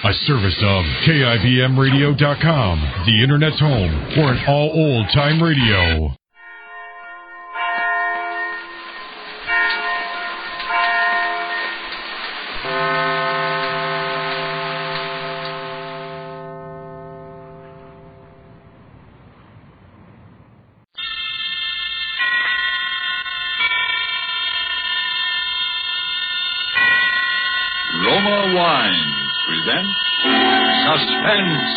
A service of KIBMradio.com, the Internet's home for an all old-time radio. Roma Wines present Suspense.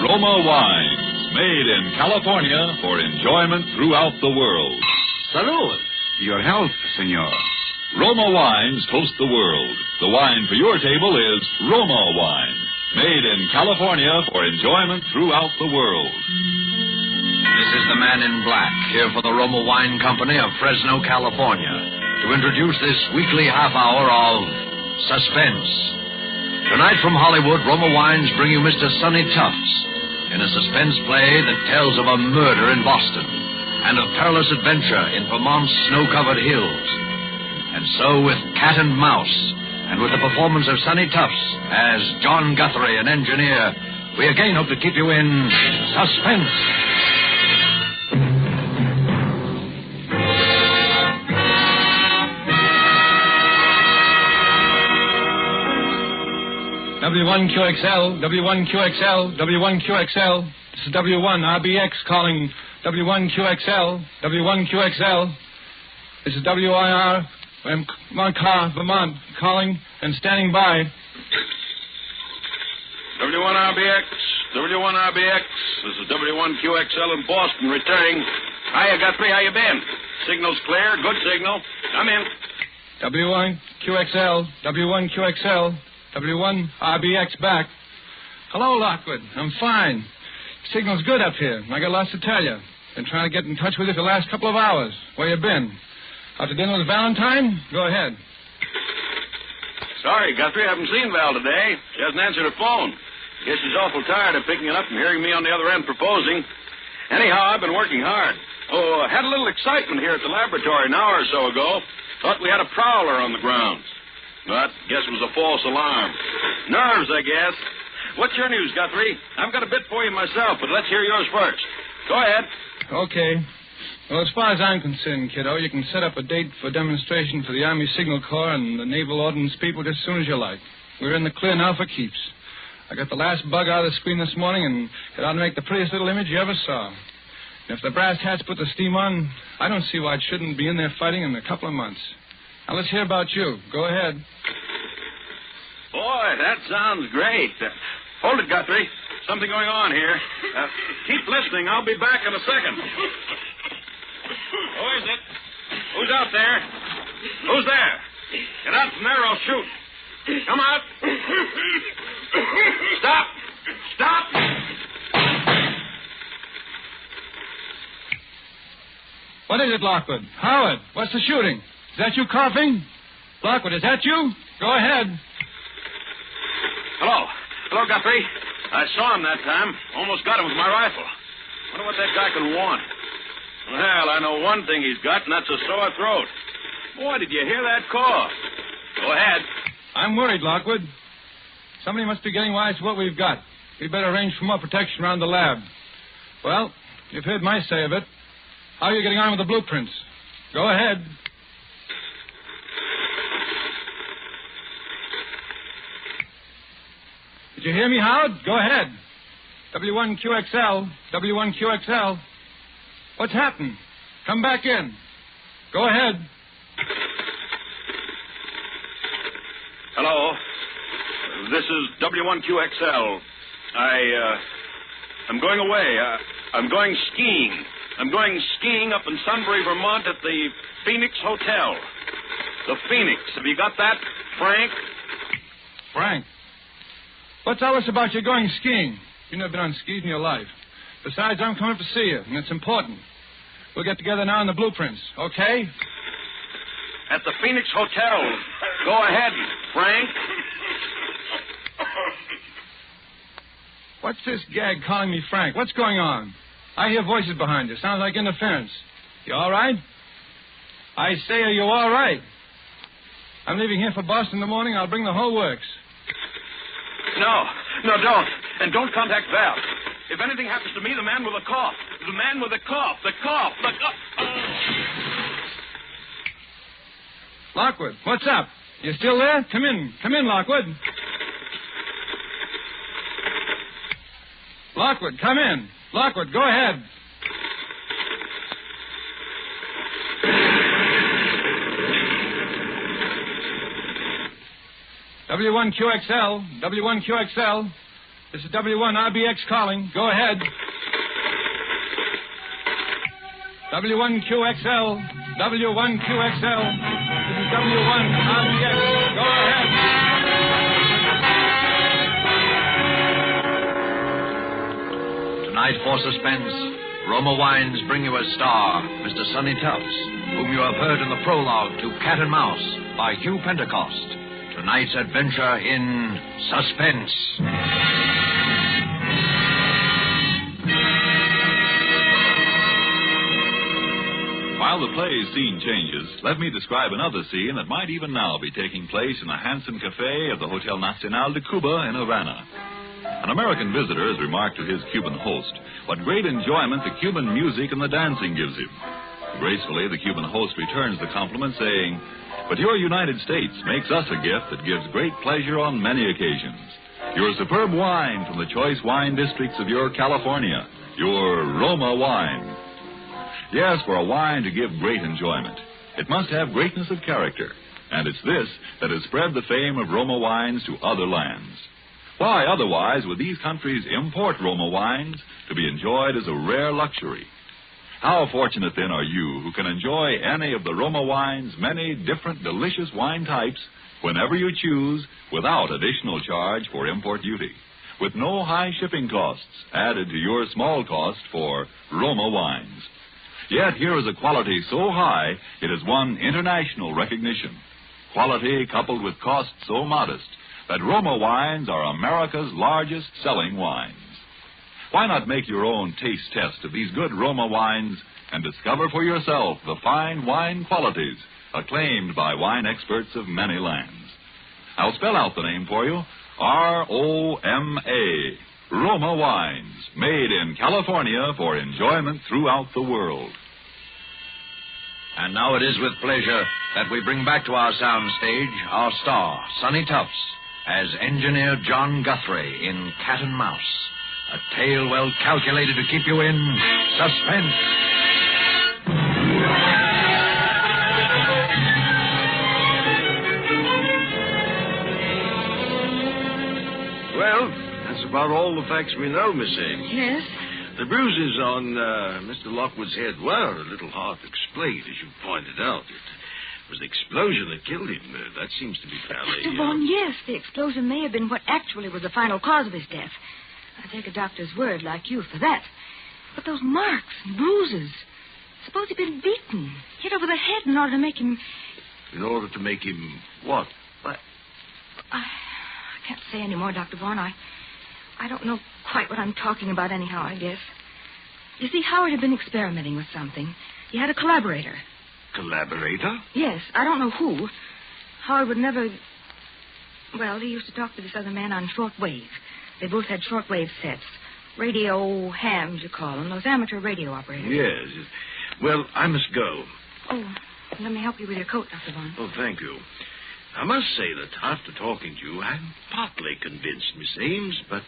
Roma Wines, made in California for enjoyment throughout the world. Salud. Your health, senor. Roma Wines toast the world. The wine for your table is Roma Wine, made in California for enjoyment throughout the world. This is the man in black, here for the Roma Wine Company of Fresno, California, to introduce this weekly half-hour of Suspense. Tonight from Hollywood, Roma Wines bring you Mr. Sonny Tufts in a suspense play that tells of a murder in Boston and of perilous adventure in Vermont's snow-covered hills. And so with Cat and Mouse, and with the performance of Sonny Tufts as John Guthrie, an engineer, we again hope to keep you in suspense. W1QXL, W1QXL, W1QXL. This is W1RBX calling W1QXL, W1QXL. This is WIR, Vermont, calling and standing by. W1RBX, W1RBX. This is W1QXL in Boston, returning. Hiya, Guthrie, how you been? Signal's clear, good signal. Come in. W1QXL, W1QXL. W1RBX back. Hello, Lockwood. I'm fine. Signal's good up here. I got lots to tell you. Been trying to get in touch with you for the last couple of hours. Where you been? Out to dinner with Valentine? Go ahead. Sorry, Guthrie, I haven't seen Val today. She hasn't answered her phone. Guess she's awful tired of picking it up and hearing me on the other end proposing. Anyhow, I've been working hard. Oh, I had a little excitement here at the laboratory an hour or so ago. Thought we had a prowler on the grounds. But guess it was a false alarm. Nerves, I guess. What's your news, Guthrie? I've got a bit for you myself, but let's hear yours first. Go ahead. Okay. Well, as far as I'm concerned, kiddo, you can set up a date for demonstration for the Army Signal Corps and the Naval Ordnance people just as soon as you like. We're in the clear now for keeps. I got the last bug out of the screen this morning and it ought to make the prettiest little image you ever saw. And if the brass hats put the steam on, I don't see why it shouldn't be in there fighting in a couple of months. Now, let's hear about you. Go ahead. Boy, that sounds great. Hold it, Guthrie. Something going on here. Keep listening. I'll be back in a second. Who is it? Who's out there? Who's there? Get out from there or I'll shoot. Come out. Stop. Stop. What is it, Lockwood? Howard, what's the shooting? Is that you coughing? Lockwood, is that you? Go ahead. Hello. Hello, Guthrie. I saw him that time. Almost got him with my rifle. Wonder what that guy can want. Well, I know one thing he's got, and that's a sore throat. Boy, did you hear that cough? Go ahead. I'm worried, Lockwood. Somebody must be getting wise to what we've got. We'd better arrange for more protection around the lab. Well, you've heard my say of it. How are you getting on with the blueprints? Go ahead. Did you hear me, Howard? Go ahead. W1QXL, W1QXL. What's happened? Come back in. Go ahead. Hello. This is W1QXL. I'm going away. I'm going skiing. I'm going skiing up in Sunbury, Vermont at the Phoenix Hotel. The Phoenix. Have you got that, Frank? Frank. What's all this about you going skiing? You've never been on skis in your life. Besides, I'm coming to see you, and it's important. We'll get together now on the blueprints, okay? At the Phoenix Hotel. Go ahead, Frank. What's this gag calling me Frank? What's going on? I hear voices behind you. Sounds like interference. You all right? I say, are you all right? I'm leaving here for Boston in the morning. I'll bring the whole works. No, don't. And don't contact Val. If anything happens to me, the man with the cough. The man with the cough. The cough. Lockwood, what's up? You still there? Come in, Lockwood. Lockwood, come in. Lockwood, go ahead. W1QXL, W1QXL. This is W1RBX calling. Go ahead. W1QXL, W1QXL. This is W1RBX. Go ahead. Tonight for Suspense, Roma Wines bring you a star, Mr. Sonny Tufts, whom you have heard in the prologue to Cat and Mouse by Hugh Pentecost. Tonight's adventure in Suspense. While the play's scene changes, let me describe another scene that might even now be taking place in the handsome cafe of the Hotel Nacional de Cuba in Havana. An American visitor has remarked to his Cuban host what great enjoyment the Cuban music and the dancing gives him. Gracefully, the Cuban host returns the compliment, saying, "But your United States makes us a gift that gives great pleasure on many occasions. Your superb wine from the choice wine districts of your California, your Roma wine." Yes, for a wine to give great enjoyment, it must have greatness of character, and it's this that has spread the fame of Roma wines to other lands. Why, otherwise, would these countries import Roma wines to be enjoyed as a rare luxury? How fortunate, then, are you who can enjoy any of the Roma wine's many different delicious wine types whenever you choose without additional charge for import duty, with no high shipping costs added to your small cost for Roma wines. Yet here is a quality so high it has won international recognition. Quality coupled with cost so modest that Roma wines are America's largest selling wines. Why not make your own taste test of these good Roma wines and discover for yourself the fine wine qualities acclaimed by wine experts of many lands? I'll spell out the name for you. R-O-M-A. Roma wines, made in California for enjoyment throughout the world. And now it is with pleasure that we bring back to our soundstage our star, Sonny Tufts, as Engineer John Guthrie in Cat and Mouse. A tale well calculated to keep you in suspense. Well, that's about all the facts we know, Miss Ames. Yes? The bruises on Mr. Lockwood's head were a little hard to explain, as you pointed out. It was the explosion that killed him. That seems to be fairly... Dr. Vaughn, yes, the explosion may have been what actually was the final cause of his death. I take a doctor's word like you for that. But those marks and bruises... Suppose he'd been beaten, hit over the head in order to make him... In order to make him what? I can't say any more, Dr. Vaughn. I don't know quite what I'm talking about anyhow, I guess. You see, Howard had been experimenting with something. He had a collaborator. Collaborator? Yes, I don't know who. Howard would never... Well, he used to talk to this other man on shortwave. They both had shortwave sets. Radio hams, you call them. Those amateur radio operators. Yes. Well, I must go. Oh, let me help you with your coat, Dr. Vaughn. Oh, thank you. I must say that after talking to you, I'm partly convinced, Miss Ames, but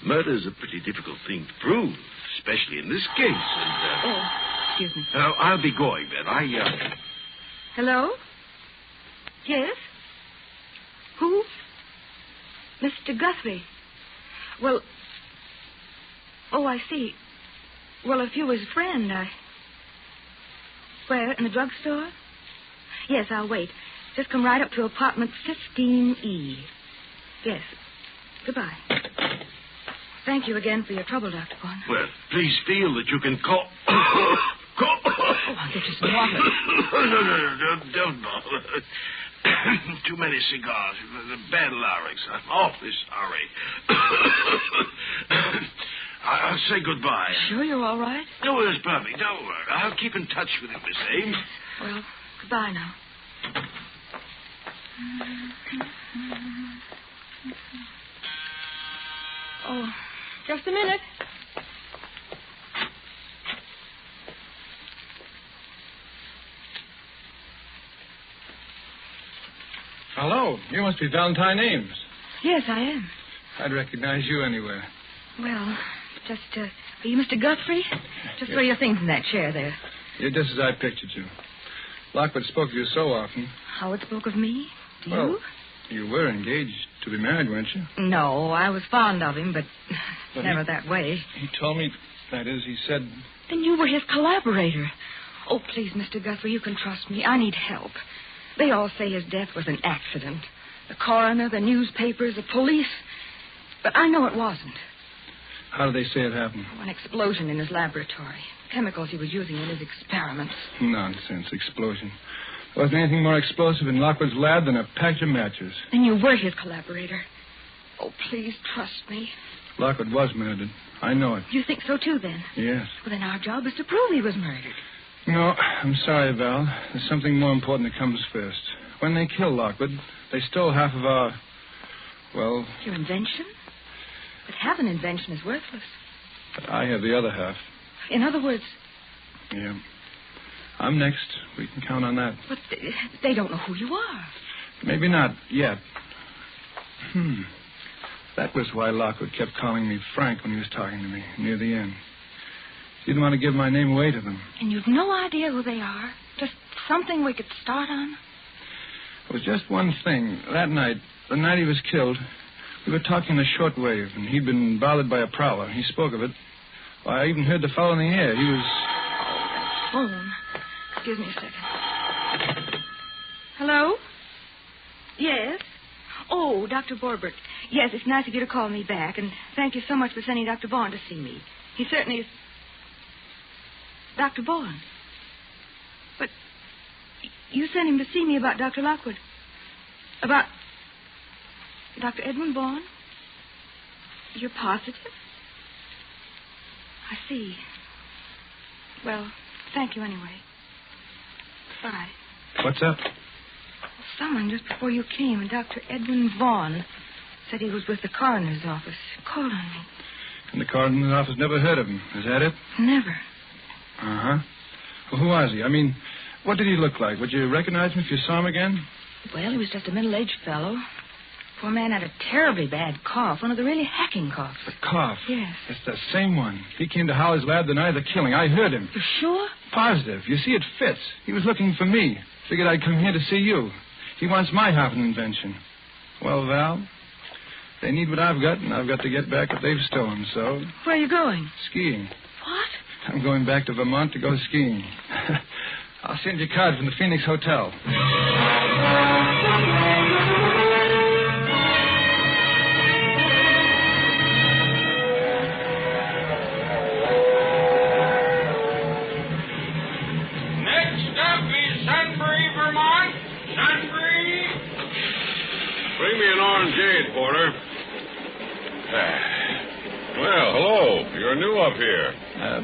murder's a pretty difficult thing to prove, especially in this case. And, Oh, excuse me. I'll be going then. Hello? Yes? Who? Mr. Guthrie. Well, oh, I see. Well, if you was a friend, Where, in the drugstore? Yes, I'll wait. Just come right up to apartment 15E. Yes. Goodbye. Thank you again for your trouble, Dr. Vaughn. Well, please feel that you can call... Oh, I'll get you some water. No, don't bother. Too many cigars. Bad larynx. I'm awfully sorry. I'll say goodbye. Sure you're all right? No, it's perfect. Don't worry. I'll keep in touch with you, Miss Ames. Well, goodbye now. Oh, just a minute. Hello. You must be Valentine Ames. Yes, I am. I'd recognize you anywhere. Well, just, are you Mr. Guthrie? Just throw your things in that chair there. You're just as I pictured you. Lockwood spoke of you so often. Howard spoke of me? Do Well, you? You were engaged to be married, weren't you? No, I was fond of him, but never that way. He told me, that is, he said... Then you were his collaborator. Oh, please, Mr. Guthrie, you can trust me. I need help. They all say his death was an accident. The coroner, the newspapers, the police. But I know it wasn't. How did they say it happened? An explosion in his laboratory. Chemicals he was using in his experiments. Nonsense. Explosion. There wasn't anything more explosive in Lockwood's lab than a package of matches. Then you were his collaborator. Oh, please trust me. Lockwood was murdered. I know it. You think so, too, then? Yes. Well, then our job is to prove he was murdered. No, I'm sorry, Val. There's something more important that comes first. When they killed Lockwood, they stole half of our... well... Your invention? But half an invention is worthless. But I have the other half. In other words... Yeah. I'm next. We can count on that. But they don't know who you are. Maybe not yet. That was why Lockwood kept calling me Frank when he was talking to me near the end. He didn't want to give my name away to them. And you've no idea who they are? Just something we could start on? It was just one thing. That night, the night he was killed, we were talking in a shortwave, and he'd been bothered by a prowler. He spoke of it. Why, I even heard the fellow in the air. He was... Phone. Excuse me a second. Hello? Yes? Oh, Dr. Borbert. Yes, it's nice of you to call me back, and thank you so much for sending Dr. Vaughn to see me. He certainly is... Dr. Vaughn? But you sent him to see me about Dr. Lockwood. About Dr. Edwin Vaughn? You're positive? I see. Well, thank you anyway. Bye. What's up? Someone just before you came, Dr. Edwin Vaughn, said he was with the coroner's office. Called on me. And the coroner's office never heard of him. Is that it? Never. Uh-huh. Well, who was he? I mean, what did he look like? Would you recognize him if you saw him again? Well, he was just a middle-aged fellow. Poor man had a terribly bad cough, one of the really hacking coughs. The cough? Yes. It's the same one. He came to Howard's lab the night of the killing. I heard him. You sure? Positive. You see, it fits. He was looking for me. Figured I'd come here to see you. He wants my half an invention. Well, Val, they need what I've got, and I've got to get back what they've stolen, so... Where are you going? Skiing. What? I'm going back to Vermont to go skiing. I'll send you cards from the Phoenix Hotel. Next up is Sunbury, Vermont. Sunbury. Bring me an orangeade, Porter. Well, hello. You're new up here.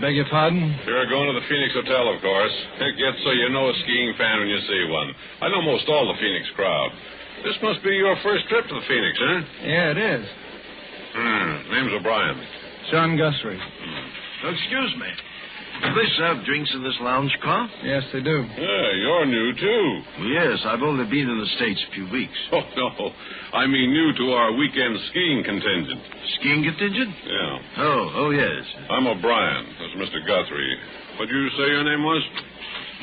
Beg your pardon? You're going to the Phoenix Hotel, of course. It gets so you know a skiing fan when you see one. I know most all the Phoenix crowd. This must be your first trip to the Phoenix, huh? Yeah, it is. Name's O'Brien. John Guthrie. Excuse me. Do they serve drinks in this lounge car? Yes, they do. Yeah, you're new, too. Yes, I've only been in the States a few weeks. Oh, no. I mean new to our weekend skiing contingent. Skiing contingent? Yeah. Oh, yes. I'm O'Brien. That's Mr. Guthrie. What'd you say your name was?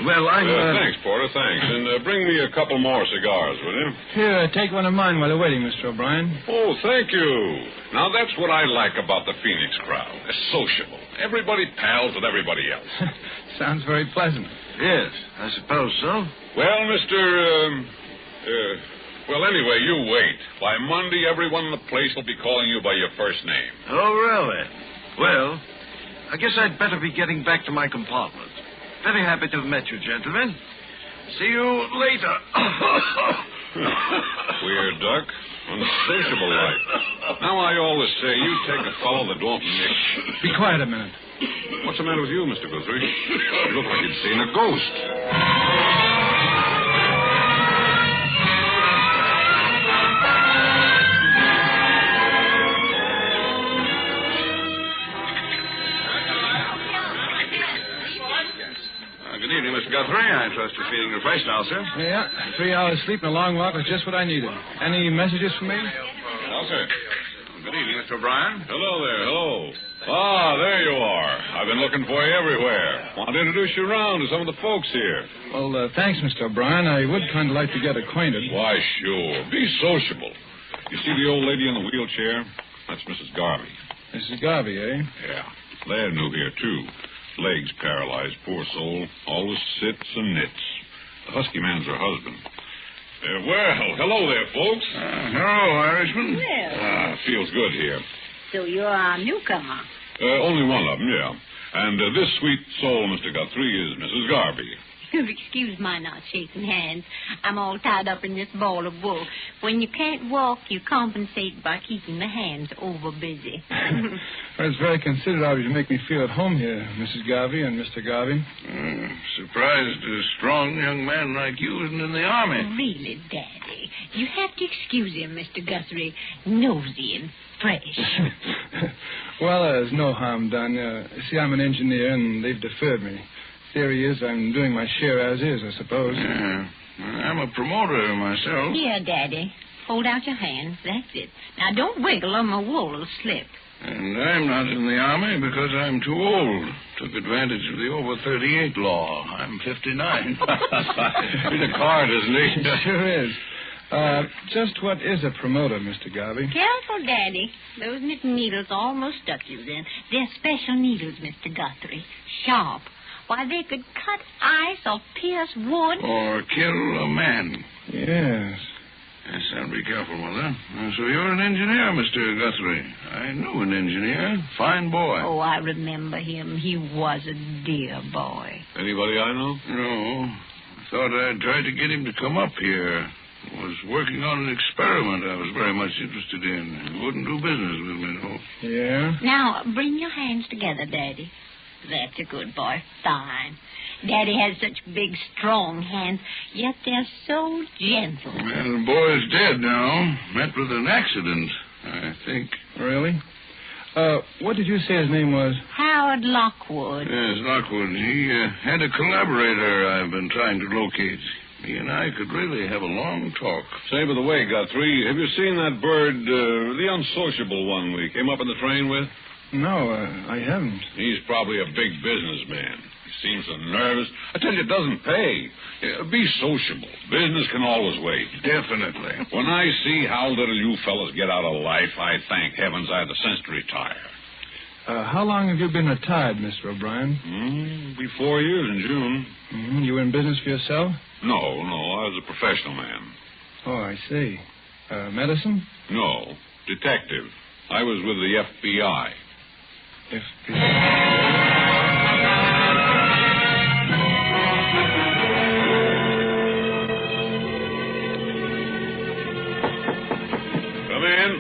Well, I'm... Thanks, Porter, thanks. And bring me a couple more cigars, will you? Here, take one of mine while they're waiting, Mr. O'Brien. Oh, thank you. Now, that's what I like about the Phoenix crowd. They're sociable. Everybody pals with everybody else. Sounds very pleasant. Yes, I suppose so. Well, well, anyway, you wait. By Monday, everyone in the place will be calling you by your first name. Oh, really? Well, I guess I'd better be getting back to my compartment. Very happy to have met you, gentlemen. See you later. Queer duck. Unsociable like. Now, I always say, you take a fellow that won't mix. Be quiet a minute. What's the matter with you, Mr. Guthrie? You look like you'd seen a ghost. Must be feeling refreshed now, sir. Yeah, 3 hours sleep and a long walk was just what I needed. Any messages for me? Okay. Good evening, Mr. O'Brien. Hello there, hello. Ah, there you are. I've been looking for you everywhere. Want to introduce you around to some of the folks here. Well, thanks, Mr. O'Brien. I would kind of like to get acquainted. Why, sure. Be sociable. You see the old lady in the wheelchair? That's Mrs. Garvey. Mrs. Garvey, eh? Yeah. They're new here, too. Legs paralyzed, poor soul. Always sits and knits. The husky man's her husband. Well, hello there, folks. Hello, Irishman. Well, Feels good here. so you're our newcomer. Only one of them, yeah. And this sweet soul, Mr. Guthrie, is Mrs. Garvey. Excuse my not shaking hands. I'm all tied up in this ball of wool. When you can't walk, you compensate by keeping the hands over busy. Well, it's very considerate of you to make me feel at home here, Mrs. Garvey and Mr. Garvey. Surprised a strong young man like you isn't in the Army. Really, Daddy, you have to excuse him, Mr. Guthrie. Nosy and fresh. Well, there's no harm done. See, I'm an engineer, and they've deferred me. Theory is I'm doing my share as is, I suppose. Yeah. I'm a promoter myself. Here, Daddy. Hold out your hands. That's it. Now, don't wiggle or my wool will slip. And I'm not in the Army because I'm too old. Took advantage of the over 38 law. I'm 59. He's a card, isn't he? Sure is. Just what is a promoter, Mr. Garvey? Careful, Daddy. Those knitting needles almost stuck you then. They're special needles, Mr. Guthrie. Sharp. Why, they could cut ice or pierce wood. Or kill a man. Yes. Yes, I'll be careful, Mother. So you're an engineer, Mr. Guthrie. I knew an engineer. Fine boy. Oh, I remember him. He was a dear boy. Anybody I know? No. I thought I'd try to get him to come up here. Was working on an experiment I was very much interested in. He wouldn't do business with me, though. Yeah? Now, bring your hands together, Daddy. That's a good boy. Fine. Daddy has such big, strong hands, yet they're so gentle. Well, the boy's dead now. Met with an accident, I think. Really? What did you say his name was? Howard Lockwood. Yes, Lockwood. He had a collaborator I've been trying to locate. He and I could really have a long talk. Say, by the way, Guthrie, have you seen that bird, the unsociable one we came up in the train with? No, I haven't. He's probably a big businessman. He seems so nervous. I tell you, it doesn't pay. Be sociable. Business can always wait. Definitely. When I see how little you fellas get out of life, I thank heavens I had the sense to retire. How long have you been retired, Mr. O'Brien? Be 4 years in June. Mm-hmm. You were in business for yourself? No, I was a professional man. Oh, I see. Medicine? No, detective. I was with the FBI. Come in.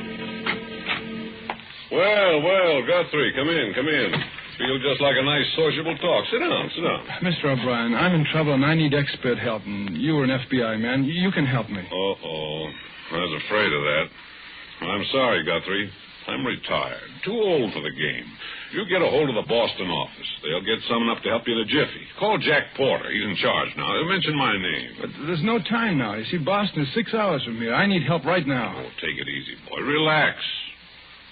Well, Guthrie, come in. Feel just like a nice sociable talk. Sit down. Mr. O'Brien, I'm in trouble and I need expert help, and you were an FBI man. You can help me. Uh-oh. I was afraid of that. I'm sorry, Guthrie. I'm retired. Too old for the game. You get a hold of the Boston office. They'll get someone up to help you in a jiffy. Call Jack Porter. He's in charge now. Mention my name. But there's no time now. You see, Boston is 6 hours from here. I need help right now. Oh, take it easy, boy. Relax.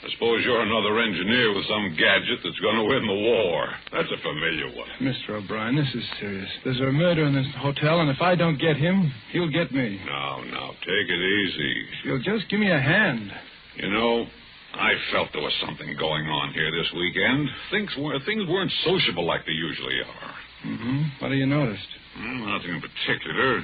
I suppose you're another engineer with some gadget that's going to win the war. That's a familiar one. Mr. O'Brien, this is serious. There's a murder in this hotel, and if I don't get him, he'll get me. Now, take it easy. You'll just give me a hand. You know, I felt there was something going on here this weekend. Things weren't sociable like they usually are. Mm-hmm. What have you noticed? Nothing in particular.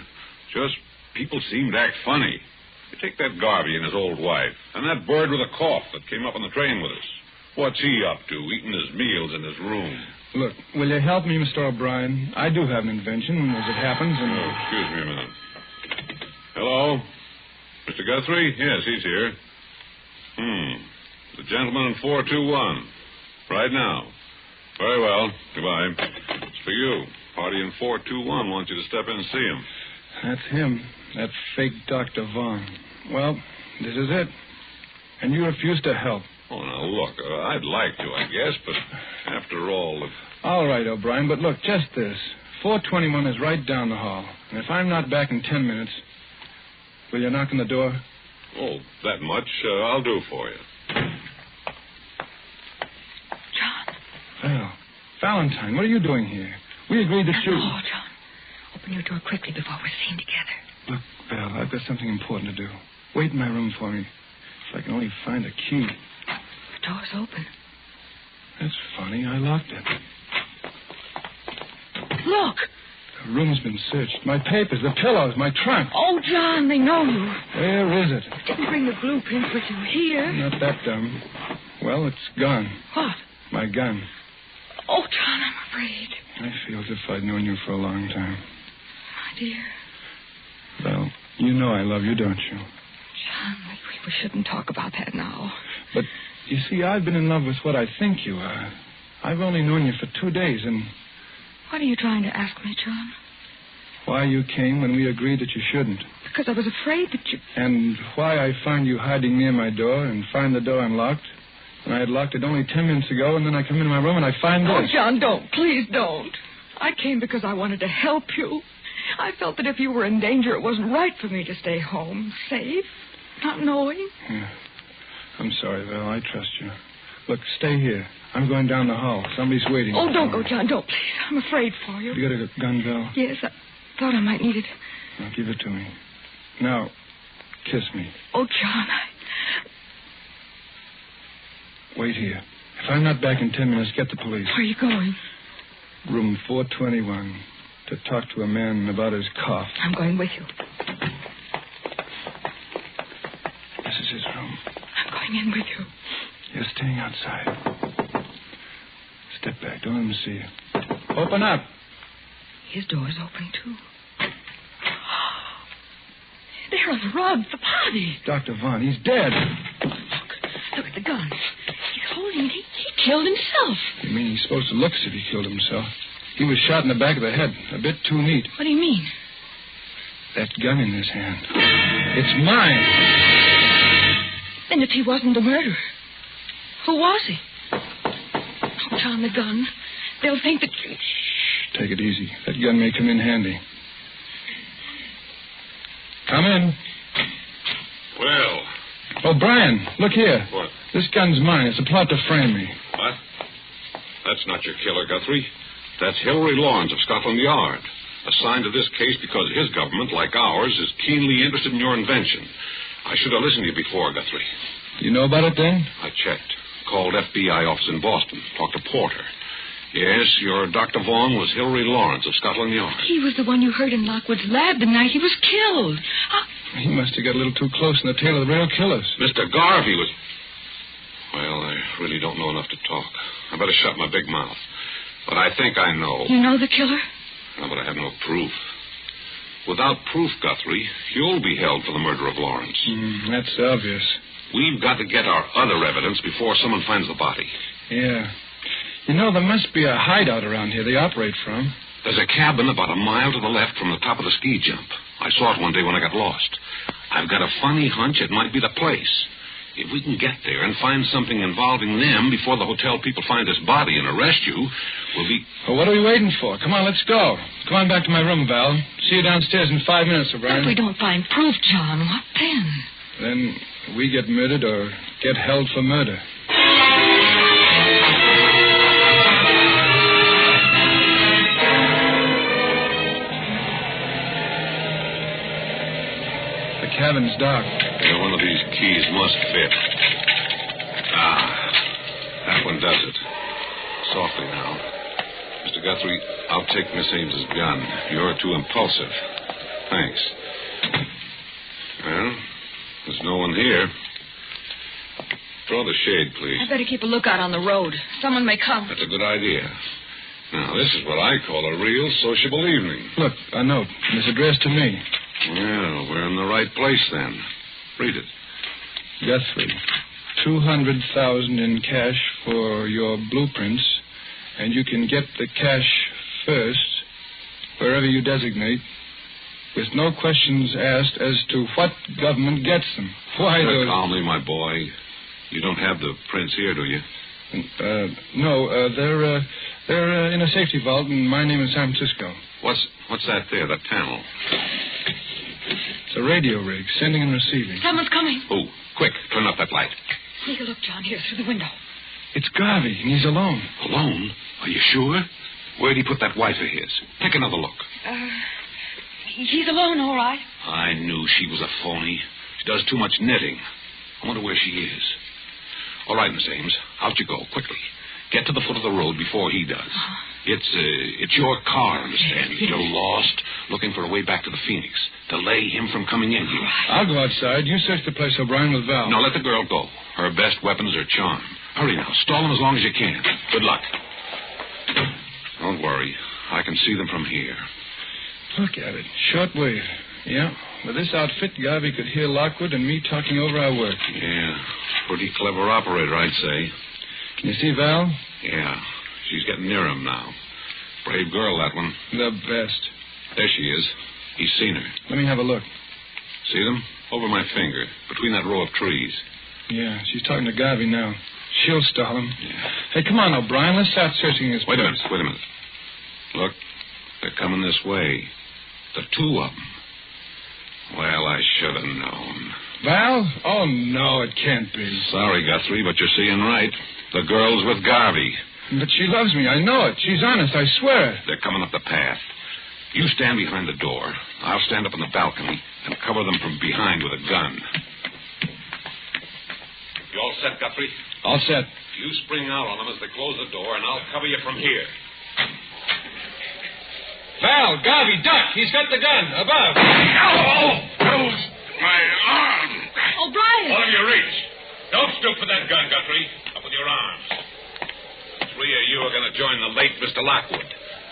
Just people seemed to act funny. You take that Garvey and his old wife, and that bird with a cough that came up on the train with us. What's he up to, eating his meals in his room? Look, will you help me, Mr. O'Brien? I do have an invention, as it happens, and... Oh, excuse me a minute. Hello? Mr. Guthrie? Yes, he's here. The gentleman in 421. Right now. Very well. Goodbye. It's for you. Party in 421 wants you to step in and see him. That's him. That fake Dr. Vaughn. Well, this is it. And you refuse to help. Oh, now, look, I'd like to, I guess, but after all... All right, O'Brien, but look, just this. 421 is right down the hall. And if I'm not back in 10 minutes, will you knock on the door? Oh, that much I'll do for you. John. Val. Valentine, what are you doing here? We agreed that you... Oh, John. Open your door quickly before we're seen together. Look, Val, I've got something important to do. Wait in my room for me. If I can only find a key. The door's open. That's funny. I locked it. Look. The room's been searched. My papers, the pillows, my trunk. Oh, John, they know you. Where is it? You didn't bring the blueprints with you here. Not that dumb. Well, it's gone. What? My gun. Oh, John, I'm afraid. I feel as if I'd known you for a long time. My dear. Well, you know I love you, don't you? John, we shouldn't talk about that now. But, you see, I've been in love with what I think you are. I've only known you for 2 days, and... What are you trying to ask me, John? Why you came when we agreed that you shouldn't. Because I was afraid that you... And why I find you hiding near my door and find the door unlocked. And I had locked it only 10 minutes ago, and then I come into my room and I find this. Oh, John, don't. Please don't. I came because I wanted to help you. I felt that if you were in danger, it wasn't right for me to stay home, safe, not knowing. Yeah. I'm sorry, Val. I trust you. Look, stay here. I'm going down the hall. Somebody's waiting. Oh, don't go, John. Don't, please. I'm afraid for you. You got a gun, Val? Yes, I thought I might need it. Now, give it to me. Now, kiss me. Oh, John, Wait here. If I'm not back in 10 minutes, get the police. Where are you going? Room 421. To talk to a man about his cough. I'm going with you. This is his room. I'm going in with you. You're staying outside. Step back. Don't let him see you. Open up. His door's open, too. There on the rug, the body. Dr. Vaughn, he's dead. Look at the gun. He's holding it. He killed himself. You mean he's supposed to look as if he killed himself? He was shot in the back of the head. A bit too neat. What do you mean? That gun in his hand. It's mine. Then if he wasn't the murderer, who was he? Oh, John, the gun. They'll think that... Shh, take it easy. That gun may come in handy. Come in. Well. Oh, Brian, look here. What? This gun's mine. It's a plot to frame me. What? That's not your killer, Guthrie. That's Hilary Lawrence of Scotland Yard, assigned to this case because his government, like ours, is keenly interested in your invention. I should have listened to you before, Guthrie. You know about it, then? I checked. Called FBI office in Boston. Talked to Porter. Yes, your Dr. Vaughan was Hilary Lawrence of Scotland Yard. He was the one you heard in Lockwood's lab the night he was killed. He must have got a little too close in the tail of the real killers. Mr. Garvey was... Well, I really don't know enough to talk. I better shut my big mouth. But I think I know. You know the killer? No, but I have no proof. Without proof, Guthrie, you'll be held for the murder of Lawrence. That's obvious. We've got to get our other evidence before someone finds the body. Yeah. You know, there must be a hideout around here they operate from. There's a cabin about a mile to the left from the top of the ski jump. I saw it one day when I got lost. I've got a funny hunch it might be the place. If we can get there and find something involving them before the hotel people find this body and arrest you, we'll be... Well, what are we waiting for? Come on, let's go. Come on back to my room, Val. See you downstairs in 5 minutes, O'Brien. If we don't find proof, John, what then? Then we get murdered or get held for murder. The cabin's dark. Yeah, one of these keys must fit. That one does it. Softly now. Mr. Guthrie, I'll take Miss Ames's gun. You're too impulsive. Thanks. Well, there's no one here. Draw the shade, please. I better keep a lookout on the road. Someone may come. That's a good idea. Now, this is what I call a real sociable evening. Look, a note. And it's addressed to me. Well, we're in the right place then. Read it. Guthrie, 200,000 in cash for your blueprints, and you can get the cash first, wherever you designate, with no questions asked as to what government gets them. Why those... Calmly, my boy. You don't have the prints here, do you? No, They're in a safety vault, and my name is San Francisco. What's that there, that panel? It's a radio rig, sending and receiving. Someone's coming. Oh, quick, turn up that light. Take a look, John, here through the window. It's Garvey, and he's alone. Alone? Are you sure? Where'd he put that wife of his? Take another look. He's alone, all right. I knew she was a phony. She does too much knitting. I wonder where she is. All right, Miss Ames, out you go, quickly. Get to the foot of the road before he does. It's your car, understand? Yes. You're lost, looking for a way back to the Phoenix. Delay him from coming in here. I'll go outside. You search the place, O'Brien, with Val. No, let the girl go. Her best weapon is her charm. Hurry now. Stall them as long as you can. Good luck. Don't worry. I can see them from here. Look at it. Short wave. Yeah. With this outfit, Garvey could hear Lockwood and me talking over our work. Yeah. Pretty clever operator, I'd say. Can you see Val? Yeah. She's getting near him now. Brave girl, that one. The best. There she is. He's seen her. Let me have a look. See them? Over my finger, between that row of trees. Yeah, she's talking to Garvey now. She'll stall him. Yeah. Hey, come on, O'Brien. Let's start searching his Wait a place. minute. Look, they're coming this way. The two of them. Well, I should have known. Val? Oh, no, it can't be. Sorry, Guthrie, but you're seeing right. The girl's with Garvey. But she loves me. I know it. She's honest. I swear it. They're coming up the path. You stand behind the door. I'll stand up on the balcony and cover them from behind with a gun. You all set, Guthrie? All set. You spring out on them as they close the door, and I'll cover you from here. Val, Garvey, duck. He's got the gun. Above. Oh, my arm. O'Brien! All of you reach. Don't stoop for that gun, Guthrie. Up with your arms. The three of you are going to join the late Mr. Lockwood.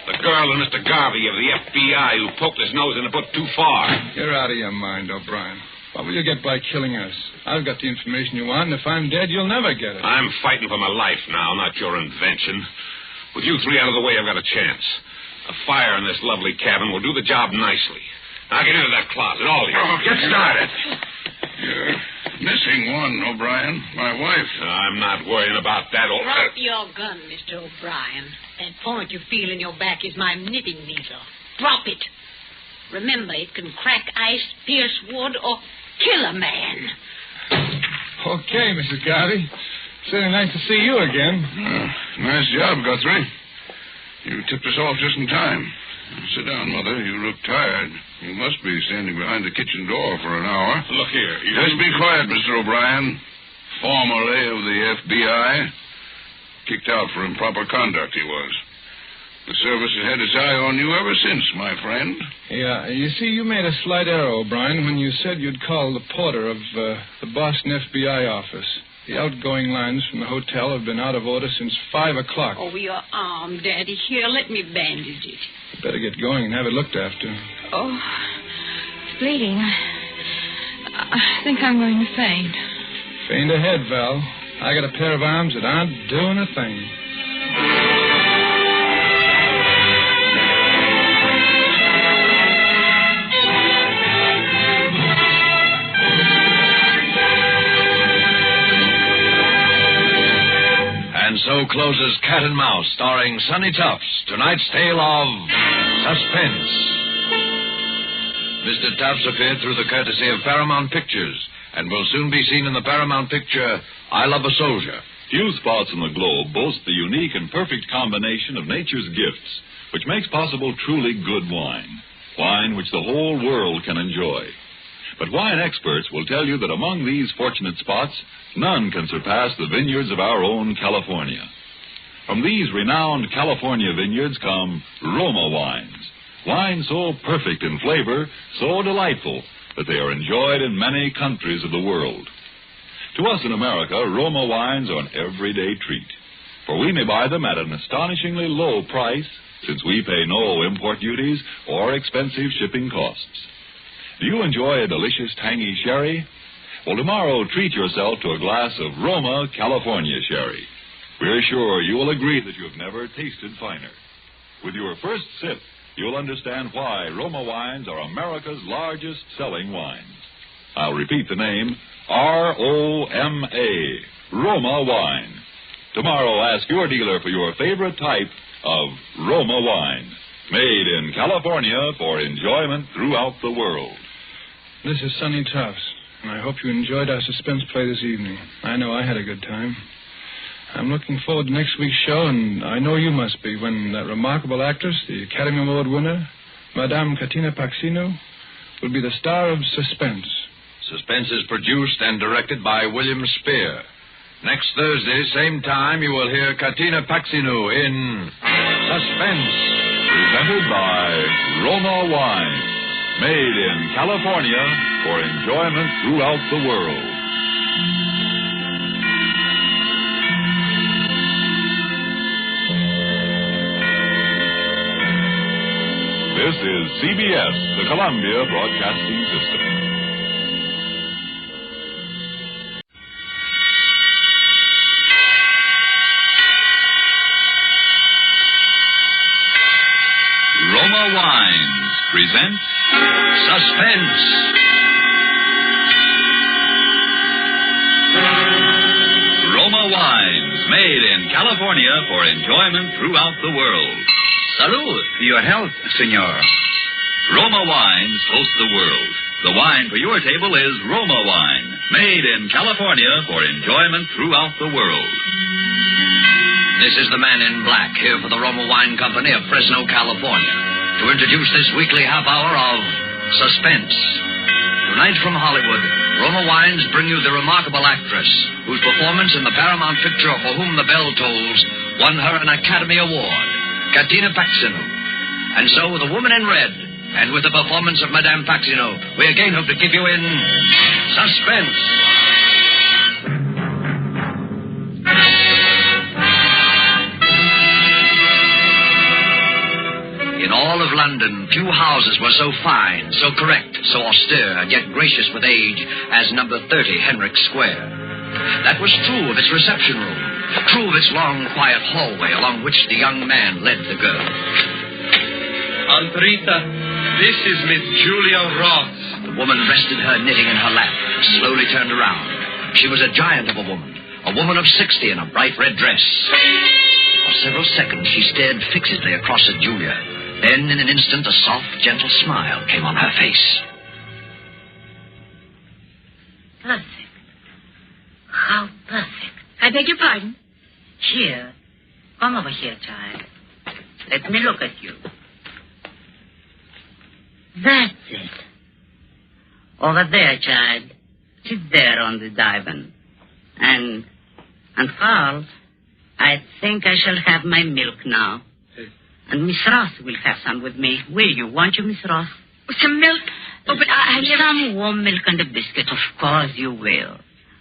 The girl and Mr. Garvey of the FBI who poked his nose in a book too far. You're out of your mind, O'Brien. What will you get by killing us? I've got the information you want, and if I'm dead, you'll never get it. I'm fighting for my life now, not your invention. With you three out of the way, I've got a chance. A fire in this lovely cabin will do the job nicely. Now get into that closet, all of you. Oh, Get started. You're missing one, O'Brien. My wife. I'm not worrying about that. Drop your gun, Mr. O'Brien. That point you feel in your back is my knitting needle. Drop it. Remember, it can crack ice, pierce wood, or kill a man. Okay, Mrs. Garvey. Certainly nice to see you again. Nice job, Guthrie. You tipped us off just in time. Sit down, Mother. You look tired. You must be standing behind the kitchen door for an hour. Look here. Just be quiet, Mr. O'Brien. Formerly of the FBI. Kicked out for improper conduct, he was. The service has had its eye on you ever since, my friend. Yeah, you see, you made a slight error, O'Brien, when you said you'd call the porter of the Boston FBI office. The outgoing lines from the hotel have been out of order since 5 o'clock. Oh, your arm, Daddy. Here, let me bandage it. Better get going and have it looked after. Oh, it's bleeding. I think I'm going to faint. Faint ahead, Val. I got a pair of arms that aren't doing a thing. And so closes Cat and Mouse, starring Sonny Tufts, tonight's tale of Suspense. Mr. Tufts appeared through the courtesy of Paramount Pictures and will soon be seen in the Paramount picture, I Love a Soldier. Few spots on the globe boast the unique and perfect combination of nature's gifts, which makes possible truly good wine. Wine which the whole world can enjoy. But wine experts will tell you that among these fortunate spots, none can surpass the vineyards of our own California. From these renowned California vineyards come Roma wines. Wines so perfect in flavor, so delightful, that they are enjoyed in many countries of the world. To us in America, Roma wines are an everyday treat, for we may buy them at an astonishingly low price, since we pay no import duties or expensive shipping costs. Do you enjoy a delicious tangy sherry? Well, tomorrow treat yourself to a glass of Roma California sherry. We're sure you will agree that you have never tasted finer. With your first sip, you'll understand why Roma wines are America's largest selling wines. I'll repeat the name, R-O-M-A, Roma wine. Tomorrow, ask your dealer for your favorite type of Roma wine. Made in California for enjoyment throughout the world. This is Sonny Tufts, and I hope you enjoyed our suspense play this evening. I know I had a good time. I'm looking forward to next week's show, and I know you must be, when that remarkable actress, the Academy Award winner, Madame Katina Paxino, will be the star of Suspense. Suspense is produced and directed by William Spear. Next Thursday, same time, you will hear Katina Paxino in Suspense. Presented by Roma Wine. Made in California for enjoyment throughout the world. This is CBS, the Columbia Broadcasting System. Roma Wines present Suspense. Roma Wines, made in California for enjoyment throughout the world. Salud. Your health, senor. Roma Wines toast the world. The wine for your table is Roma Wine, made in California for enjoyment throughout the world. This is the Man in Black, here for the Roma Wine Company of Fresno, California, to introduce this weekly half hour of Suspense. Tonight from Hollywood, Roma Wines bring you the remarkable actress whose performance in the Paramount picture For Whom the Bell Tolls won her an Academy Award, Katina Paxino. And so, with The Woman in Red, and with the performance of Madame Paxino, we again hope to keep you in suspense. In all of London, few houses were so fine, so correct, so austere, and yet gracious with age as number 30 Henrik Square. That was true of its reception room, true of its long, quiet hallway along which the young man led the girl. Aunt Rita, this is Miss Julia Ross. The woman rested her knitting in her lap and slowly turned around. She was a giant of a woman of 60 in a bright red dress. For several seconds, she stared fixedly across at Julia. Then, in an instant, a soft, gentle smile came on her face. Perfect. How perfect. I beg your pardon? Here. Come over here, child. Let me look at you. That's it. Over there, child. Sit there on the divan. And Carl, I think I shall have my milk now. And Miss Ross will have some with me. Will you? Won't you, Miss Ross? Some milk? Oh, but I never... Some warm milk and a biscuit. Of course you will.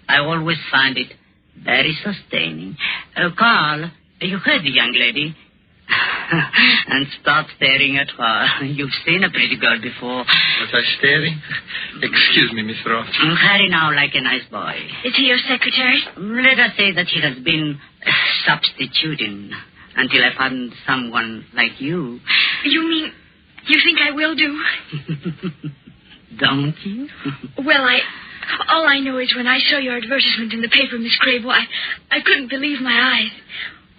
I always find it very sustaining. Carl, you heard the young lady. And stop staring at her. You've seen a pretty girl before. Was I staring? Excuse me, Miss Ross. Hurry now like a nice boy. Is he your secretary? Let us say that he has been substituting until I found someone like you. You mean you think I will do? Don't you? Well, all I know is when I saw your advertisement in the paper, Miss Crable, I couldn't believe my eyes.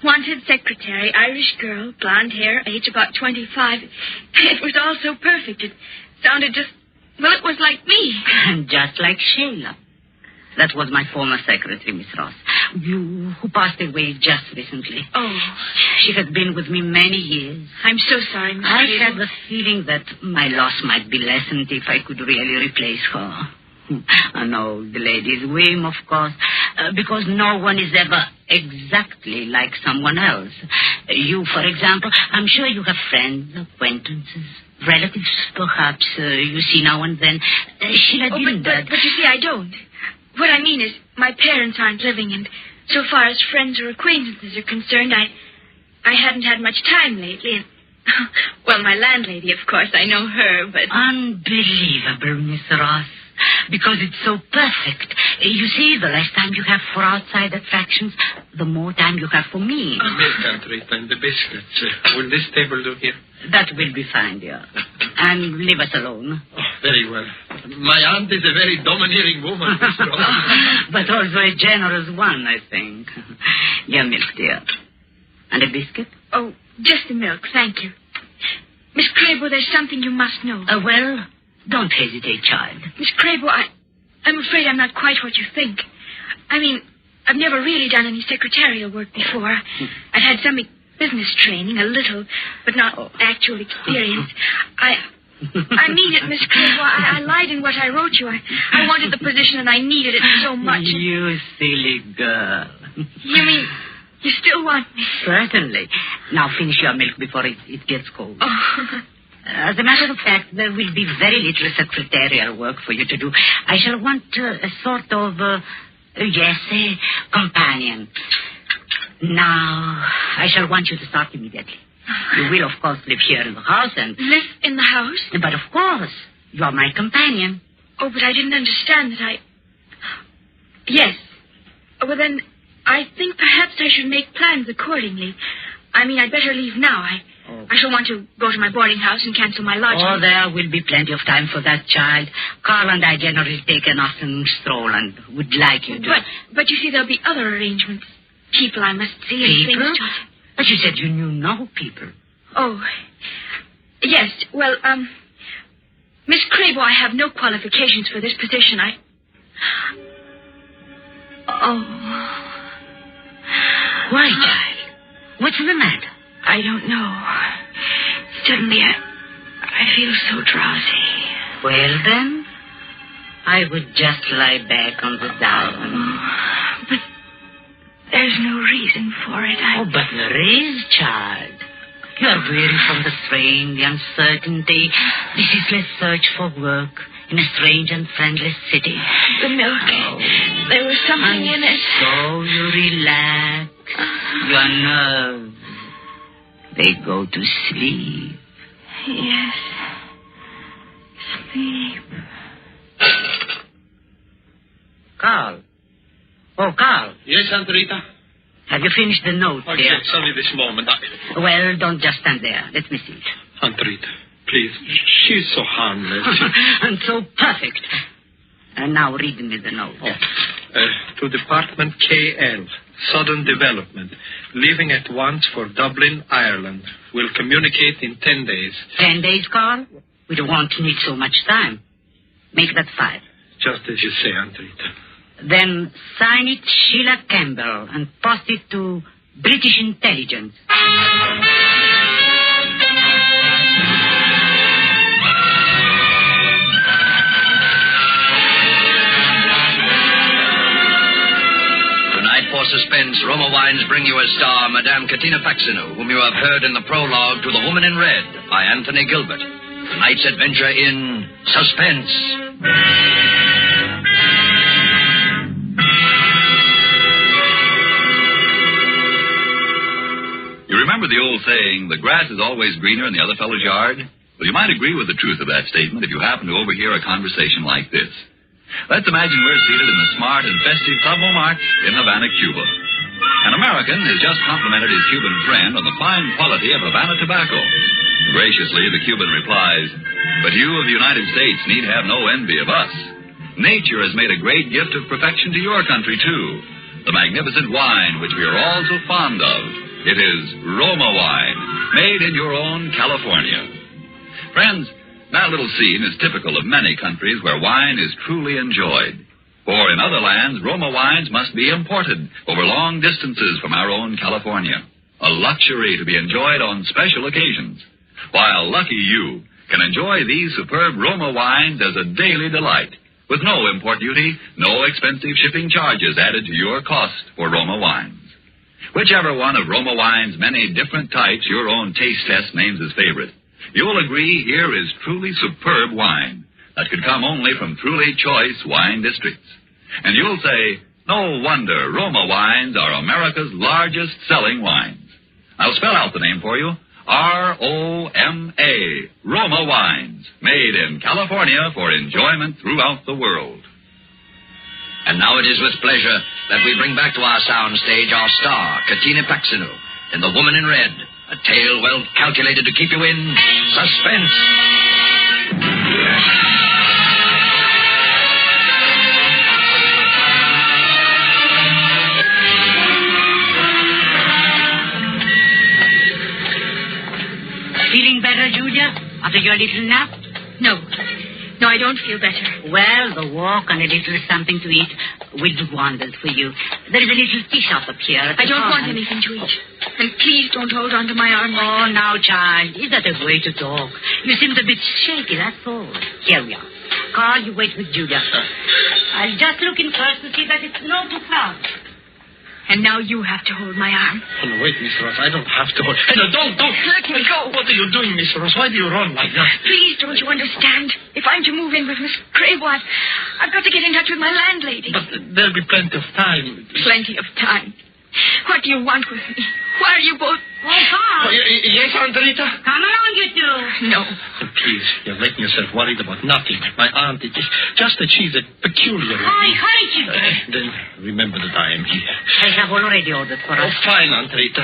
Wanted secretary, Irish girl, blonde hair, age about 25. It was all so perfect. It sounded just, well, it was like me. Just like Sheila. That was my former secretary, Miss Ross. You, who passed away just recently. Oh. She has been with me many years. I'm so sorry, Miss I Crable. had the feeling that my loss might be lessened if I could really replace her. I know the lady's whim, of course, because no one is ever exactly like someone else. You, for example, I'm sure you have friends, acquaintances, relatives, perhaps, you see now and then. Sheila didn't. But you see, I don't. What I mean is, my parents aren't living, and so far as friends or acquaintances are concerned, I hadn't had much time lately, and well, my landlady, of course, I know her, but... Unbelievable, Miss Ross. Because it's so perfect. You see, the less time you have for outside attractions, the more time you have for me. The milk, Aunt Rita, and the biscuits. Will this table do here? That will be fine, dear. And leave us alone. Oh, very well. My aunt is a very domineering woman, Mr. Ross. But also a generous one, I think. Your milk, dear. And a biscuit? Oh, just the milk, thank you. Miss Crabo, there's something you must know. Well, don't hesitate, child. Miss Crabo, I'm afraid I'm not quite what you think. I mean, I've never really done any secretarial work before. I've had some business training, a little, but not actual experience. I mean it, Miss Crabo. I lied in what I wrote you. I wanted the position and I needed it so much. You silly girl. You mean you still want me? Certainly. Now finish your milk before it gets cold. Oh. As a matter of fact, there will be very little secretarial work for you to do. I shall want a sort of, a companion. Now, I shall want you to start immediately. You will, of course, live here in the house and... Live in the house? But, of course, you are my companion. Oh, but I didn't understand that Yes. Well, then, I think perhaps I should make plans accordingly. I mean, I'd better leave now. I shall want to go to my boarding house and cancel my lodging. Oh, there will be plenty of time for that, child. Carl and I generally take an afternoon stroll and would like you to... But you see, there'll be other arrangements. People I must see and people? things to... But you said you knew no people. Oh, yes. Well, Miss Crabo, I have no qualifications for this position. Why, child? What's the matter? I don't know. Suddenly, I feel so drowsy. Well, then, I would just lie back on the divan. But there's no reason for it. But there is, child. You are weary from the strain, the uncertainty, the ceaseless search for work in a strange and friendless city. The milk. There was something in it. So you relax. Your nerves. They go to sleep. Yes. Sleep. Carl. Oh, Carl. Yes, Aunt Rita? Have you finished the note, dear? Yes, only this moment. Well, don't just stand there. Let me see it. Aunt Rita, please. She's so harmless. And so perfect. And now read me the note. To Department KL, Southern Development. Leaving at once for Dublin, Ireland. Will communicate in 10 days. 10 days, Carl? We don't want to need so much time. Make that 5. Just as you say, Aunt Rita. Then sign it Sheila Campbell and post it to British Intelligence. Tonight for Suspense, Roma Wines bring you as star Madame Katina Faxinu, whom you have heard in the prologue to The Woman in Red by Anthony Gilbert. Tonight's adventure in Suspense. You remember the old saying, the grass is always greener in the other fellow's yard? Well, you might agree with the truth of that statement if you happen to overhear a conversation like this. Let's imagine we're seated in the smart and festive Club Montmartre in Havana, Cuba. An American has just complimented his Cuban friend on the fine quality of Havana tobacco. Graciously, the Cuban replies, "But you of the United States need have no envy of us. Nature has made a great gift of perfection to your country, too. The magnificent wine which we are all so fond of. It is Roma wine, made in your own California." Friends, that little scene is typical of many countries where wine is truly enjoyed. For in other lands, Roma wines must be imported over long distances from our own California. A luxury to be enjoyed on special occasions. While lucky you can enjoy these superb Roma wines as a daily delight, with no import duty, no expensive shipping charges added to your cost for Roma wines. Whichever one of Roma wine's many different types your own taste test names as favorite, you'll agree here is truly superb wine that could come only from truly choice wine districts. And you'll say, no wonder Roma wines are America's largest selling wines. I'll spell out the name for you. R-O-M-A, Roma wines, made in California for enjoyment throughout the world. And now it is with pleasure that we bring back to our soundstage our star, Katina Faxinu, in The Woman in Red, a tale well calculated to keep you in suspense. a little nap? No. No, I don't feel better. Well, the walk and a little something to eat will do wonders for you. There is a little tea shop up here. I don't want anything to eat. And please don't hold on to my arm. Oh, now, child, is that a way to talk? You seemed a bit shaky, that's all. Here we are. Carl, you wait with Julia. I'll just look in first to see that it's not too crowded. And now you have to hold my arm. Oh, no, wait, Miss Ross. I don't have to. Hey, no, don't. Let me go. What are you doing, Miss Ross? Why do you run like that? Please, don't you understand? If I'm to move in with Miss Crable, I've got to get in touch with my landlady. But there'll be plenty of time. Plenty of time. What do you want with me? Why are you both... Oh, Carl. Yes, Aunt Rita? Come along, you two. No. Oh, please, you're making yourself worried about nothing. My aunt, it is just that she's a peculiar... Hurry, children. Then remember that I am here. I have already ordered for us. Oh, fine, Aunt Rita.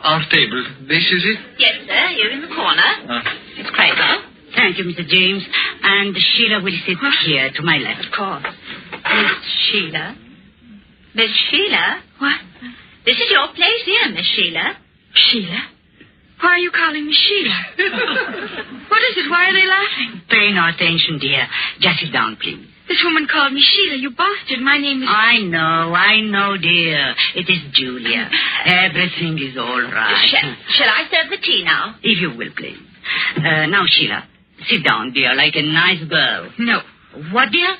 Our table, this is it? Yes, sir. Here in the corner. Miss Crable. Thank you, Mr. James. And Sheila will sit here to my left. Of course. Miss Sheila? Miss Sheila? What? This is your place here, Miss Sheila. Sheila? Why are you calling me Sheila? What is it? Why are they laughing? Pay no attention, dear. Just sit down, please. This woman called me Sheila. You bastard. My name is... I know, dear. It is Julia. Everything is all right. Shall I serve the tea now? If you will, please. Now, Sheila, sit down, dear, like a nice girl. No. What, dear?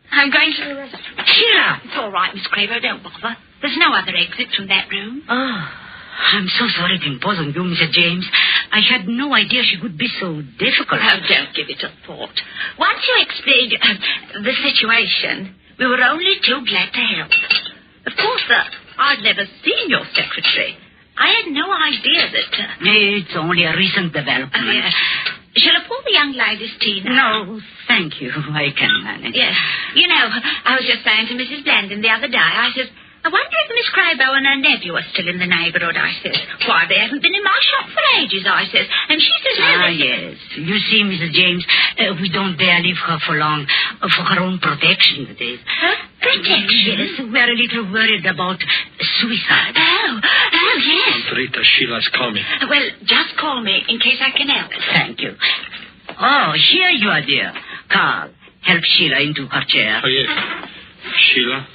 I'm going to the restaurant. Sheila! It's all right, Miss Craver. Don't bother. There's no other exit from that room. Oh, I'm so sorry to impose on you, Mr. James. I had no idea she could be so difficult. Oh, don't give it a thought. Once you explained the situation, we were only too glad to help. Of course, I'd never seen your secretary. I had no idea that... It's only a recent development. Shall I pour the young ladies tea now? No, thank you. I can manage. Yes. You know, I was just saying to Mrs. Blandon the other day, I said, I wonder if Miss Crabo and her nephew are still in the neighbourhood, I says. Why, they haven't been in my shop for ages, I says. And she says... yes. You see, Mrs. James, we don't dare leave her for long. For her own protection, that is. Huh? Protection? Yes, we're a little worried about suicide. Oh, yes. Aunt Rita, Sheila's coming. Well, just call me in case I can help. Thank you. Oh, here you are, dear. Carl, help Sheila into her chair. Oh, yes. Sheila?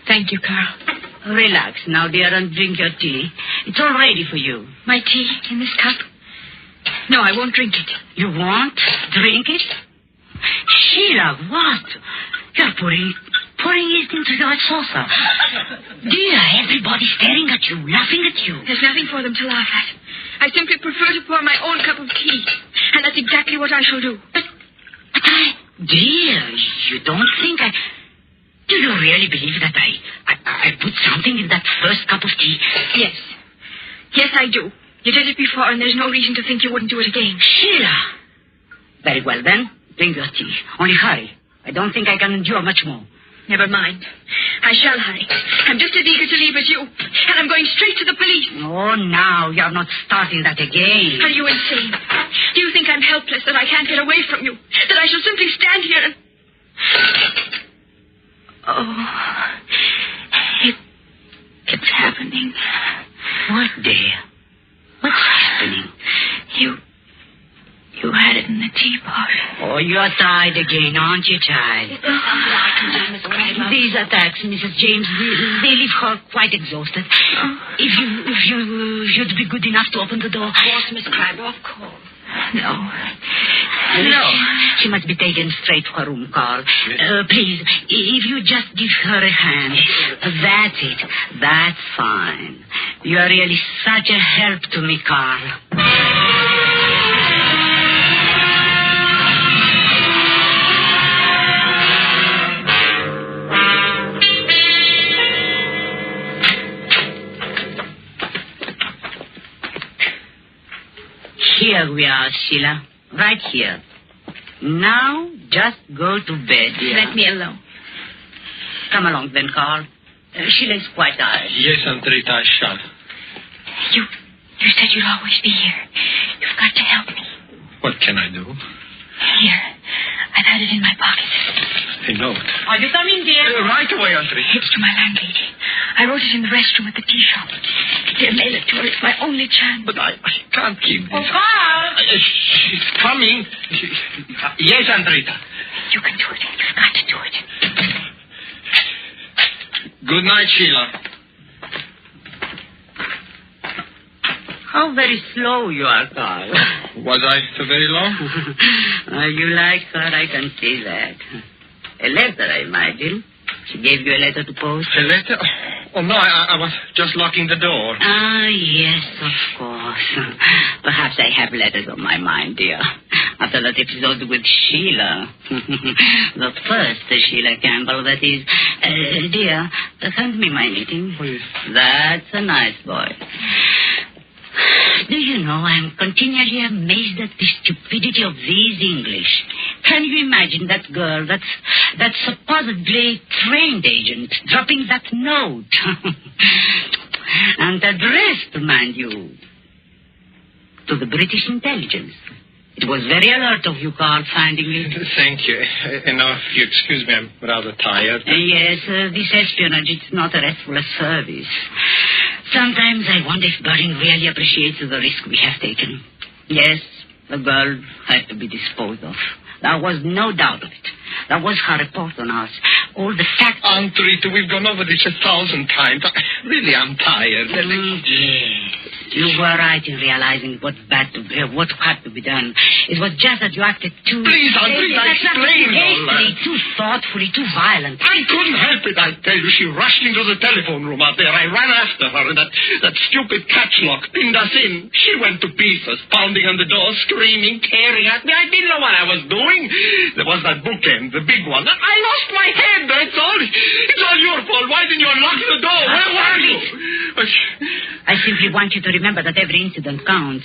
Thank you, Carl. Relax now, dear, and drink your tea. It's all ready for you. My tea in this cup? No, I won't drink it. You won't drink it? Sheila, what? You're pouring it into your saucer. Dear, everybody's staring at you, laughing at you. There's nothing for them to laugh at. I simply prefer to pour my own cup of tea. And that's exactly what I shall do. But dear, you don't think do you really believe that I put something in that first cup of tea? Yes. Yes, I do. You did it before, and there's no reason to think you wouldn't do it again. Sheila! Very well, then. Drink your tea. Only hurry. I don't think I can endure much more. Never mind. I shall hurry. I'm just as eager to leave as you. And I'm going straight to the police. Oh, now, you're not starting that again. Are you insane? Do you think I'm helpless, that I can't get away from you? That I shall simply stand here and... Oh, it's happening. What, dear? What's happening? You had it in the teapot. Oh, you're tired again, aren't you, child? Is there something I can do, Miss Crable? These attacks, Mrs. James, they leave her quite exhausted. Oh. If you'd be good enough to open the door. Of course, Miss Crable, of course. No. She must be taken straight to her room, Carl. Please, if you just give her a hand. That's it. That's fine. You are really such a help to me, Carl. Here we are, Sheila. Right here. Now, just go to bed, dear. Let me alone. Come along then, Carl. Sheila is quite tired. Yes, Aunt Rita, I shall. You said you'd always be here. You've got to help me. What can I do? Here. I've had it in my pocket. A note. Are you coming, dear? Right away, Aunt Rita. It's to my landlady. I wrote it in the restroom at the tea shop. Dear, mail it to her. It's my only chance. But I can't keep this. Oh, Carl! She's coming. Yes, Andrita. You can do it. You've got to do it. Good night, Sheila. How very slow you are, Carl. Was I so very long? You like her, I can see that. A letter, I imagine. She gave you a letter to post? A letter? Oh, no, I was just locking the door. Ah, yes, of course. Perhaps I have letters on my mind, dear. After that episode with Sheila. The first Sheila Campbell, that is. Dear, hand me my knitting. Please. That's a nice boy. Do you know, I'm continually amazed at the stupidity of these English. Can you imagine that girl, that supposedly trained agent, dropping that note? And addressed, mind you, to the British intelligence. It was very alert of you, Carl, finding me. Thank you. Now, if you excuse me, I'm rather tired. Yes, this espionage, it's not a restful service. Sometimes I wonder if Bering really appreciates the risk we have taken. Yes, the girl had to be disposed of. There was no doubt of it. That was her report on us. All the facts... Aunt Rita, we've gone over this 1,000 times. Really, I'm tired. Yes. You were right in realizing what had to be done. It was just that you acted too... Please, Aunt Rita, explain all that. Too thoughtfully, too violent. I couldn't help it, I tell you. She rushed into the telephone room out there. I ran after her, and that stupid catch lock pinned us in. She went to pieces, pounding on the door, screaming, tearing at me. I didn't know what I was doing. There was that bookend, the big one. I lost my head, that's all. It's all your fault. Why didn't you unlock the door? Where were you? I simply want you to remember that every incident counts.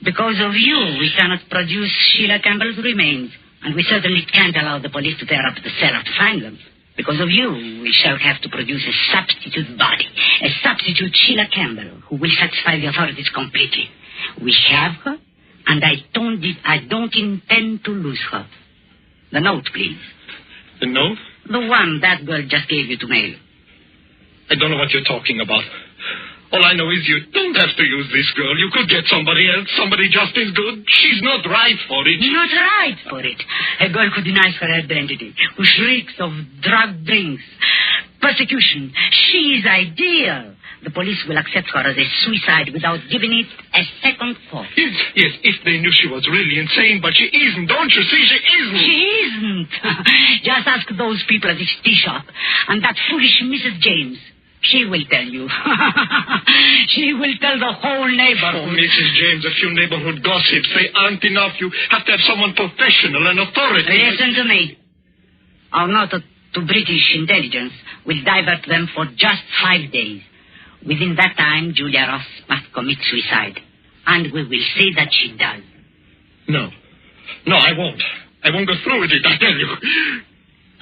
Because of you, we cannot produce Sheila Campbell's remains. And we certainly can't allow the police to tear up the cellar to find them. Because of you, we shall have to produce a substitute body. A substitute Sheila Campbell, who will satisfy the authorities completely. We have her, and I don't intend to lose her. The note, please. The note? The one that girl just gave you to mail. I don't know what you're talking about. All I know is you don't have to use this girl. You could get somebody else, somebody just as good. She's not right for it. Not right for it. A girl who denies her identity, who shrieks of drug drinks, persecution. She is ideal. The police will accept her as a suicide without giving it a second thought. Yes, if they knew she was really insane, but she isn't. Don't you see? She isn't. She isn't. Just ask those people at this tea shop and that foolish Mrs. James. She will tell you. She will tell the whole neighborhood. Oh, Mrs. James, a few neighborhood gossips. They aren't enough. You have to have someone professional and authoritative. Listen to me. Our note to British intelligence will divert them for just 5 days. Within that time, Julia Ross must commit suicide. And we will say that she does. No, I won't. I won't go through with it, I tell you.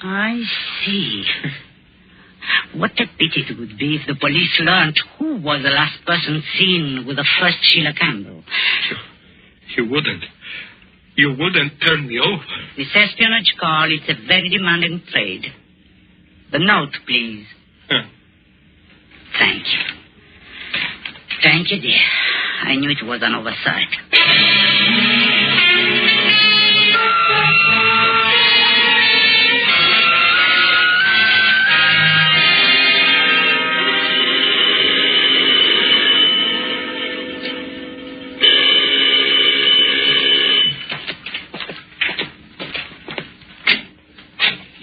I see. What a pity it would be if the police learned who was the last person seen with the first Sheila Campbell. You wouldn't. You wouldn't turn me over. This espionage, Carl, it's a very demanding trade. The note, please. Huh. Thank you. Thank you, dear. I knew it was an oversight.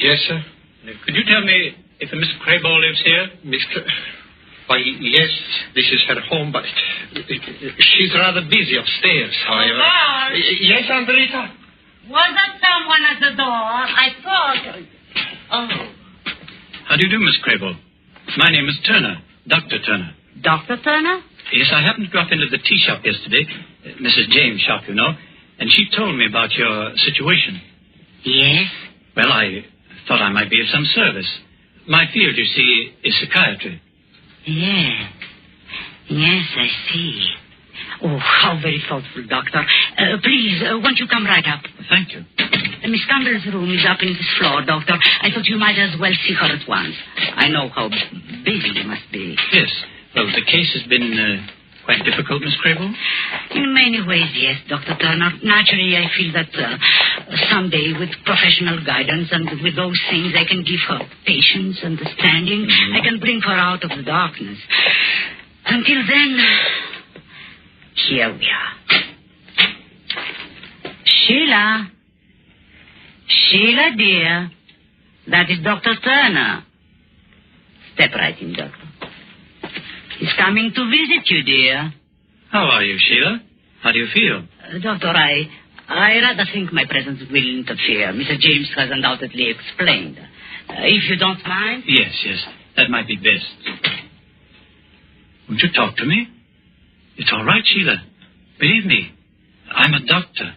Yes, sir? Could you tell me if Miss Crable lives here? Why, yes, this is her home, but she's rather busy upstairs, however. Carl! Yes, Aunt Rita? Was that someone at the door? I thought... Oh. How do you do, Miss Crable? My name is Turner, Dr. Turner. Dr. Turner? Yes, I happened to drop into the tea shop yesterday, Mrs. James' shop, you know, and she told me about your situation. Yes? Well, I thought I might be of some service. My field, you see, is psychiatry. Yes. Yes, I see. Oh, how very thoughtful, Doctor. Please, won't you come right up? Thank you. Miss Campbell's room is up in this floor, Doctor. I thought you might as well see her at once. I know how busy you must be. Yes. Well, the case has been quite difficult, Miss Crable. In many ways, yes, Dr. Turner. Naturally, I feel that someday, with professional guidance and with those things, I can give her patience, understanding. Mm-hmm. I can bring her out of the darkness. Until then, here we are. Sheila. Sheila, dear. That is Dr. Turner. Step right in, Doctor. He's coming to visit you, dear. How are you, Sheila? How do you feel? Doctor, I rather think my presence will interfere. Mr. James has undoubtedly explained. If you don't mind. Yes, that might be best. Won't you talk to me? It's all right, Sheila. Believe me, I'm a doctor.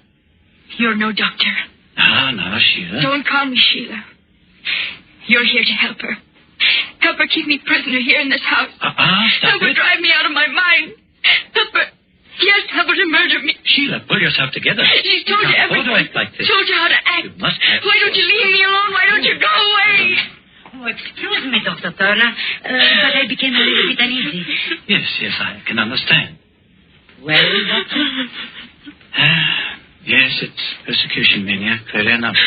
You're no doctor. No, Sheila. Don't call me Sheila. You're here to help her. Help her keep me prisoner here in this house. Stop help her drive me out of my mind. Help her. Yes, help her to murder me. Sheila, pull yourself together. She's told you everything. To act like this. Told you how to act. You must act. Why don't you leave me alone? Why don't you go away? Oh, excuse me, Dr. Turner, but I became a little bit uneasy. Yes, I can understand. Well, Doctor? Yes, it's persecution mania, clearly enough.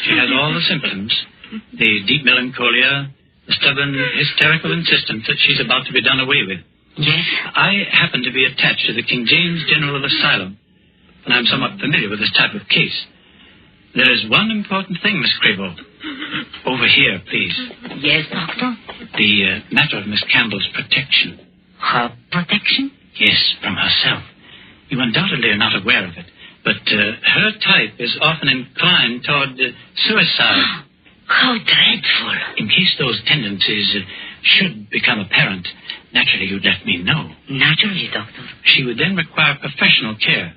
She has all the symptoms. The deep melancholia, the stubborn, hysterical insistence that she's about to be done away with. Yes? I happen to be attached to the King James General Asylum, and I'm somewhat familiar with this type of case. There is one important thing, Miss Crable. Over here, please. Yes, Doctor? The matter of Miss Campbell's protection. Her protection? Yes, from herself. You undoubtedly are not aware of it, but her type is often inclined toward suicide. How dreadful. In case those tendencies should become apparent, naturally you'd let me know. Naturally, Doctor. She would then require professional care.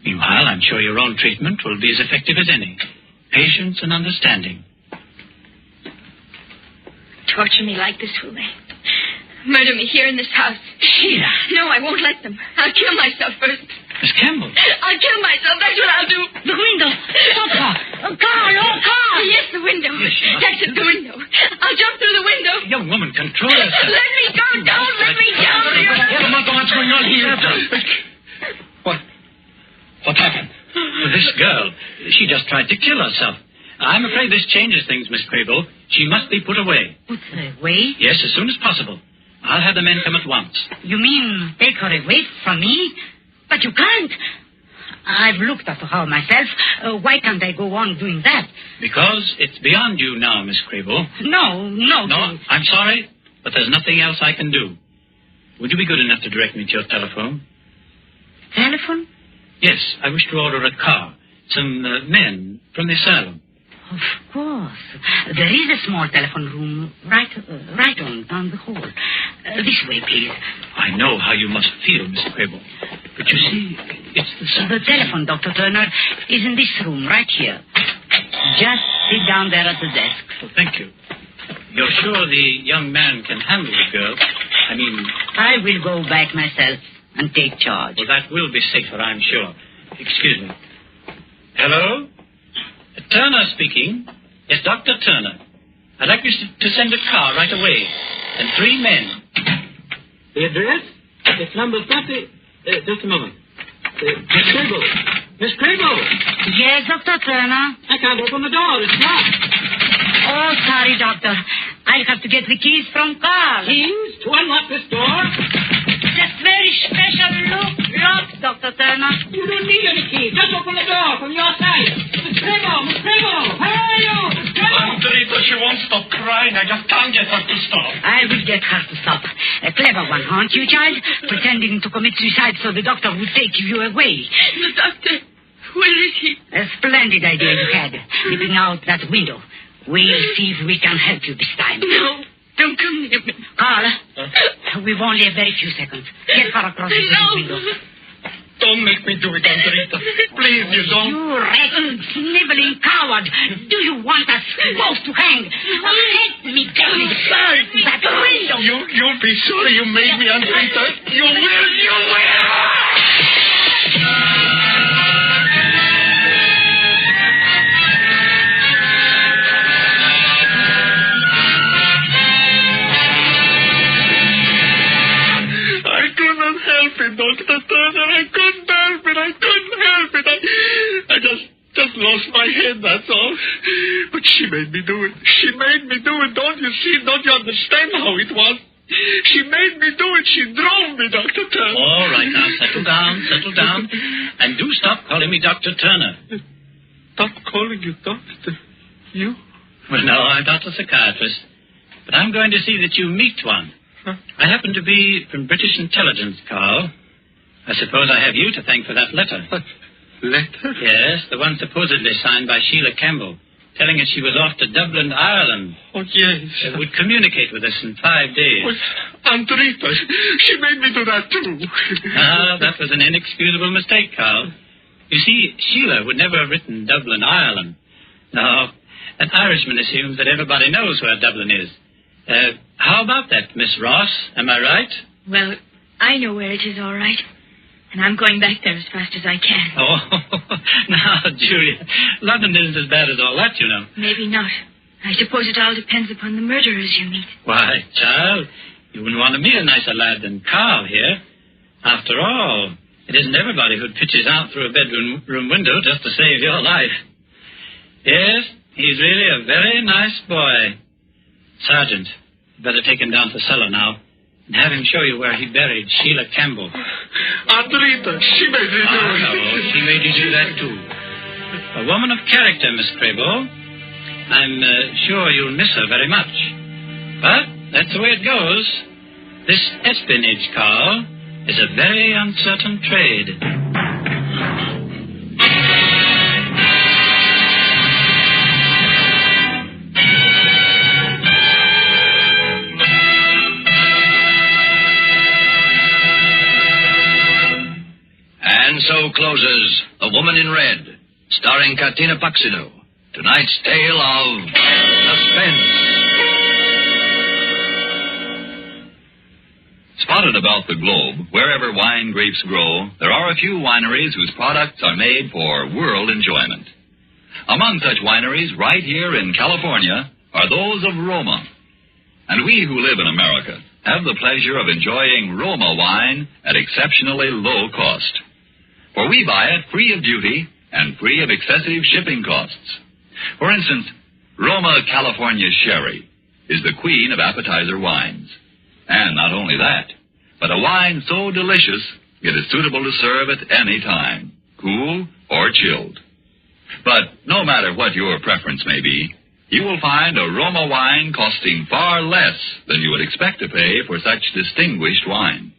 Meanwhile, I'm sure your own treatment will be as effective as any. Patience and understanding. Torture me like this, will they? Murder me here in this house. Sheila. No, I won't let them. I'll kill myself first. Miss Campbell. I'll kill myself. That's what I'll do. The window. Stop her. Car. Yes, the window. Yes, that's it, the window. I'll jump through the window. Young woman, control yourself. Let me go. Don't let me down. What's going on here? What happened? Well, this girl, she just tried to kill herself. I'm afraid this changes things, Miss Crable. She must be put away. Put away? Yes, as soon as possible. I'll have the men come at once. You mean take her away from me? But you can't. I've looked after her myself. Why can't I go on doing that? Because it's beyond you now, Miss Crable. No. No, I'm sorry, but there's nothing else I can do. Would you be good enough to direct me to your telephone? Telephone? Yes, I wish to order a car. Some men from the asylum. Of course. There is a small telephone room right on down the hall. This way, please. I know how you must feel, Miss Crable. But you see, it's the telephone, Dr. Turner, is in this room, right here. Just sit down there at the desk. Well, thank you. You're sure the young man can handle the girl? I will go back myself and take charge. Well, that will be safer, I'm sure. Excuse me. Hello? Turner speaking. Yes, Dr. Turner. I'd like you to send a car right away. And 3 men. The address? It's number 30. Just a moment. Miss Crable. Miss Crable! Yes, Dr. Turner? I can't open the door. It's locked. Oh, sorry, Doctor. I'll have to get the keys from Carl. Keys? To unlock this door? Just very special lock, Dr. Turner. You don't need any keys. Just open the door from your side. Miss Crable! Where are you? Andrita, she won't stop crying. I just can't get her to stop. I will get her to stop. A clever one, aren't you, child? Pretending to commit suicide so the doctor would take you away. The doctor, where is he? A splendid idea you had, leaping out that window. We'll see if we can help you this time. No, don't come near me. Carl, we've only a very few seconds. Get her across the window. Don't make me do it, Andrita. Please, you don't. You wretched, sniveling coward. Do you want us both to hang? Let me down the bird to that window. You'll be sorry you made me, Andrita. You will. lost my head, that's all. But she made me do it. She made me do it. Don't you see? Don't you understand how it was? She made me do it. She drove me, Dr. Turner. All right, now, settle down. And do stop calling me Dr. Turner. Stop calling you doctor? You? Well, no, I'm not a psychiatrist. But I'm going to see that you meet one. Huh? I happen to be from British Intelligence, Carl. I suppose I have you to thank for that letter. Letter? Yes, the one supposedly signed by Sheila Campbell, telling us she was off to Dublin, Ireland. Oh, yes. Would communicate with us in 5 days. Well, Aunt Rita, she made me do that, too. That was an inexcusable mistake, Carl. You see, Sheila would never have written Dublin, Ireland. No, an Irishman assumes that everybody knows where Dublin is. How about that, Miss Ross? Am I right? Well, I know where it is, all right. And I'm going back there as fast as I can. Oh, now, Julia, London isn't as bad as all that, you know. Maybe not. I suppose it all depends upon the murderers you meet. Why, child, you wouldn't want to meet a nicer lad than Carl here. After all, it isn't everybody who pitches out through a bedroom window just to save your life. Yes, he's really a very nice boy. Sergeant, better take him down to the cellar now and have him show you where he buried Sheila Campbell. Aunt Rita, she made me do it. No, she made you do that, too. A woman of character, Miss Crable. I'm sure you'll miss her very much. But that's the way it goes. This espionage, Carl, is a very uncertain trade. And so closes The Woman in Red, starring Katina Paxino. Tonight's tale of suspense. Spotted about the globe, wherever wine grapes grow, there are a few wineries whose products are made for world enjoyment. Among such wineries, right here in California, are those of Roma. And we who live in America have the pleasure of enjoying Roma wine at exceptionally low cost. For we buy it free of duty and free of excessive shipping costs. For instance, Roma California Sherry is the queen of appetizer wines. And not only that, but a wine so delicious it is suitable to serve at any time, cool or chilled. But no matter what your preference may be, you will find a Roma wine costing far less than you would expect to pay for such distinguished wine.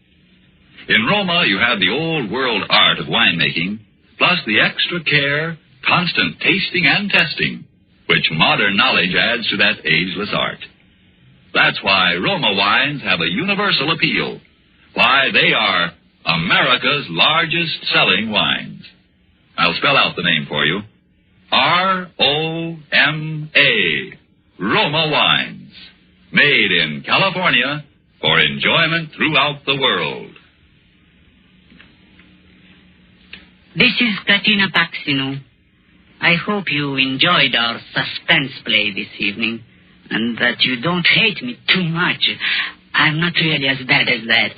In Roma, you have the old-world art of winemaking, plus the extra care, constant tasting and testing, which modern knowledge adds to that ageless art. That's why Roma wines have a universal appeal, why they are America's largest selling wines. I'll spell out the name for you. R-O-M-A, Roma Wines, made in California for enjoyment throughout the world. This is Katina Paxino. I hope you enjoyed our suspense play this evening, and that you don't hate me too much. I'm not really as bad as that.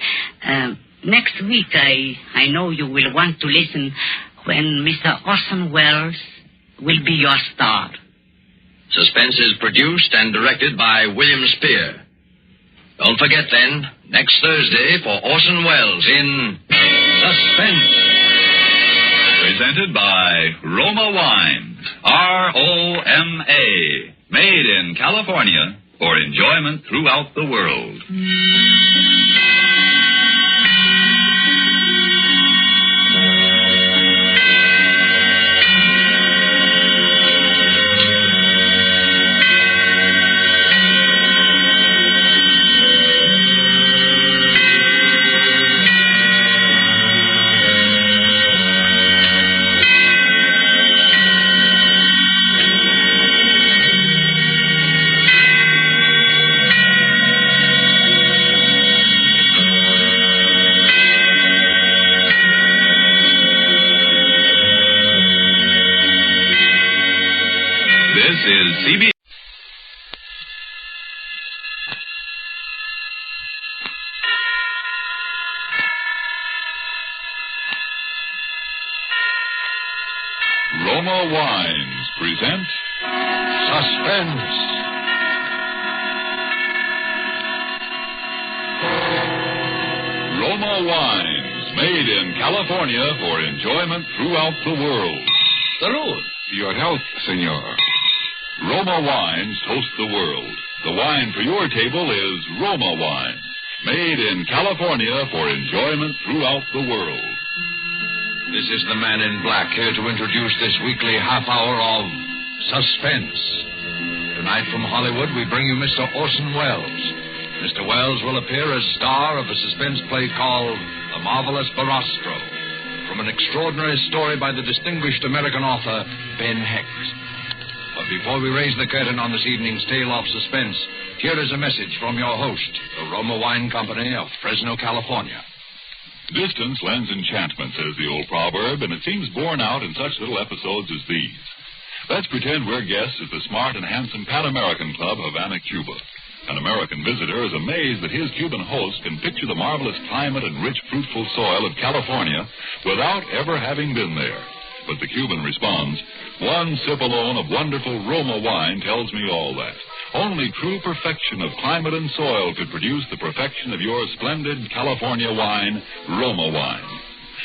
Next week, I know you will want to listen when Mr. Orson Welles will be your star. Suspense is produced and directed by William Spear. Don't forget, then, next Thursday for Orson Welles in Suspense. Presented by Roma Wines, R-O-M-A, made in California for enjoyment throughout the world. This is CBS. Roma Wines. Suspense. Roma wines, made in California for enjoyment throughout the world. Salud. Your health, senor. Roma wines toast the world. The wine for your table is Roma wine, made in California for enjoyment throughout the world. This is the man in black here to introduce this weekly half hour of Suspense. Tonight from Hollywood, we bring you Mr. Orson Welles. Mr. Welles will appear as star of a suspense play called The Marvelous Barastro, from an extraordinary story by the distinguished American author, Ben Hecht. But before we raise the curtain on this evening's tale of suspense, here is a message from your host, the Roma Wine Company of Fresno, California. Distance lends enchantment, says the old proverb, and it seems borne out in such little episodes as these. Let's pretend we're guests at the smart and handsome Pan American Club, Havana, Cuba. An American visitor is amazed that his Cuban host can picture the marvelous climate and rich, fruitful soil of California without ever having been there. But the Cuban responds, "One sip alone of wonderful Roma wine tells me all that. Only true perfection of climate and soil could produce the perfection of your splendid California wine, Roma wine."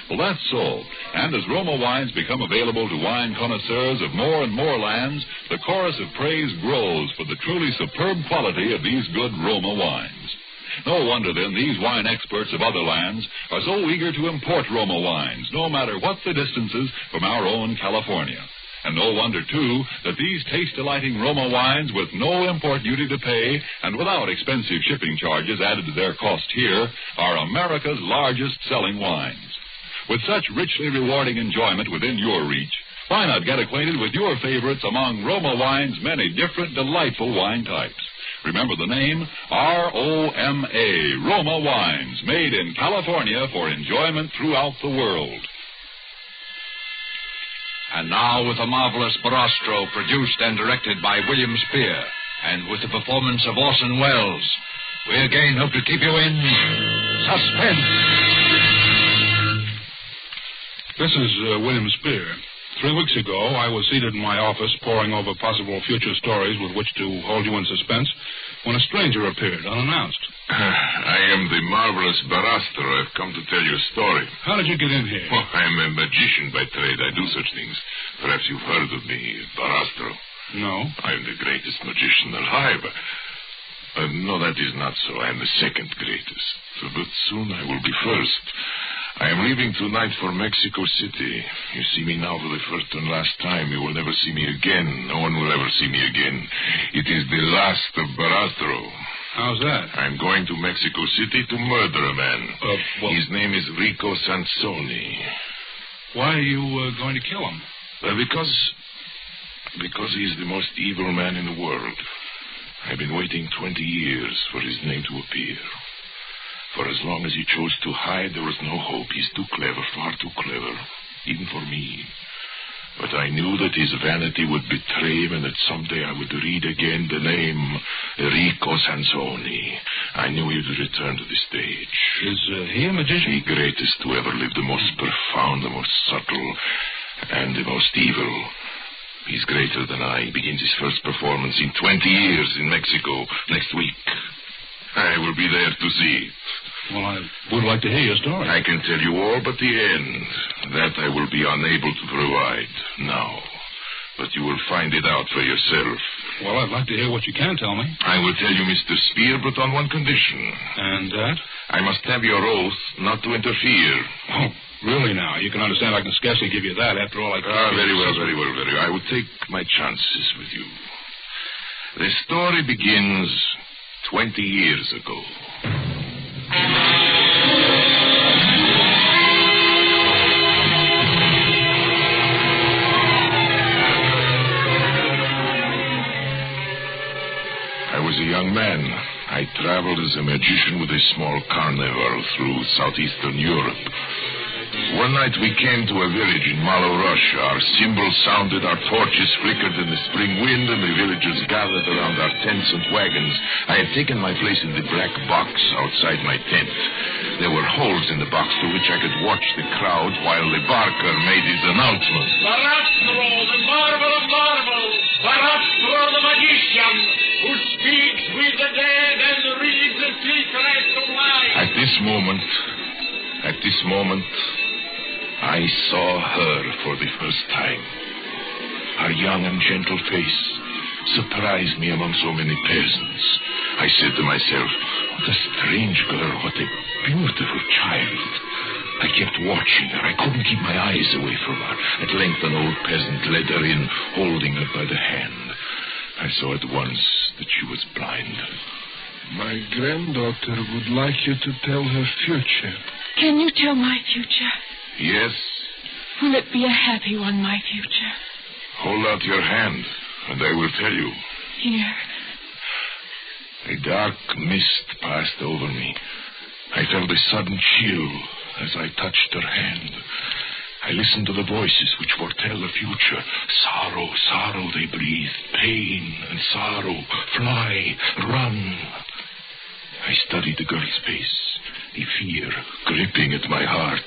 Well, that's so. And as Roma wines become available to wine connoisseurs of more and more lands, the chorus of praise grows for the truly superb quality of these good Roma wines. No wonder, then, these wine experts of other lands are so eager to import Roma wines, no matter what the distances from our own California. And no wonder, too, that these taste-delighting Roma wines, with no import duty to pay and without expensive shipping charges added to their cost here, are America's largest-selling wines. With such richly rewarding enjoyment within your reach, why not get acquainted with your favorites among Roma wine's many different delightful wine types? Remember the name, R-O-M-A, Roma wines, made in California for enjoyment throughout the world. And now with The Marvelous Barastro, produced and directed by William Spear, and with the performance of Orson Welles, we again hope to keep you in suspense. This is William Spear. 3 weeks ago, I was seated in my office poring over possible future stories with which to hold you in suspense when a stranger appeared unannounced. I am the Marvelous Barastro. I've come to tell you a story. How did you get in here? Oh, I'm a magician by trade. I do such things. Perhaps you've heard of me, Barastro. No. I'm the greatest magician alive. No, that is not so. I am the second greatest. But soon I will be first. I am leaving tonight for Mexico City. You see me now for the first and last time. You will never see me again. No one will ever see me again. It is the last of Barastro. How's that? I'm going to Mexico City to murder a man. His name is Rico Sansoni. Why are you going to kill him? Because he's the most evil man in the world. I've been waiting 20 years for his name to appear. For as long as he chose to hide, there was no hope. He's too clever, far too clever, even for me. But I knew that his vanity would betray him and that someday I would read again the name Rico Sansoni. I knew he would return to the stage. Is he a magician? The greatest who ever lived, the most profound, the most subtle, and the most evil. He's greater than I. He begins his first performance in 20 years in Mexico next week. I will be there to see. Well, I would like to hear your story. I can tell you all but the end. That I will be unable to provide now. But you will find it out for yourself. Well, I'd like to hear what you can tell me. I will tell you, Mr. Spear, but on one condition. And that? I must have your oath not to interfere. Oh, really now? You can understand I can scarcely give you that. After all, I can't... very well. I will take my chances with you. The story begins 20 years ago. I was a young man. I traveled as a magician with a small carnival through southeastern Europe. One night we came to a village in Malo, Russia. Our cymbals sounded, our torches flickered in the spring wind, and the villagers gathered around our tents and wagons. I had taken my place in the black box outside my tent. There were holes in the box through which I could watch the crowd while the barker made his announcement. Barastro, the marvel of marvels! Barastro, the At this moment, I saw her for the first time. Her young and gentle face surprised me among so many peasants. I said to myself, what a strange girl, what a beautiful child. I kept watching her. I couldn't keep my eyes away from her. At length, an old peasant led her in, holding her by the hand. I saw at once that she was blind. My granddaughter would like you to tell her future. Can you tell my future? Yes. Will it be a happy one, my future? Hold out your hand, and I will tell you. Here. A dark mist passed over me. I felt a sudden chill as I touched her hand. I listened to the voices which foretell the future. Sorrow, sorrow, they breathe. Pain and sorrow. Fly, run. I studied the girl's face, a fear gripping at my heart.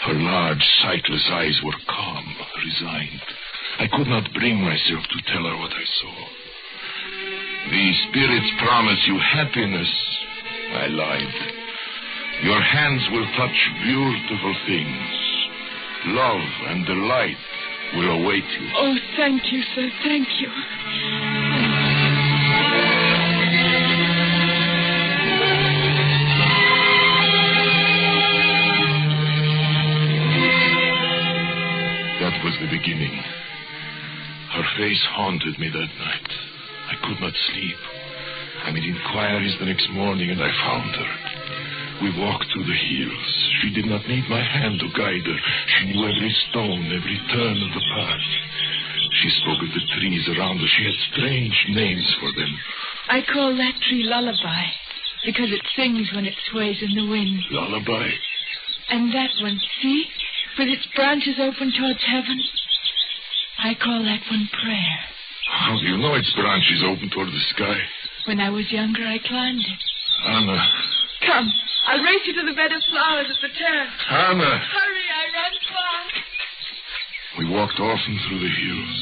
Her large, sightless eyes were calm, resigned. I could not bring myself to tell her what I saw. The spirits promise you happiness. I lied. Your hands will touch beautiful things. Love and delight will await you. Oh, thank you, sir. Thank you. That was the beginning. Her face haunted me that night. I could not sleep. I made inquiries the next morning, and I found her. We walked through the hills. She did not need my hand to guide her. She knew every stone, every turn of the path. She spoke of the trees around her. She had strange names for them. I call that tree Lullaby, because it sings when it sways in the wind. Lullaby? And that one, see? With its branches open towards heaven. I call that one Prayer. How do you know its branches open toward the sky? When I was younger, I climbed it. Anna. Come, I'll race you to the bed of flowers at the turn. Anna. Hurry, I run fast. We walked often through the hills.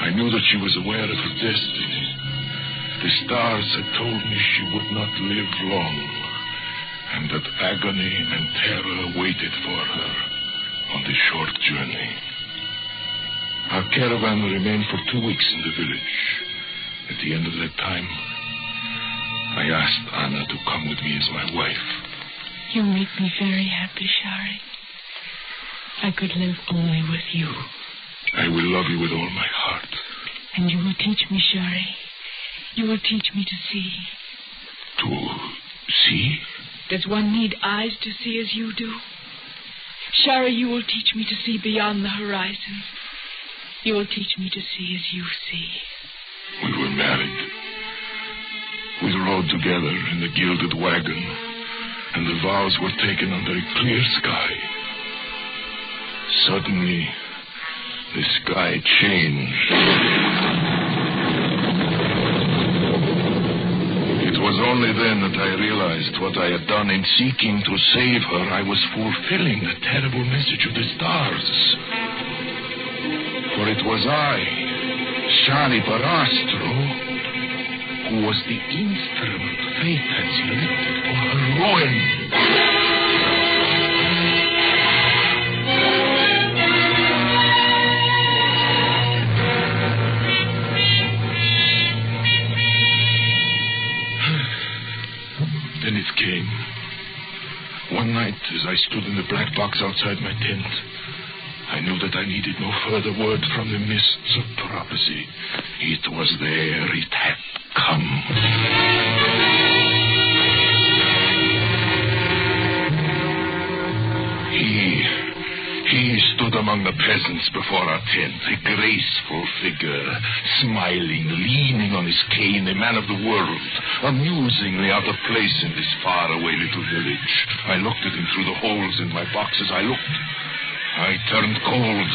I knew that she was aware of her destiny. The stars had told me she would not live long, and that agony and terror waited for her on the short journey. Our caravan remained for 2 weeks in the village. At the end of that time, I asked Anna to come with me as my wife. You make me very happy, Shari. I could live only with you. I will love you with all my heart. And you will teach me, Shari. You will teach me to see. To see? Does one need eyes to see as you do? Shari, you will teach me to see beyond the horizon. You will teach me to see as you see. We were married. We rode together in the gilded wagon, and the vows were taken under a clear sky. Suddenly, the sky changed. It was only then that I realized what I had done in seeking to save her. I was fulfilling the terrible message of the stars. For it was I, Marvelous Barastro, who was the instrument fate had selected for her ruin. Then it came. One night, as I stood in the black box outside my tent, I knew that I needed no further word from the mists of prophecy. It was there. It had come. He stood among the peasants before our tent, a graceful figure, smiling, leaning on his cane, a man of the world, amusingly out of place in this faraway little village. I looked at him through the holes in my box as I looked. I turned cold.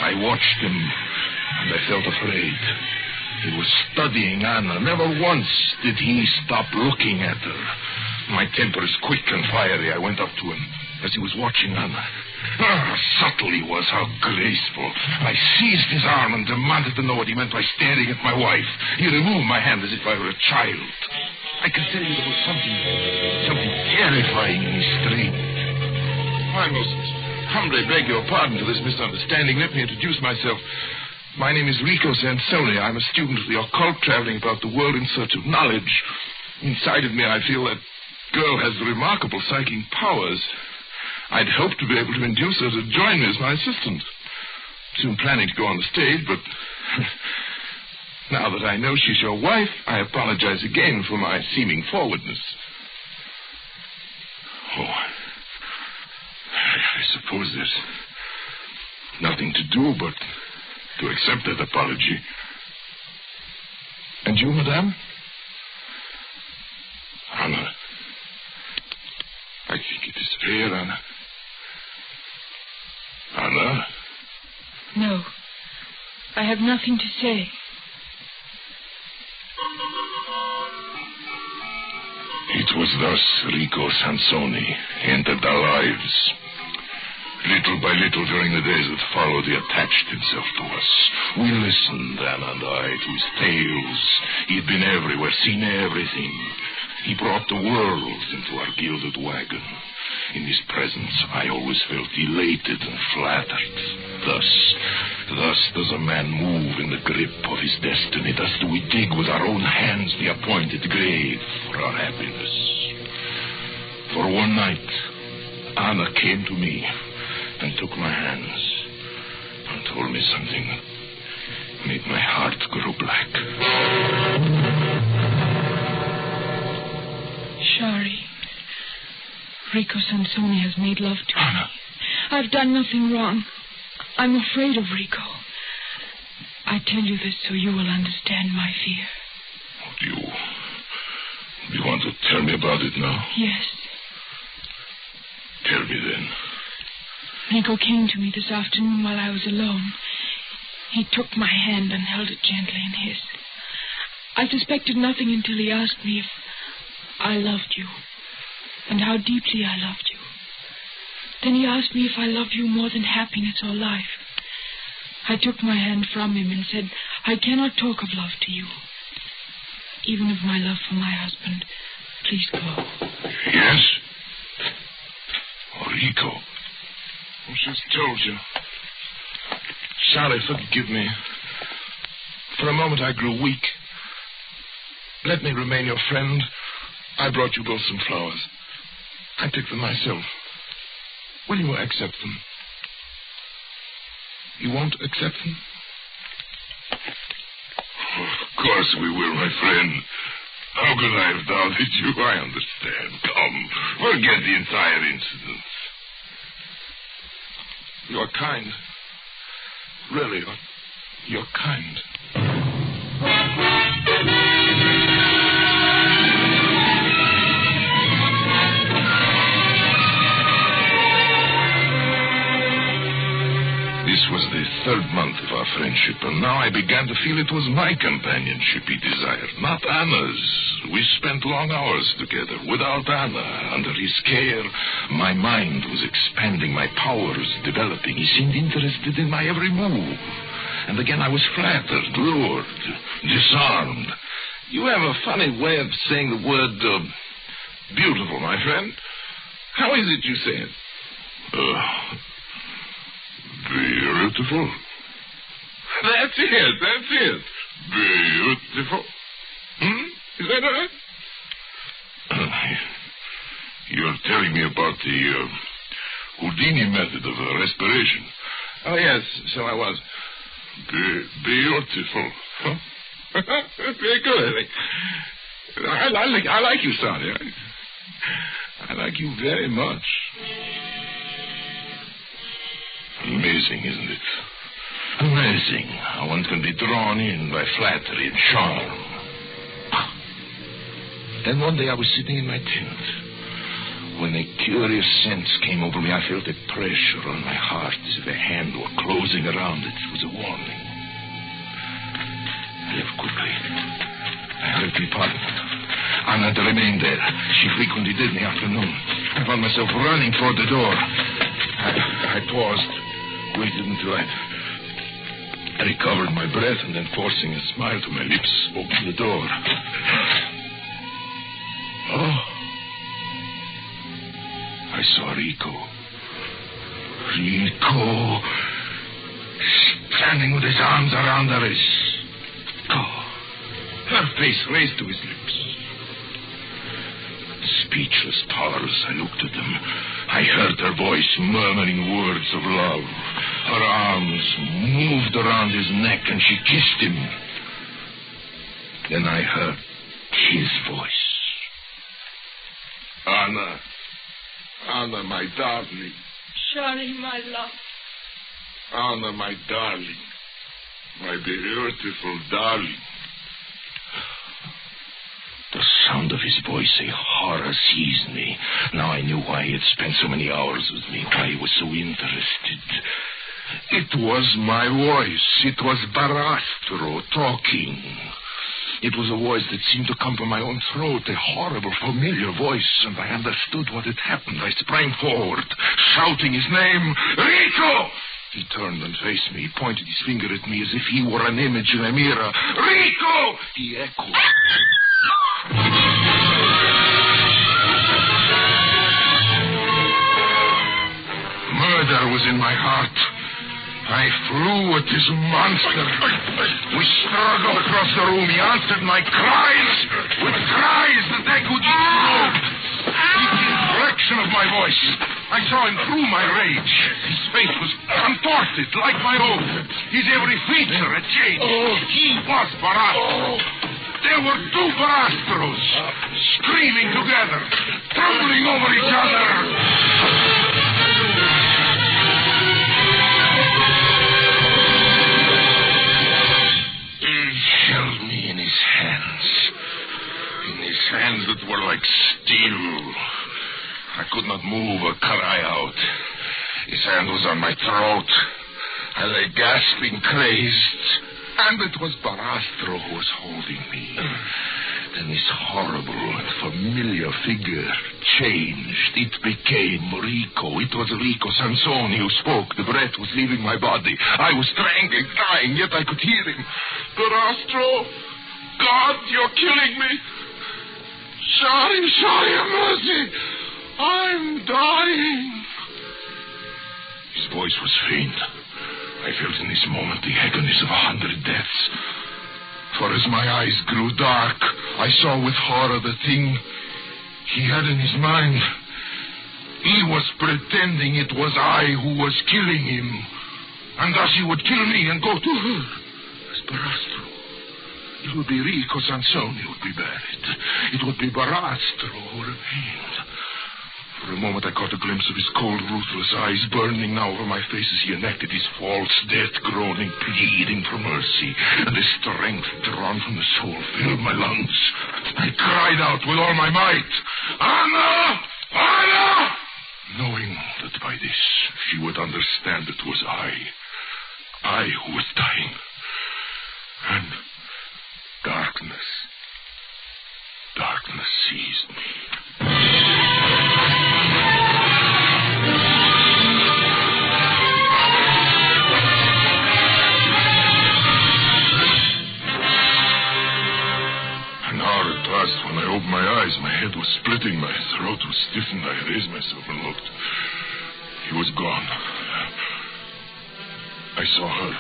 I watched him, and I felt afraid. He was studying Anna. Never once did he stop looking at her. My temper is quick and fiery. I went up to him as he was watching Anna. How subtle he was, how graceful. I seized his arm and demanded to know what he meant by staring at my wife. He removed my hand as if I were a child. I can tell you there was something terrifyingly strange. I most humbly beg your pardon for this misunderstanding. Let me introduce myself. My name is Rico Sansoni. I'm a student of the occult traveling about the world in search of knowledge. Inside of me, I feel that girl has remarkable psychic powers. I'd hoped to be able to induce her to join me as my assistant. Soon planning to go on the stage, but now that I know she's your wife, I apologize again for my seeming forwardness. Oh, I suppose there's nothing to do but to accept that apology. And you, madame? Anna. I think it is fair, Anna. Anna? No. I have nothing to say. It was thus Rico Sansoni entered our lives. Little by little during the days that followed, he attached himself to us. We listened, Anna and I, to his tales. He had been everywhere, seen everything. He brought the world into our gilded wagon. In his presence, I always felt elated and flattered. Thus does a man move in the grip of his destiny. Thus do we dig with our own hands the appointed grave for our happiness. For one night, Anna came to me and took my hands and told me something that made my heart grow black. Shari, Rico Sansoni has made love to Anna. me. I've done nothing wrong. I'm afraid of Rico. I tell you this so you will understand my fear. Do you want to tell me about it now? Yes. Tell me then. Rico came to me this afternoon while I was alone. He took my hand and held it gently in his. I suspected nothing until he asked me if I loved you and how deeply I loved you. Then he asked me if I loved you more than happiness or life. I took my hand from him and said, I cannot talk of love to you. Even of my love for my husband. Please go. Yes? Oh, Rico. Oh, she's told you. Charlie, forgive me. For a moment I grew weak. Let me remain your friend. I brought you both some flowers. I picked them myself. Will you accept them? You won't accept them? Oh, of course we will, my friend. How could I have doubted you? I understand. Come, forget the entire incident. You're kind. Really, you're kind. This was the third month of our friendship, and now I began to feel it was my companionship he desired, not Anna's. We spent long hours together. Without Anna, under his care, my mind was expanding, my powers developing. He seemed interested in my every move. And again I was flattered, lured, disarmed. You have a funny way of saying the word, beautiful, my friend. How is it you say it? Beautiful. That's it. Beautiful. Is that right? You're telling me about the Houdini method of respiration. Oh, yes, so I was. Beautiful. Huh? Very good. I like you, Sonny. I like you very much. Amazing, isn't it? Amazing how one can be drawn in by flattery and charm. Then one day I was sitting in my tent. When a curious sense came over me, I felt a pressure on my heart as if a hand were closing around it. It was a warning. I left quickly. I hurried to the apartment. Anna had remained there. She frequently did in the afternoon. I found myself running toward the door. I paused, waited until I recovered my breath, and then forcing a smile to my lips, opened the door. Oh. I saw Rico. Rico, standing with his arms around her wrist. Oh. Her face raised to his lips. Speechless, powerless, I looked at them. I heard her voice murmuring words of love. Her arms moved around his neck and she kissed him. Then I heard his voice. Anna. Anna, my darling. Charlie, my love. Anna, my darling. My beautiful darling. The sound of his voice, a horror seized me. Now I knew why he had spent so many hours with me, why he was so interested. It was my voice. It was Barastro talking. It was a voice that seemed to come from my own throat, a horrible, familiar voice, and I understood what had happened. I sprang forward, shouting his name, Rico! He turned and faced me. He pointed his finger at me as if he were an image in a mirror. Rico! He echoed. Murder was in my heart. I flew at this monster. We struggled across the room. He answered my cries with cries that I could probe. Each inflection of my voice, I saw him through my rage. His face was contorted like my own. His every feature had changed. He was Barastro. There were two Barastros, screaming together, tumbling over each other. Hands that were like steel. I could not move or cry out. His hand was on my throat. I lay gasping, crazed. And it was Barastro who was holding me. Then this horrible and familiar figure changed. It became Rico. It was Rico Sansoni who spoke. The breath was leaving my body. I was strangling, dying, yet I could hear him. Barastro, God, you're killing me. Sorry, have mercy. I'm dying. His voice was faint. I felt in this moment the agonies of 100 deaths. For as my eyes grew dark, I saw with horror the thing he had in his mind. He was pretending it was I who was killing him. And thus he would kill me and go to her as Barastro. It would be Rico Sansoni who would be buried. It would be Barastro who remained. For a moment I caught a glimpse of his cold, ruthless eyes burning now over my face as he enacted his false death, groaning, pleading for mercy. And the strength drawn from the soul filled my lungs. I cried out with all my might, Anna! Anna! Knowing that by this she would understand it was I who was dying. And darkness seized me. An hour had passed when I opened my eyes. My head was splitting, my throat was stiffened. I raised myself and looked. He was gone. I saw her.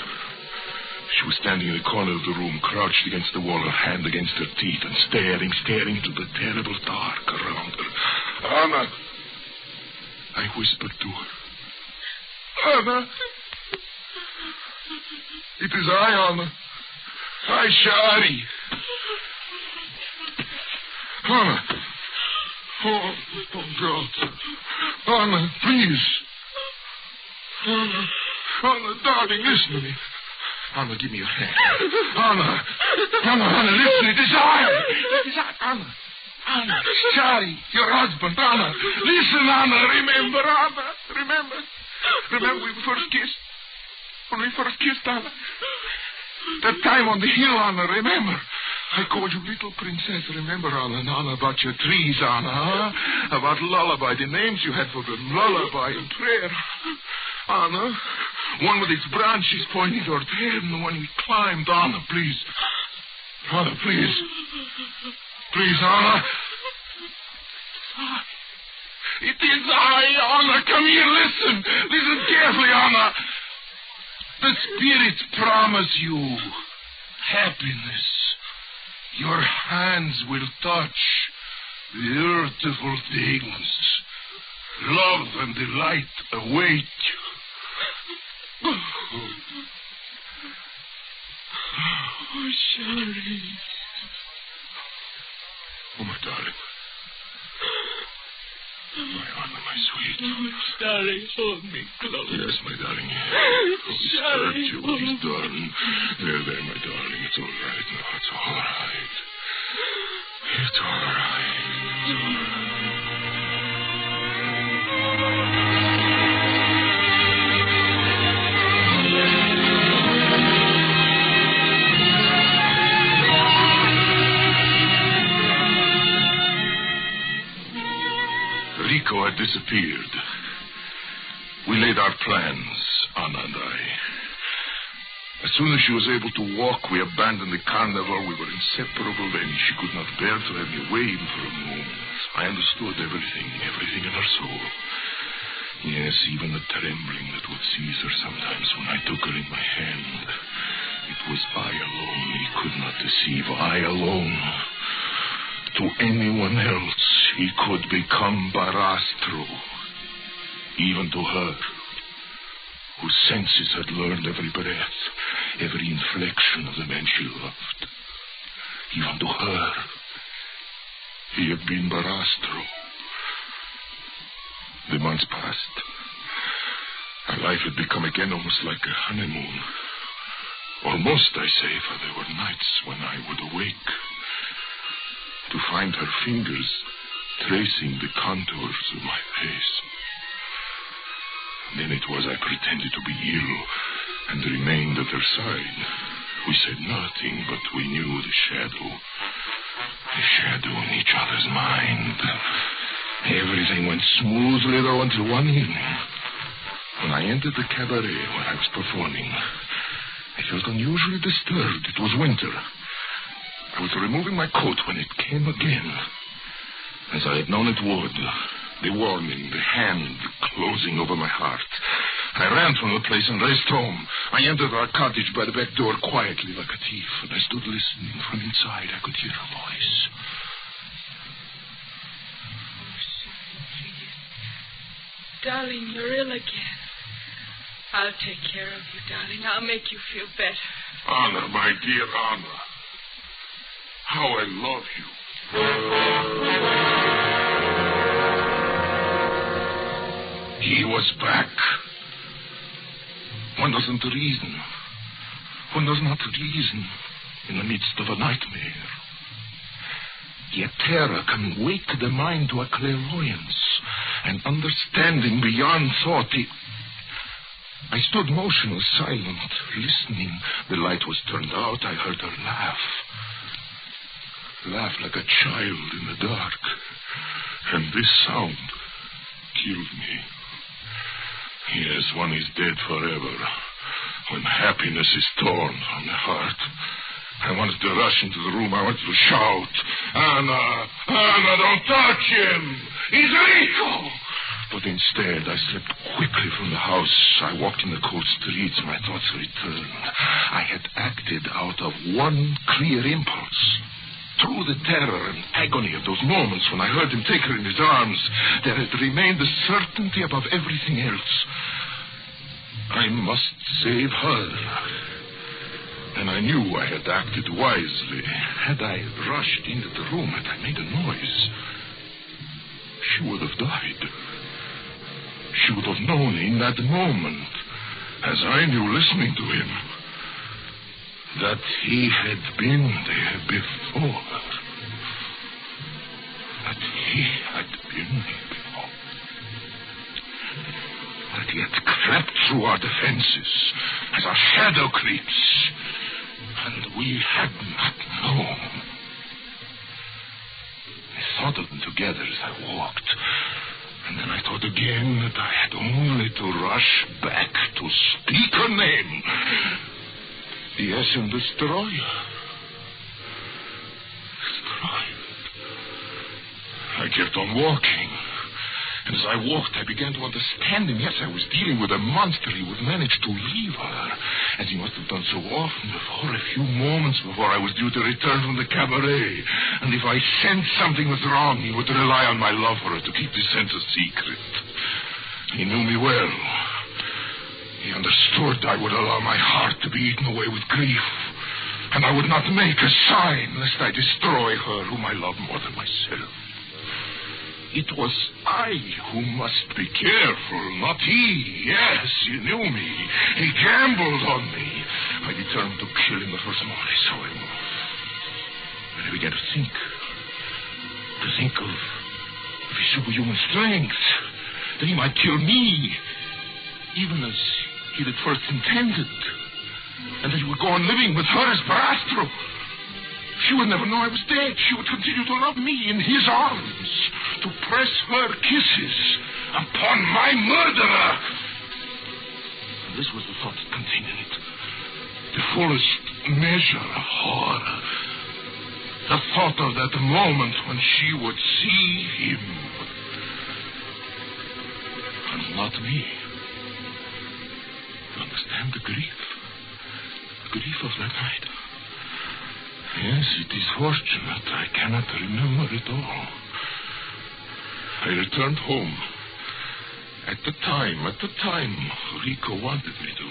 She was standing in the corner of the room, crouched against the wall, her hand against her teeth, and staring into the terrible dark around her. Anna! I whispered to her. Anna! It is I, Anna. I, Shari. Anna. Oh, God. Anna, please. Anna, darling, listen to me. Anna, give me your hand. Anna, listen, it is I. Anna, Charlie, your husband, Anna. Listen, Anna, remember, Anna. Remember we first kissed? When we first kissed, Anna? That time on the hill, Anna, remember? I called you little princess, remember, Anna? Anna, about your trees, Anna, huh? About lullaby, the names you had for them, lullaby and prayer. Anna, one with its branches pointing toward heaven, the one we climbed. Anna, please. Anna, please. Please, Anna. It is I, Anna. Come here, listen. Listen carefully, Anna. The spirits promise you happiness. Your hands will touch beautiful things. Love and delight await you. Oh, Shari. Oh, my darling. My Anna, my sweet. Oh, Shari, hold me close. Yes, my darling. Oh, he's hurt you. What he's done. There, my darling. It's all right now. It's all right. It's all right. It's all right. Rico had disappeared. We laid our plans, Anna and I. As soon as she was able to walk, we abandoned the carnival. We were inseparable then. She could not bear to have me away even for a moment. I understood everything in her soul. Yes, even the trembling that would seize her sometimes when I took her in my hand. It was I alone he could not deceive. I alone. To anyone else, he could become Barastro. Even to her, whose senses had learned every breath, every inflection of the man she loved. Even to her, he had been Barastro. The months passed. Our life had become again almost like a honeymoon. Almost, I say, for there were nights when I would awake to find her fingers tracing the contours of my face. Then it was I pretended to be ill and remained at her side. We said nothing, but we knew the shadow in each other's mind. Everything went smoothly, though, until one evening. When I entered the cabaret where I was performing, I felt unusually disturbed. It was winter. I was removing my coat when it came again. As I had known it would. The warning, the hand closing over my heart. I ran from the place and raced home. I entered our cottage by the back door quietly like a thief, and I stood listening. From inside, I could hear her voice. Darling, you're ill again. I'll take care of you, darling. I'll make you feel better. Anna, my dear Anna. How I love you. He was back. One doesn't reason. One does not reason in the midst of a nightmare. Yet terror can wake the mind to a clairvoyance, an understanding beyond thought. I stood motionless, silent, listening. The light was turned out. I heard her laugh. Laugh like a child in the dark. And this sound killed me. Yes, one is dead forever when happiness is torn from the heart. I wanted to rush into the room. I wanted to shout, Anna, Anna, don't touch him. He's Rico. But instead, I slipped quickly from the house. I walked in the cold streets. My thoughts returned. I had acted out of one clear impulse. Through the terror and agony of those moments when I heard him take her in his arms, there had remained the certainty above everything else. I must save her. And I knew I had acted wisely. Had I rushed into the room, had I made a noise, she would have died. She would have known in that moment, as I knew listening to him, that he had been there before. That he had been there before. That he had crept through our defenses as our shadow creeps, and we had not known. I thought of them together as I walked, and then I thought again that I had only to rush back to speak her name. Yes, and destroy her. Destroy her. I kept on walking. And as I walked, I began to understand him. Yes, I was dealing with a monster. He would manage to leave her. And he must have done so often before, a few moments before I was due to return from the cabaret. And if I sensed something was wrong, he would rely on my love for her to keep the sense a secret. He knew me well. He understood I would allow my heart to be eaten away with grief. And I would not make a sign lest I destroy her whom I love more than myself. It was I who must be careful, not he. Yes, he knew me. He gambled on me. I determined to kill him the first moment I saw him. And I began to think of his superhuman strength, that he might kill me, even as he had first intended, and that he would go on living with her as Barastro. She would never know I was dead. She would continue to love me in his arms, to press her kisses upon my murderer. And this was the thought that contained in it, the fullest measure of horror. The thought of that moment when she would see him, and not me. You understand the grief? The grief of that night. Yes, it is fortunate I cannot remember it all. I returned home. At the time Rico wanted me to.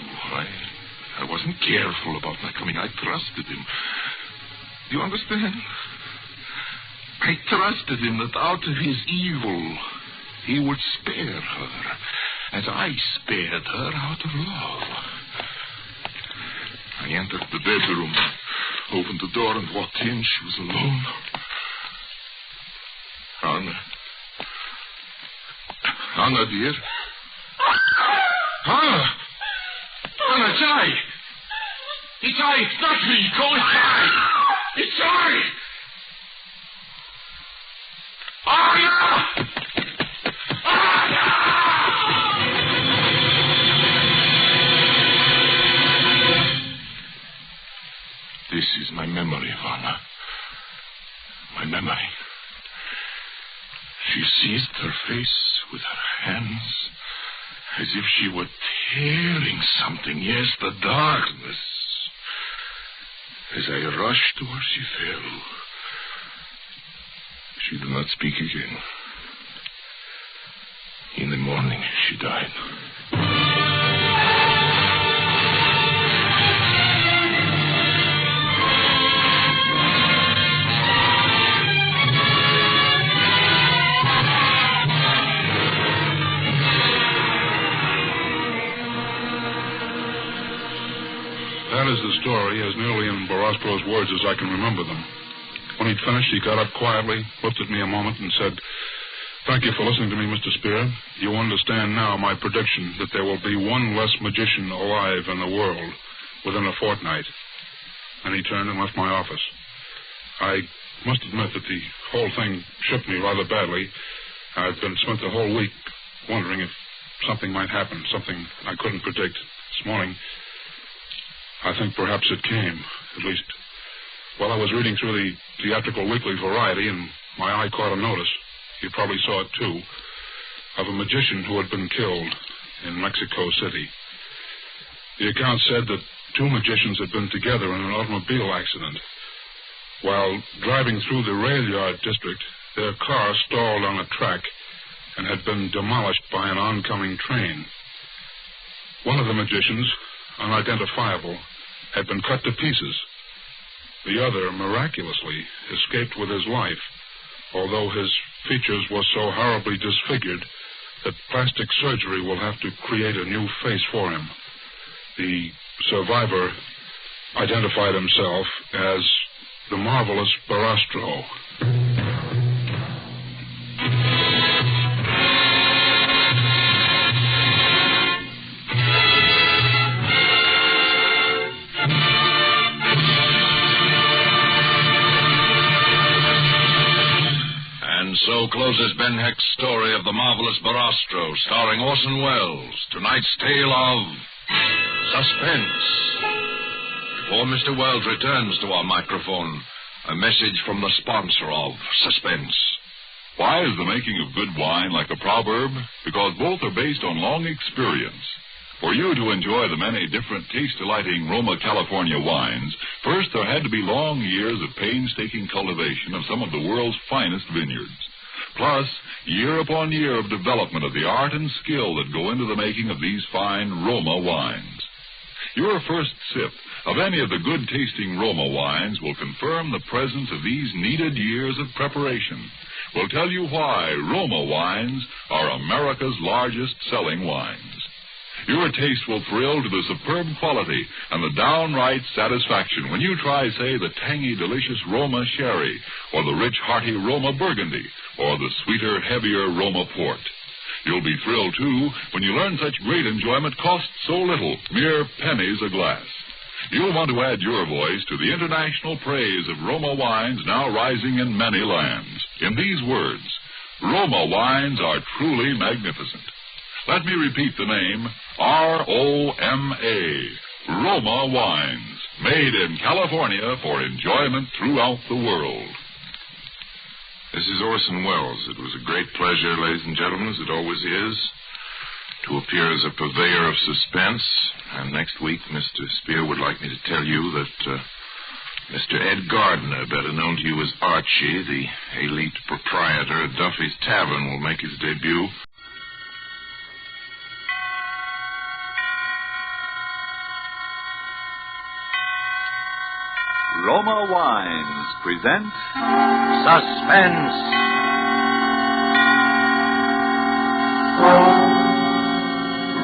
I wasn't careful about my coming. I trusted him. Do you understand? I trusted him that out of his evil he would spare her, as I spared her out of love. I entered the bedroom, opened the door and walked in. She was alone. Anna, dear. Anna, it's I. It's I. It's not Rico. It's I. It's I. Anna! This is my memory of Anna. My memory. She seized her face with her hands as if she were tearing something. Yes, the darkness. As I rushed to her, she fell. She did not speak again. In the morning, she died. That is the story, as nearly in Barastro's words as I can remember them. When he'd finished, he got up quietly, looked at me a moment, and said, "Thank you for listening to me, Mr. Spear. You understand now my prediction that there will be one less magician alive in the world within a fortnight." And he turned and left my office. I must admit that the whole thing shook me rather badly. I'd spent the whole week wondering if something might happen, something I couldn't predict. This morning, I think perhaps it came. At least, while I was reading through the theatrical weekly Variety, and my eye caught a notice, you probably saw it too, of a magician who had been killed in Mexico City. The account said that two magicians had been together in an automobile accident. While driving through the rail yard district, their car stalled on a track and had been demolished by an oncoming train. One of the magicians, unidentifiable, had been cut to pieces. The other, miraculously, escaped with his life, although his features were so horribly disfigured that plastic surgery will have to create a new face for him. The survivor identified himself as the Marvelous Barastro. So closes Ben Heck's story of the Marvelous Barastro, starring Orson Welles. Tonight's tale of Suspense. Before Mr. Welles returns to our microphone, a message from the sponsor of Suspense. Why is the making of good wine like a proverb? Because both are based on long experience. For you to enjoy the many different taste-delighting Roma California wines, first there had to be long years of painstaking cultivation of some of the world's finest vineyards. Plus, year upon year of development of the art and skill that go into the making of these fine Roma wines. Your first sip of any of the good-tasting Roma wines will confirm the presence of these needed years of preparation. Will tell you why Roma wines are America's largest selling wines. Your taste will thrill to the superb quality and the downright satisfaction when you try, say, the tangy, delicious Roma Sherry, or the rich, hearty Roma Burgundy, or the sweeter, heavier Roma Port. You'll be thrilled, too, when you learn such great enjoyment costs so little, mere pennies a glass. You'll want to add your voice to the international praise of Roma wines now rising in many lands. In these words, Roma wines are truly magnificent. Let me repeat the name, R-O-M-A, Roma Wines, made in California for enjoyment throughout the world. This is Orson Welles. It was a great pleasure, ladies and gentlemen, as it always is, to appear as a purveyor of suspense. And next week, Mr. Spear would like me to tell you that Mr. Ed Gardner, better known to you as Archie, the elite proprietor at Duffy's Tavern, will make his debut. Roma Wines present Suspense.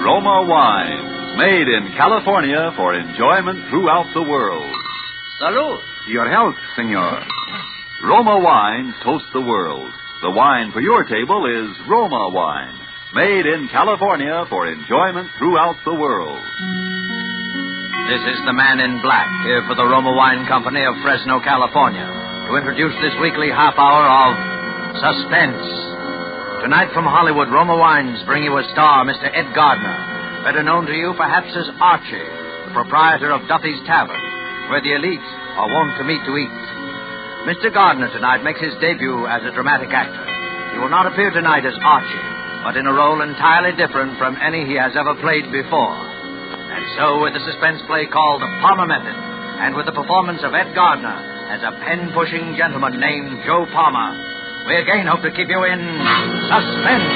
Roma Wines, made in California for enjoyment throughout the world. Salud. Your health, senor. Roma Wines toast the world. The wine for your table is Roma Wine, made in California for enjoyment throughout the world. This is the Man in Black, here for the Roma Wine Company of Fresno, California, to introduce this weekly half hour of Suspense. Tonight from Hollywood, Roma Wines bring you a star, Mr. Ed Gardner, better known to you perhaps as Archie, the proprietor of Duffy's Tavern, where the elite are wont to meet to eat. Mr. Gardner tonight makes his debut as a dramatic actor. He will not appear tonight as Archie, but in a role entirely different from any he has ever played before. And so, with the suspense play called The Palmer Method, and with the performance of Ed Gardner as a pen-pushing gentleman named Joe Palmer, we again hope to keep you in suspense.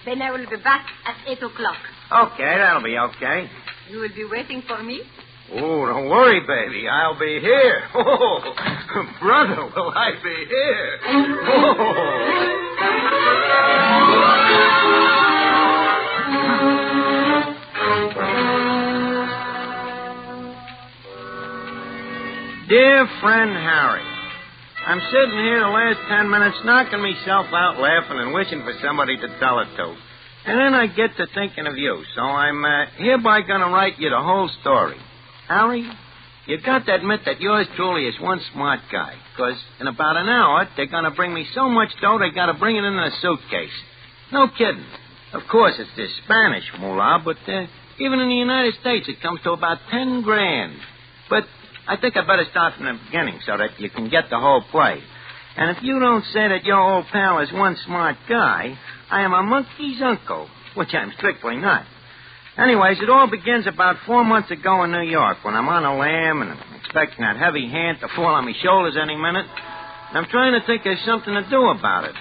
Then I will be back at 8 o'clock. Okay, that'll be okay. You will be waiting for me? Oh, don't worry, baby. I'll be here. Oh, brother, will I be here? Dear friend Harry, I'm sitting here the last 10 minutes knocking myself out laughing and wishing for somebody to tell it to. And then I get to thinking of you, so I'm hereby going to write you the whole story. Harry, you got to admit that yours truly is one smart guy, because in about an hour, they're going to bring me so much dough they got to bring it in a suitcase. No kidding. Of course, it's this Spanish moolah, but even in the United States, it comes to about 10 grand. But I think I'd better start from the beginning so that you can get the whole play. And if you don't say that your old pal is one smart guy, I am a monkey's uncle, which I'm strictly not. Anyways, it all begins about 4 months ago in New York when I'm on a lam and I'm expecting that heavy hand to fall on my shoulders any minute. And I'm trying to think of something to do about it.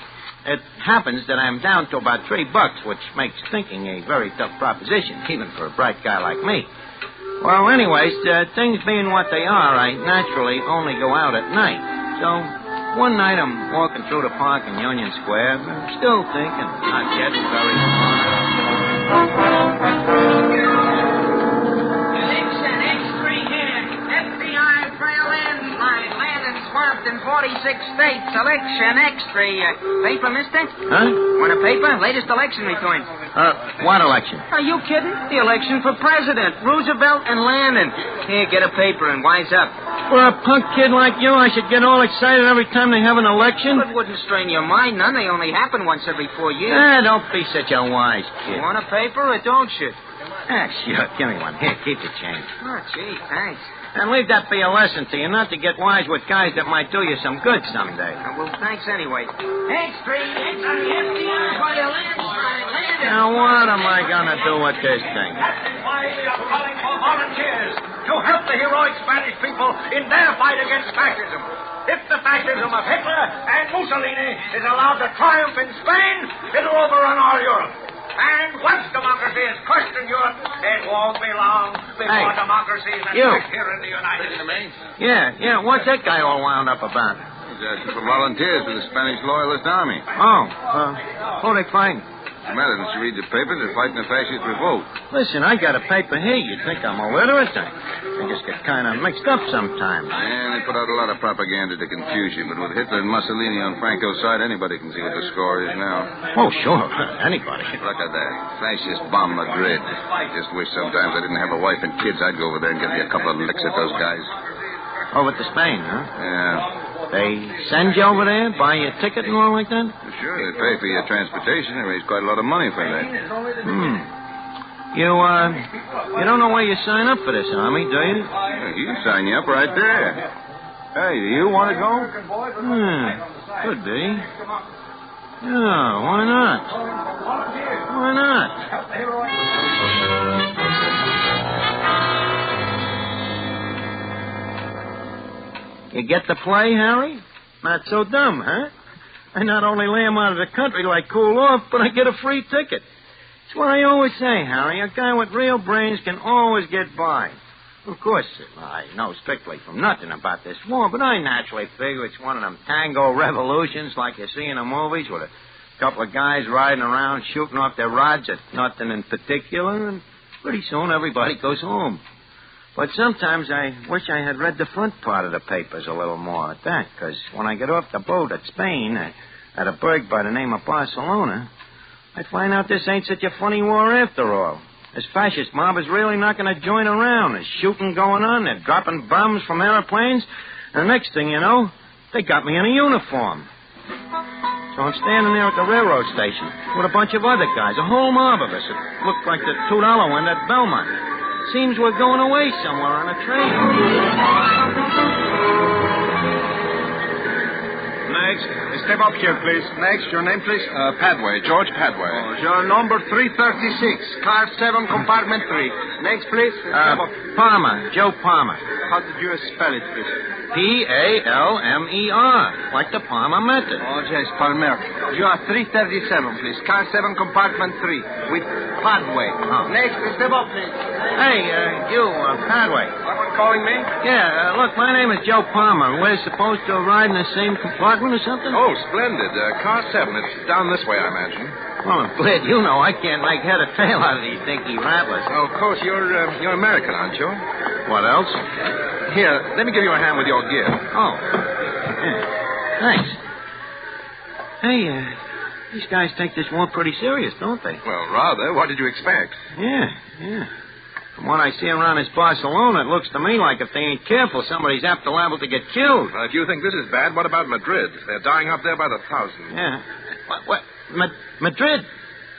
It happens that I'm down to about $3, which makes thinking a very tough proposition, even for a bright guy like me. Well, anyways, things being what they are, I naturally only go out at night. So one night I'm walking through the park in Union Square, but I'm still thinking, not getting very far. Election X3 here. FBI trail in. My land and swamped in 46 states. Election X3. Paper, mister? Huh? Want a paper? Latest election report. What election? Are you kidding? The election for president. Roosevelt and Landon. Here, get a paper and wise up. For a punk kid like you, I should get all excited every time they have an election? It wouldn't strain your mind none. They only happen once every 4 years. Don't be such a wise kid. You want a paper or don't you? Sure. Give me one. Here, keep the change. Oh, gee, thanks. And leave that be a lesson to you, not to get wise with guys that might do you some good someday. Well, thanks anyway. Extra, FBI violin. Now, what am I going to do with this thing? We are calling for volunteers to help the heroic Spanish people in their fight against fascism. If the fascism of Hitler and Mussolini is allowed to triumph in Spain, it'll overrun all Europe. And once democracy is crushed in Europe, it won't be long before democracy is attacked here in the United States. Yeah. What's that guy all wound up about? He's asking for volunteers for the Spanish Loyalist Army. Who they fighting? What's the matter? Didn't you read the papers? They're fighting a fascist revolt. Listen, I got a paper here. You'd think I'm illiterate. I just get kind of mixed up sometimes. Yeah, they put out a lot of propaganda to confuse you, but with Hitler and Mussolini on Franco's side, anybody can see what the score is now. Oh, sure. Anybody. Look at that. Fascist bomb Madrid. I just wish sometimes I didn't have a wife and kids. I'd go over there and give me a couple of licks at those guys. Over to Spain, huh? Yeah. They send you over there, buy you a ticket and all like that? Sure, they pay for your transportation. They raise quite a lot of money for that. You don't know where you sign up for this army, do you? Yeah, you sign you up right there. Hey, do you want to go? Could be. Yeah, why not? Why not? You get to play, Harry? Not so dumb, huh? I not only lay him out of the country like cool off, but I get a free ticket. It's what I always say, Harry. A guy with real brains can always get by. Of course, I know strictly from nothing about this war, but I naturally figure it's one of them tango revolutions like you see in the movies with a couple of guys riding around shooting off their rods at nothing in particular, and pretty soon everybody goes home. But sometimes I wish I had read the front part of the papers a little more at that, because when I get off the boat at Spain, at a burg by the name of Barcelona, I find out this ain't such a funny war after all. This fascist mob is really not going to join around. There's shooting going on. They're dropping bombs from airplanes. And the next thing you know, they got me in a uniform. So I'm standing there at the railroad station with a bunch of other guys, a whole mob of us. It looked like the $2 one at Belmont. Seems we're going away somewhere on a train. Next. Step up here, please. Next, your name, please? Padway. George Padway. Oh, your number 336. Car 7, compartment 3. Next, please. Palmer. Joe Palmer. How did you spell it, please? Palmer. Like the Palmer method. Oh, yes, Palmer. You are 337, please. Car 7, compartment 3. With Padway. Oh. Next, step up, please. Hey, you, Padway. Someone calling me? Yeah, look, my name is Joe Palmer. We're supposed to ride in the same compartment or something? Oh, splendid. Car 7. It's down this way, I imagine. Well, I'm glad you know. I can't make head or tail out of these dinky rattlers. Oh, of course, you're American, aren't you? What else? Here, let me give you a hand with your gear. Oh. Yeah. Thanks. Hey, these guys take this war pretty serious, don't they? Well, rather. What did you expect? Yeah. From what I see around this Barcelona, it looks to me like if they ain't careful, somebody's apt to liable to get killed. Well, if you think this is bad, what about Madrid? They're dying up there by the thousands. Yeah. What? Madrid?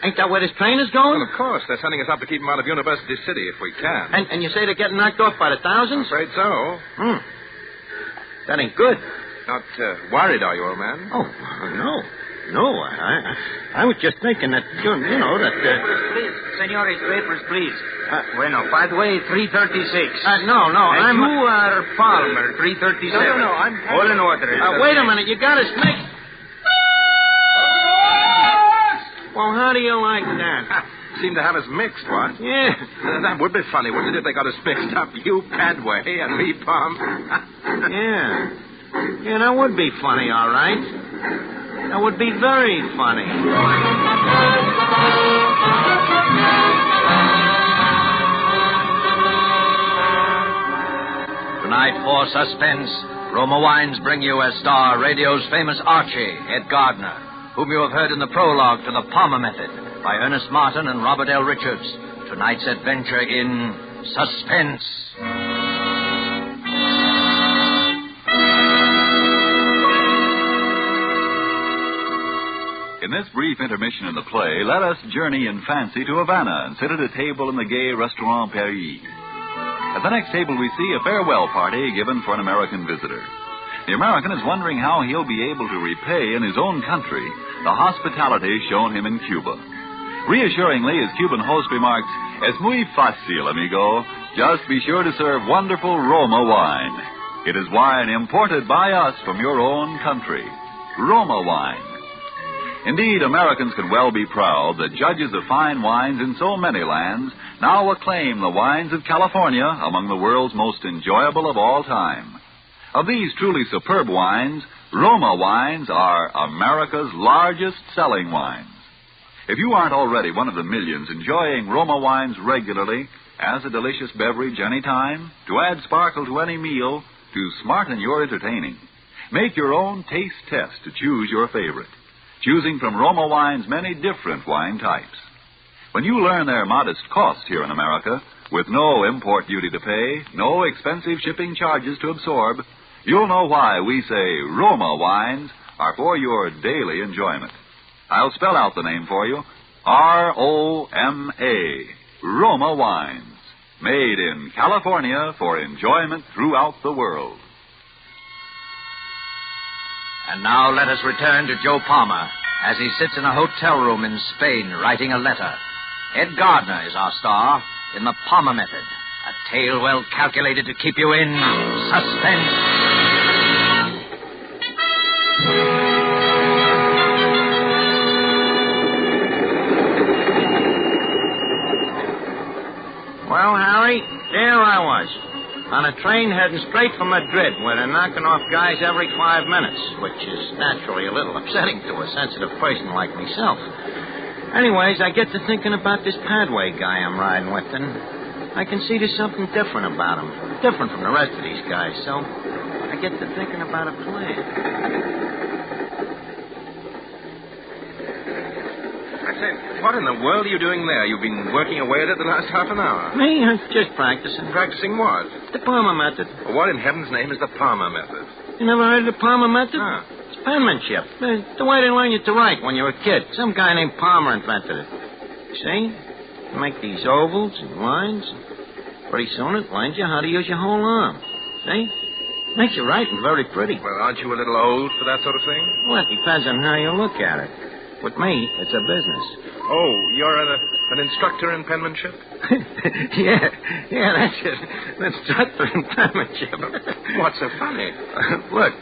Ain't that where this train is going? Well, of course. They're sending us up to keep them out of University City if we can. And you say they're getting knocked off by the thousands? I'm afraid so. That ain't good. Not worried, are you, old man? Oh, no. No, I was just thinking that, you know, that... Please, senores, papers, please. Bueno, Padway, 336. No, and you are Palmer, 337. No, I'm... All in order. Wait a minute, you got us mixed. Well, how do you like that? Seem to have us mixed, what? Yeah. That would be funny, wouldn't it, if they got us mixed up? You, Padway, and me, Palm. Yeah, that would be funny, all right. That would be very funny. Tonight for Suspense, Roma Wines bring you as star radio's famous Archie, Ed Gardner, whom you have heard in the prologue to The Palmer Method by Ernest Martin and Robert L. Richards. Tonight's adventure in Suspense. In In this brief intermission in the play, let us journey in fancy to Havana and sit at a table in the gay Restaurant Paris. At the next table, we see a farewell party given for an American visitor. The American is wondering how he'll be able to repay in his own country the hospitality shown him in Cuba. Reassuringly, his Cuban host remarks, "Es muy fácil, amigo. Just be sure to serve wonderful Roma wine. It is wine imported by us from your own country. Roma wine." Indeed, Americans can well be proud that judges of fine wines in so many lands now acclaim the wines of California among the world's most enjoyable of all time. Of these truly superb wines, Roma wines are America's largest selling wines. If you aren't already one of the millions enjoying Roma wines regularly as a delicious beverage any time, to add sparkle to any meal, to smarten your entertaining, make your own taste test to choose your favorite, choosing from Roma wine's many different wine types. When you learn their modest cost here in America, with no import duty to pay, no expensive shipping charges to absorb, you'll know why we say Roma wines are for your daily enjoyment. I'll spell out the name for you. R-O-M-A. Roma wines. Made in California for enjoyment throughout the world. And now let us return to Joe Palmer as he sits in a hotel room in Spain writing a letter. Ed Gardner is our star in The Palmer Method, a tale well calculated to keep you in suspense. Well, Harry, there I was, on a train heading straight for Madrid, where they're knocking off guys every 5 minutes, which is naturally a little upsetting to a sensitive person like myself. Anyways, I get to thinking about this Padway guy I'm riding with, and I can see there's something different about him, different from the rest of these guys, so I get to thinking about a plan. I say, what in the world are you doing there? You've been working away at it the last half an hour. Me? I'm just practicing. Practicing what? The Palmer Method. Well, what in heaven's name is the Palmer Method? You never heard of the Palmer Method? Huh. It's penmanship. The way they learn you to write when you're a kid. Some guy named Palmer invented it. See? You make these ovals and lines. Pretty soon it learns you how to use your whole arm. See? Makes your writing very pretty. Well, aren't you a little old for that sort of thing? Well, it depends on how you look at it. With me, it's a business. Oh, you're an instructor in penmanship? Yeah, that's it. An instructor in penmanship. What's so funny? Look,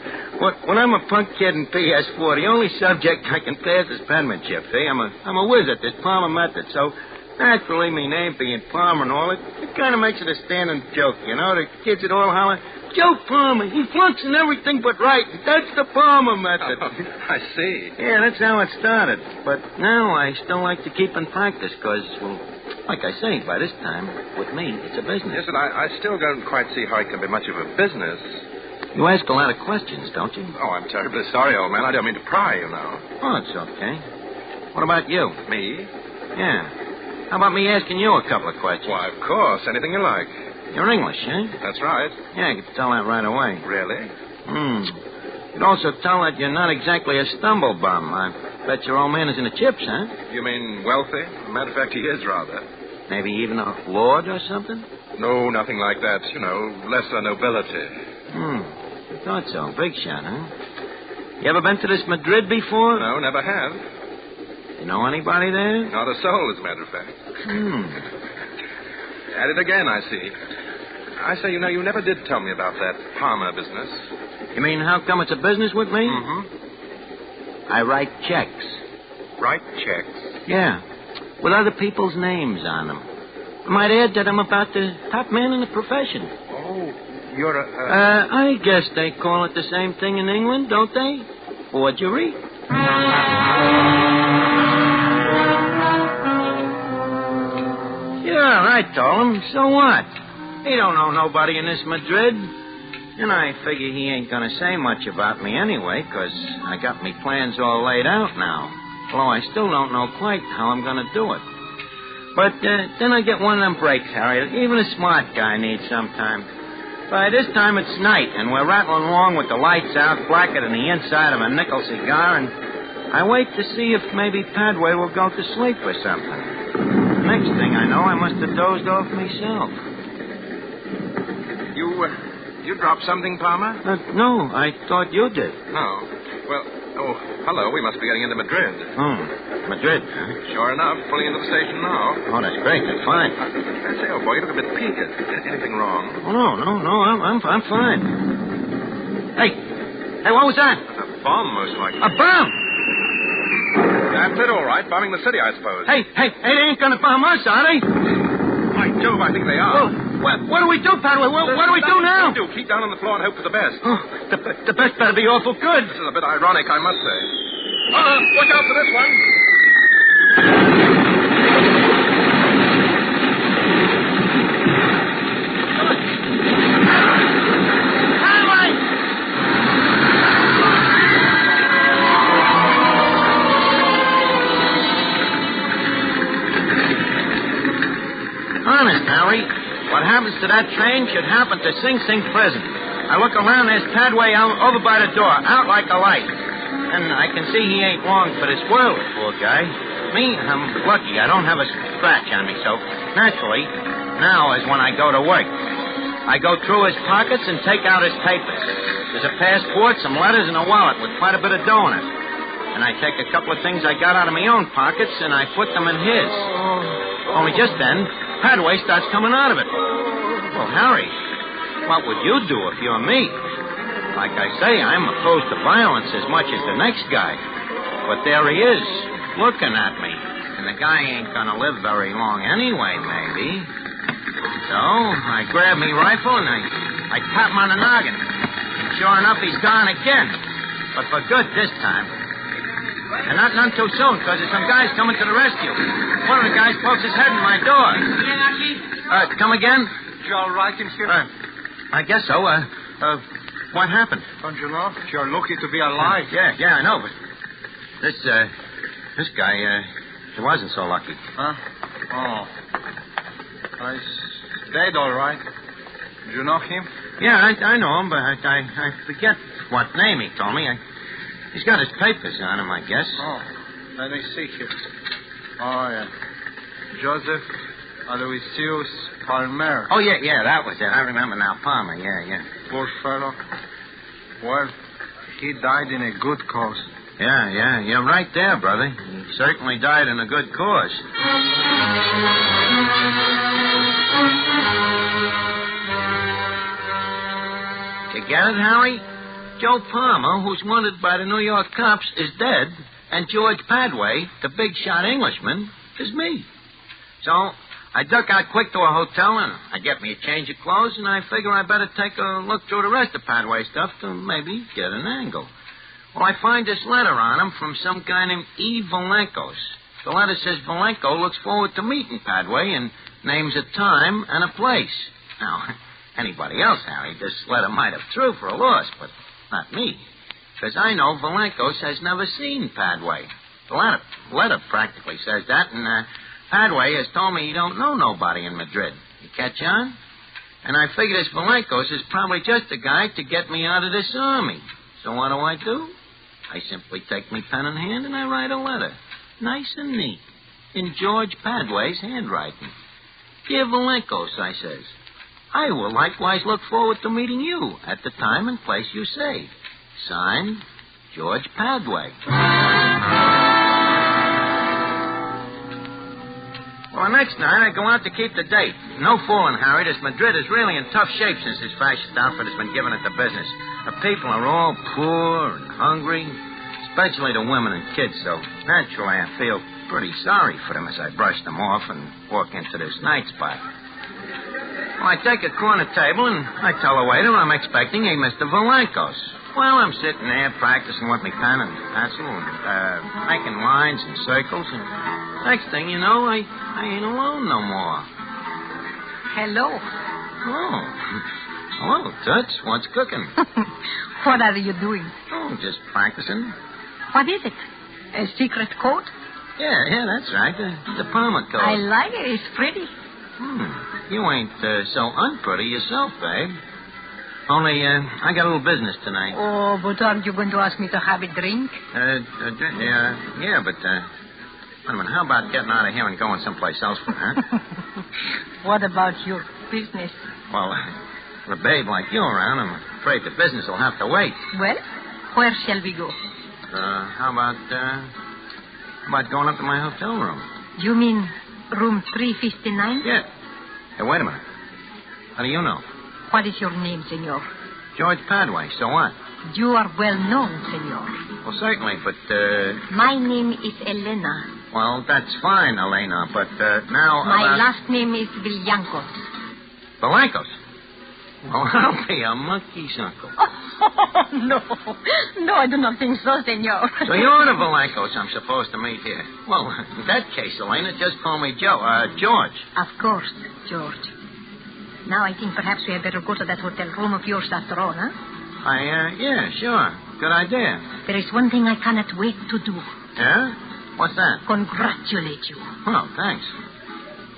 when I'm a punk kid in PS4, the only subject I can pass is penmanship, see? I'm a whiz at this Palmer Method, so naturally, me name being Palmer and all, it kind of makes it a standing joke, you know? The kids would all holler, "Joe Palmer, he flunks in everything but writing. That's the Palmer Method." Oh, I see. Yeah, that's how it started. But now I still like to keep in practice because, well, like I say, by this time, with me, it's a business. Yes, and I still don't quite see how it can be much of a business. You ask a lot of questions, don't you? Oh, I'm terribly sorry, old man. I don't mean to pry, you know. Oh, it's okay. What about you? Me? Yeah. How about me asking you a couple of questions? Why, of course. Anything you like. You're English, eh? That's right. Yeah, I could tell that right away. Really? You'd also tell that you're not exactly a stumble bum. I bet your old man is in the chips, huh? You mean wealthy? Matter of fact, he is rather. Maybe even a lord or something? No, nothing like that. You know, lesser nobility. I thought so. Big shot, huh? You ever been to this Madrid before? No, never have. You know anybody there? Not a soul, as a matter of fact. At it again, I see. I say, you know, you never did tell me about that Palmer business. You mean how come it's a business with me? Mm-hmm. I write checks. Write checks? Yeah, with other people's names on them. I might add that I'm about the top man in the profession. Oh, you're I guess they call it the same thing in England, don't they? Forgery. Yeah, I told him. So what? He don't know nobody in this Madrid. And I figure he ain't going to say much about me anyway, because I got me plans all laid out now. Although I still don't know quite how I'm going to do it. But then I get one of them breaks, Harry. Even a smart guy needs sometime. By this time it's night, and we're rattling along with the lights out, blacker than the inside of a nickel cigar, and I wait to see if maybe Padway will go to sleep or something. Next thing I know, I must have dozed off myself. You dropped something, Palmer? No, I thought you did. No. Well, hello. We must be getting into Madrid. Madrid? Sure enough, pulling into the station now. Oh, that's great. That's fine. I say, old boy, you look a bit peaked. Anything wrong? Oh, no. I'm fine. Hey, what was that? It's a bomb, most likely. A bomb? That's it, all right. Bombing the city, I suppose. Hey, they ain't gonna bomb us, are they? By Jove, I think they are. What do we do, Padway? What do we do now? Keep down on the floor and hope for the best. The best better be awful good. This is a bit ironic, I must say. Watch out for this one. Honest, Harry, what happens to that train should happen to Sing Sing prison. I look around, there's Padway over by the door, out like a light. And I can see he ain't long for this world, poor guy. Me, I'm lucky. I don't have a scratch on me, so naturally, now is when I go to work. I go through his pockets and take out his papers. There's a passport, some letters, and a wallet with quite a bit of dough in it. And I take a couple of things I got out of my own pockets, and I put them in his. Only just then, Padway starts coming out of it. Well, Harry, what would you do if you were me? Like I say, I'm opposed to violence as much as the next guy. But there he is, looking at me. And the guy ain't gonna live very long anyway, maybe. So I grab me rifle and I tap him on the noggin. And sure enough, he's gone again. But for good this time. And not none too soon, because there's some guys coming to the rescue. One of the guys pokes his head in my door. Come again? You all right in here? I guess so. What happened? Don't you know? You're lucky to be alive. Yeah, I know, but this guy, he wasn't so lucky. Huh? Oh. He's dead, all right. Do you know him? Yeah, I know him, but I forget what name he told me. He's got his papers on him, I guess. Oh, let me see here. Oh, yeah. Joseph Aloysius Palmer. Oh, yeah, that was it. I remember now. Palmer, yeah. Poor fellow. Well, he died in a good cause. Yeah, you're right there, brother. He certainly died in a good cause. You get it, Harry? Joe Palmer, who's wanted by the New York cops, is dead, and George Padway, the big shot Englishman, is me. So I duck out quick to a hotel, and I get me a change of clothes, and I figure I better take a look through the rest of Padway's stuff to maybe get an angle. Well, I find this letter on him from some guy named E. Valenkos. The letter says Valenko looks forward to meeting Padway and names a time and a place. Now, anybody else, Harry, this letter might have threw for a loss, but not me. Because I know Valenkos has never seen Padway. The letter practically says that, and Padway has told me he don't know nobody in Madrid. You catch on? And I figure this Valenkos is probably just a guy to get me out of this army. So what do? I simply take me pen in hand and I write a letter. Nice and neat. In George Padway's handwriting. Dear Valenkos, I says, I will likewise look forward to meeting you at the time and place you say. Signed, George Padway. Well, the next night I go out to keep the date. No fooling, Harry. This Madrid is really in tough shape since this fascist outfit has been given it the business. The people are all poor and hungry, especially the women and kids, so naturally I feel pretty sorry for them as I brush them off and walk into this night spot. Well, I take a corner table and I tell the waiter I'm expecting a Mr. Valenkos. Well, I'm sitting there practicing with my pen and pencil and making lines and circles, and next thing you know, I ain't alone no more. Hello. Oh. Hello, Toots. What's cooking? What are you doing? Oh, just practicing. What is it? A secret code? Yeah, that's right. The Palmer code. I like it. It's pretty. You ain't so unpretty yourself, babe. Only, I got a little business tonight. Oh, but aren't you going to ask me to have a drink? Yeah, but, wait a minute, how about getting out of here and going someplace else, huh? What about your business? Well, with a babe like you around, I'm afraid the business will have to wait. Well, where shall we go? How about going up to my hotel room? You mean room 359? Yeah. Hey, wait a minute. How do you know? What is your name, senor? George Padway. So what? You are well known, senor. Well, certainly, but, My name is Elena. Well, that's fine, Elena, but, now... My last name is Villancos. Villancos? Well, I'll be a monkey's uncle. Oh, no. No, I do not think so, senor. So you're the Villancos I'm supposed to meet here. Well, in that case, Elena, just call me George. Of course, George. Now I think perhaps we had better go to that hotel room of yours after all, huh? Yeah, sure. Good idea. There is one thing I cannot wait to do. Yeah? What's that? Congratulate you. Oh, thanks.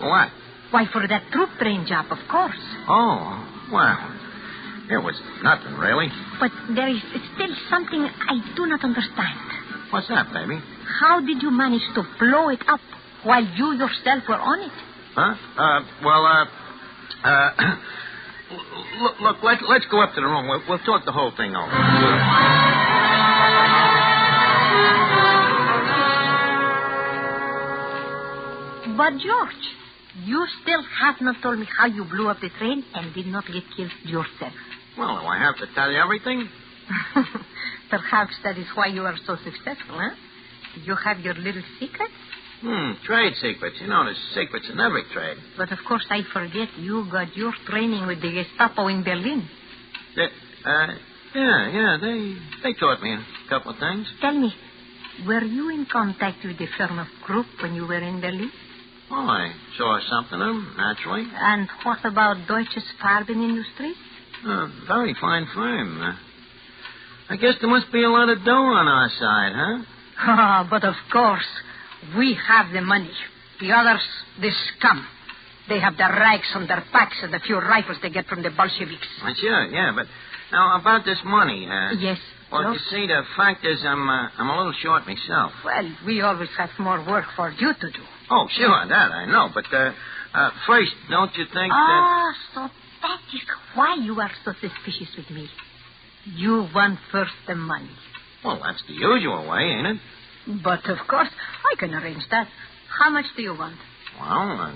What? Why, for that troop train job, of course. Oh, well, it was nothing, really. But there is still something I do not understand. What's that, baby? How did you manage to blow it up while you yourself were on it? Huh? Look, let's go up to the room. We'll talk the whole thing over. But, George, you still have not told me how you blew up the train and did not get killed yourself. Well, do I have to tell you everything? Perhaps that is why you are so successful, huh? You have your little secrets? Trade secrets. You know, there's secrets in every trade. But, of course, I forget you got your training with the Gestapo in Berlin. Yeah, they taught me a couple of things. Tell me, were you in contact with the firm of Krupp when you were in Berlin? Well, I saw something of them, naturally. And what about Deutsches Farbenindustrie? Very fine firm. I guess there must be a lot of dough on our side, huh? But of course, we have the money. The others, the scum. They have the rags on their backs and the few rifles they get from the Bolsheviks. Sure, yeah, but now about this money. Yes. Well, you see, the fact is I'm a little short myself. Well, we always have more work for you to do. Oh, sure, that I know. But first, don't you think that... So that is why you are so suspicious with me. You want first the money. Well, that's the usual way, ain't it? But, of course, I can arrange that. How much do you want? Well, how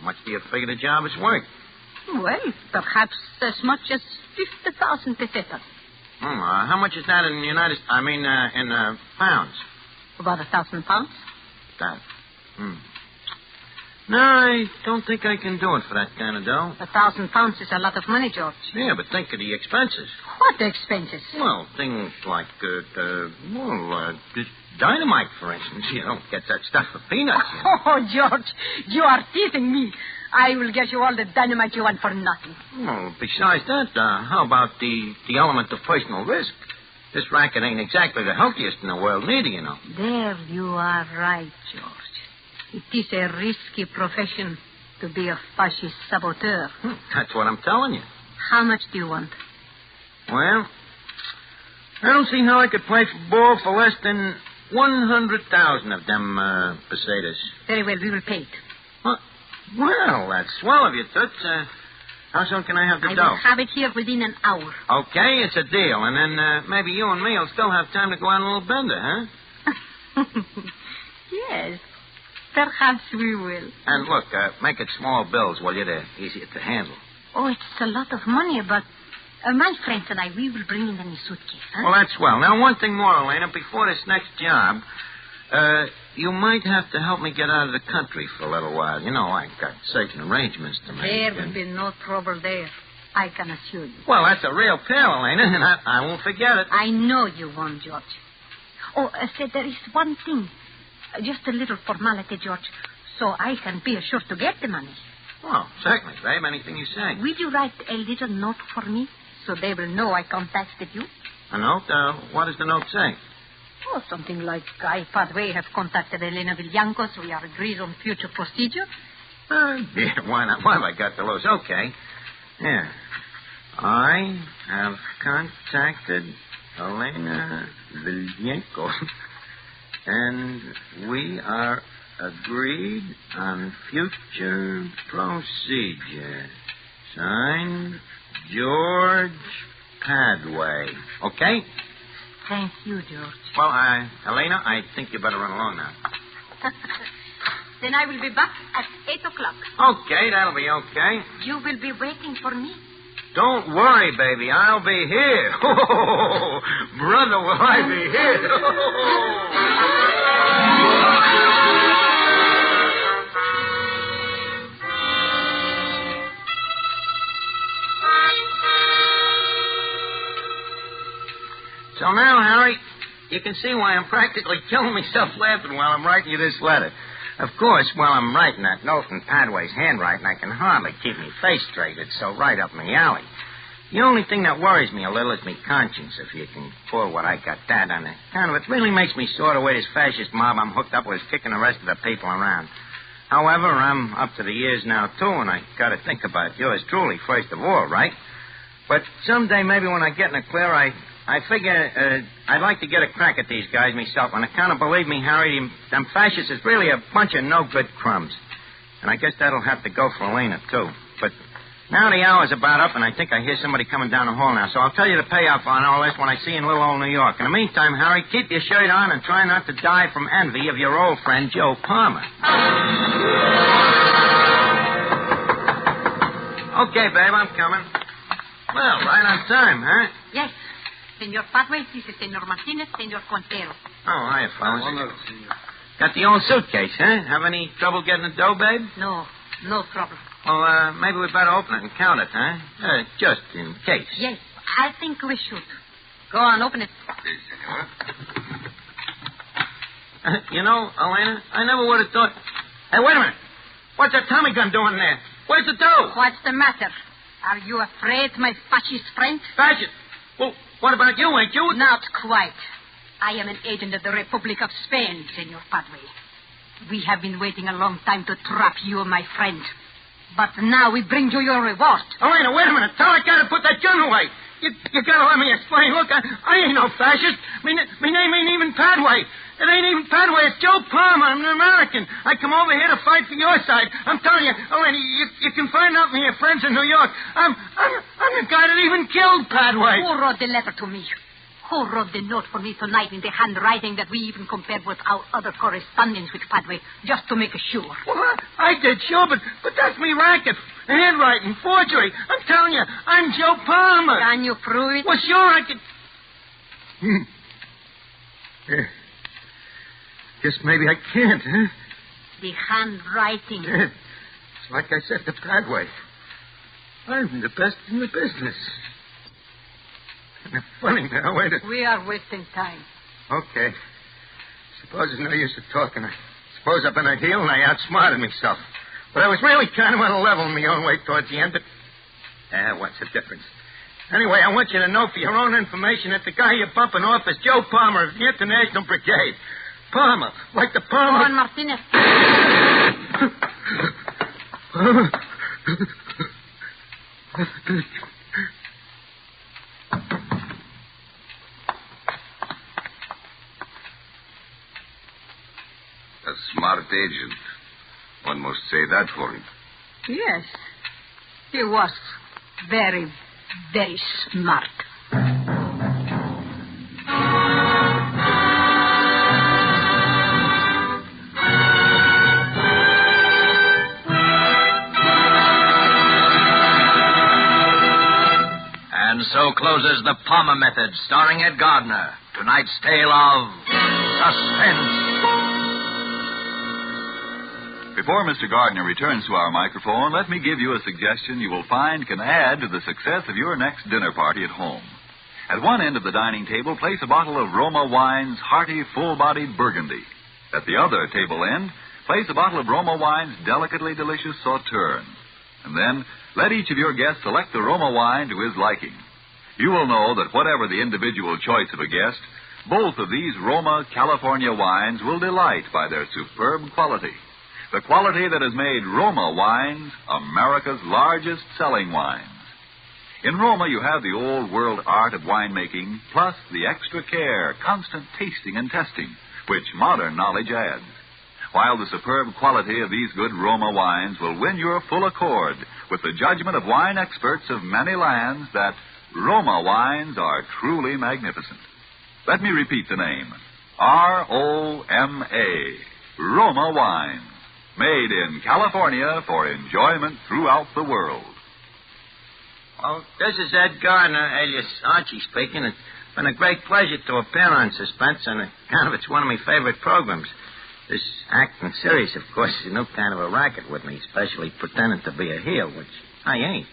much do you figure the job is worth? Well, perhaps as much as 50,000 pesetas. How much is that in in pounds? About 1,000 pounds. That. No, I don't think I can do it for that kind of dough. 1,000 pounds is a lot of money, George. Yeah, but think of the expenses. What expenses? Well, things like, just dynamite, for instance. You don't get that stuff for peanuts. You know. Oh, George, you are teasing me. I will get you all the dynamite you want for nothing. Well, besides that, how about the element of personal risk? This racket ain't exactly the healthiest in the world, neither, you know. There you are right, George. It is a risky profession to be a fascist saboteur. That's what I'm telling you. How much do you want? Well, I don't see how I could play ball for less than 100,000 of them pesetas. Very well, we will pay it. Well, that's swell of you, Toots. How soon can I have the dough? I will have it here within an hour. Okay, it's a deal. And then maybe you and me will still have time to go on a little bender, huh? Yes, perhaps we will. And look, make it small bills, will you? They're easier to handle. Oh, it's a lot of money, but my friends and I, we will bring in a suitcase, huh? Well, that's swell. Now, one thing more, Elena. Before this next job, you might have to help me get out of the country for a little while. You know, I've got certain arrangements to make. There will be no trouble there, I can assure you. Well, that's a real tale, Elena, and I won't forget it. I know you won't, George. Oh, said there is one thing. Just a little formality, George, so I can be assured to get the money. Oh, certainly, babe. Anything you say. Will you write a little note for me so they will know I contacted you? A note? What does the note say? Oh, something like, I, Padway, have contacted Elena Villancos. We are agreed on future procedure. Yeah, why not? Why have I got to lose? Okay. Yeah. I have contacted Elena Vilyenko, and we are agreed on future procedure. Signed, George Padway. Okay? Thank you, George. Well, Elena, I think you better run along now. Then I will be back at 8 o'clock. Okay, that'll be okay. You will be waiting for me. Don't worry, baby. I'll be here. Oh, brother, will I be here. So now, Harry, you can see why I'm practically killing myself laughing while I'm writing you this letter. Of course, while I'm writing that note in Padway's handwriting, I can hardly keep me face straight. It's so right up my alley. The only thing that worries me a little is me conscience, if you can pull what I got that on it. Kind of, it really makes me sort of way this fascist mob I'm hooked up with is kicking the rest of the people around. However, I'm up to the ears now, too, and I got to think about yours truly first of all, right? But someday, maybe when I get in the clear, I figure I'd like to get a crack at these guys myself. On account of, believe me, Harry, them fascists is really a bunch of no-good crumbs. And I guess that'll have to go for Elena, too. But now the hour's about up, and I think I hear somebody coming down the hall now. So I'll tell you the payoff on all this when I see you in little old New York. In the meantime, Harry, keep your shirt on and try not to die from envy of your old friend, Joe Palmer. Okay, babe, I'm coming. Well, right on time, huh? Yes. Senor Padway, this is Senor Martinez, Senor Quintero. Oh, hiya, fellas. Got the old suitcase, huh? Have any trouble getting the dough, babe? No trouble. Well, maybe we better open it and count it, huh? Just in case. Yes, I think we should. Go on, open it. You know, Elena, I never would have thought... Hey, wait a minute. What's that Tommy gun doing there? Where's the dough? What's the matter? Are you afraid, my fascist friend? Fascist? Well, what about you, ain't you? Not quite. I am an agent of the Republic of Spain, Senor Padway. We have been waiting a long time to trap you, my friend. But now we bring you your reward. Elena, wait a minute. Tell that guy to put that gun away. You gotta let me explain. Look, I ain't no fascist. Me name ain't even Padway. It ain't even Padway. It's Joe Palmer. I'm an American. I come over here to fight for your side. I'm telling you, Elena, you can find out from your friends in New York. I'm the guy that even killed Padway. Who wrote the letter to me? Who wrote the note for me tonight in the handwriting that we even compared with our other correspondence with Padway, just to make sure? Well, I did, sure, but that's me racket. Handwriting, forgery. I'm telling you, I'm Joe Palmer. Can you prove it? Well, sure, I can... Yeah. Guess maybe I can't, huh? The handwriting. Yeah. It's like I said to Padway. I'm the best in the business. Funny now, ain't it? We are wasting time. Okay. Suppose there's no use of talking. I suppose I've been a heel and I outsmarted myself. But I was really kind of on a level in my own way towards the end. But what's the difference? Anyway, I want you to know for your own information that the guy you're bumping off is Joe Palmer of the International Brigade. Palmer, like the Palmer... Juan Martinez. A smart agent. One must say that for him. Yes. He was very, very smart. And so closes The Palmer Method, starring Ed Gardner. Tonight's tale of suspense. Before Mr. Gardner returns to our microphone, let me give you a suggestion you will find can add to the success of your next dinner party at home. At one end of the dining table, place a bottle of Roma Wine's hearty, full-bodied Burgundy. At the other table end, place a bottle of Roma Wine's delicately delicious Sauterne. And then, let each of your guests select the Roma wine to his liking. You will know that whatever the individual choice of a guest, both of these Roma California wines will delight by their superb quality. The quality that has made Roma wines America's largest selling wines. In Roma, you have the old-world art of winemaking, plus the extra care, constant tasting and testing, which modern knowledge adds. While the superb quality of these good Roma wines will win your full accord with the judgment of wine experts of many lands that Roma wines are truly magnificent. Let me repeat the name. R-O-M-A. Roma wines. Made in California for enjoyment throughout the world. Well, this is Ed Gardner, alias Archie speaking. It's been a great pleasure to appear on Suspense, and it's one of my favorite programs. This acting serious, of course, is a new kind of a racket with me, especially pretending to be a heel, which I ain't.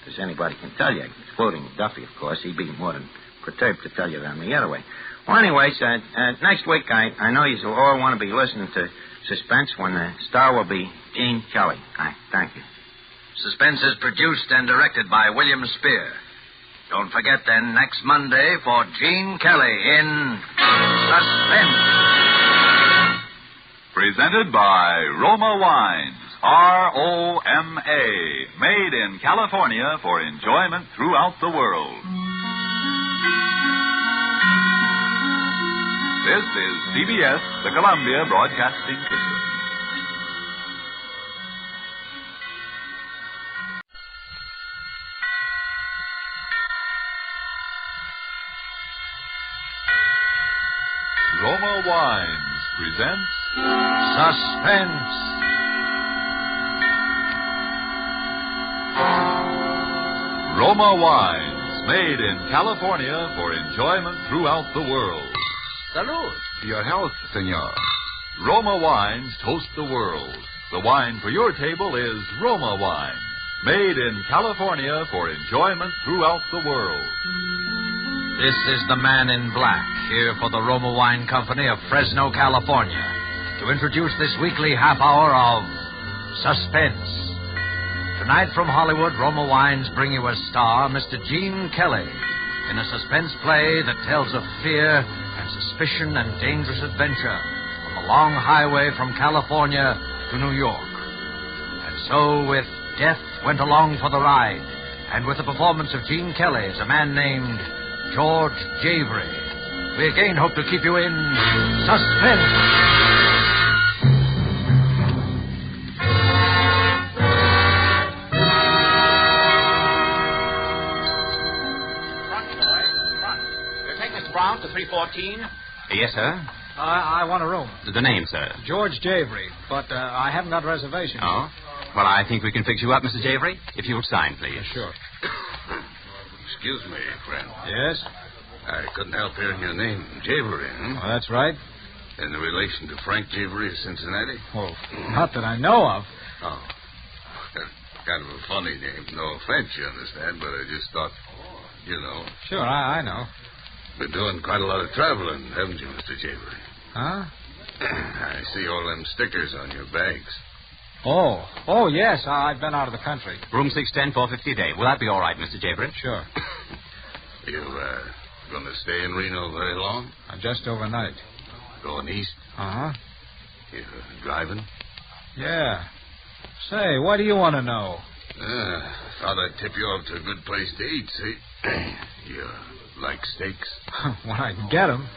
As anybody can tell you, excluding Duffy, of course. He'd be more than perturbed to tell you that the other way. Well, anyways, next week I know you all want to be listening to Suspense when the star will be Gene Kelly. Thank you. Suspense is produced and directed by William Spear. Don't forget, then, next Monday for Gene Kelly in Suspense. Presented by Roma Wines. R-O-M-A. Made in California for enjoyment throughout the world. This is CBS, the Columbia Broadcasting System. Roma Wines presents Suspense. Roma Wines, made in California for enjoyment throughout the world. Salud. Your health, senor. Roma Wines toast the world. The wine for your table is Roma Wine, made in California for enjoyment throughout the world. This is the Man in Black, here for the Roma Wine Company of Fresno, California, to introduce this weekly half hour of Suspense. Tonight from Hollywood, Roma Wines bring you as star Mr. Gene Kelly in a suspense play that tells of fear and suspicion and dangerous adventure on the long highway from California to New York. And so, with Death Went Along for the Ride, and with the performance of Gene Kelly as a man named George Javery, we again hope to keep you in suspense. Brown to 314? Yes, sir. I want a room. The name, sir? George Javery, but I haven't got a reservation. Oh? Well, I think we can fix you up, Mr. Javery, if you'll sign, please. Sure. Excuse me, friend. Yes? I couldn't help hearing your name, Javery, huh? Oh, that's right. In relation to Frank Javery of Cincinnati? Well, not that I know of. Oh. Kind of a funny name. No offense, you understand, but I just thought, you know. Sure, I know. Been doing quite a lot of traveling, haven't you, Mr. Javery? Huh? I see all them stickers on your bags. Oh, yes, I've been out of the country. Room 610, $450 a day. Will that be all right, Mr. Javery? Sure. You, going to stay in Reno very long? Just overnight. Going east? Uh-huh. You driving? Yeah. Say, what do you want to know? Thought I'd tip you off to a good place to eat, see? You like steaks? When I can get them.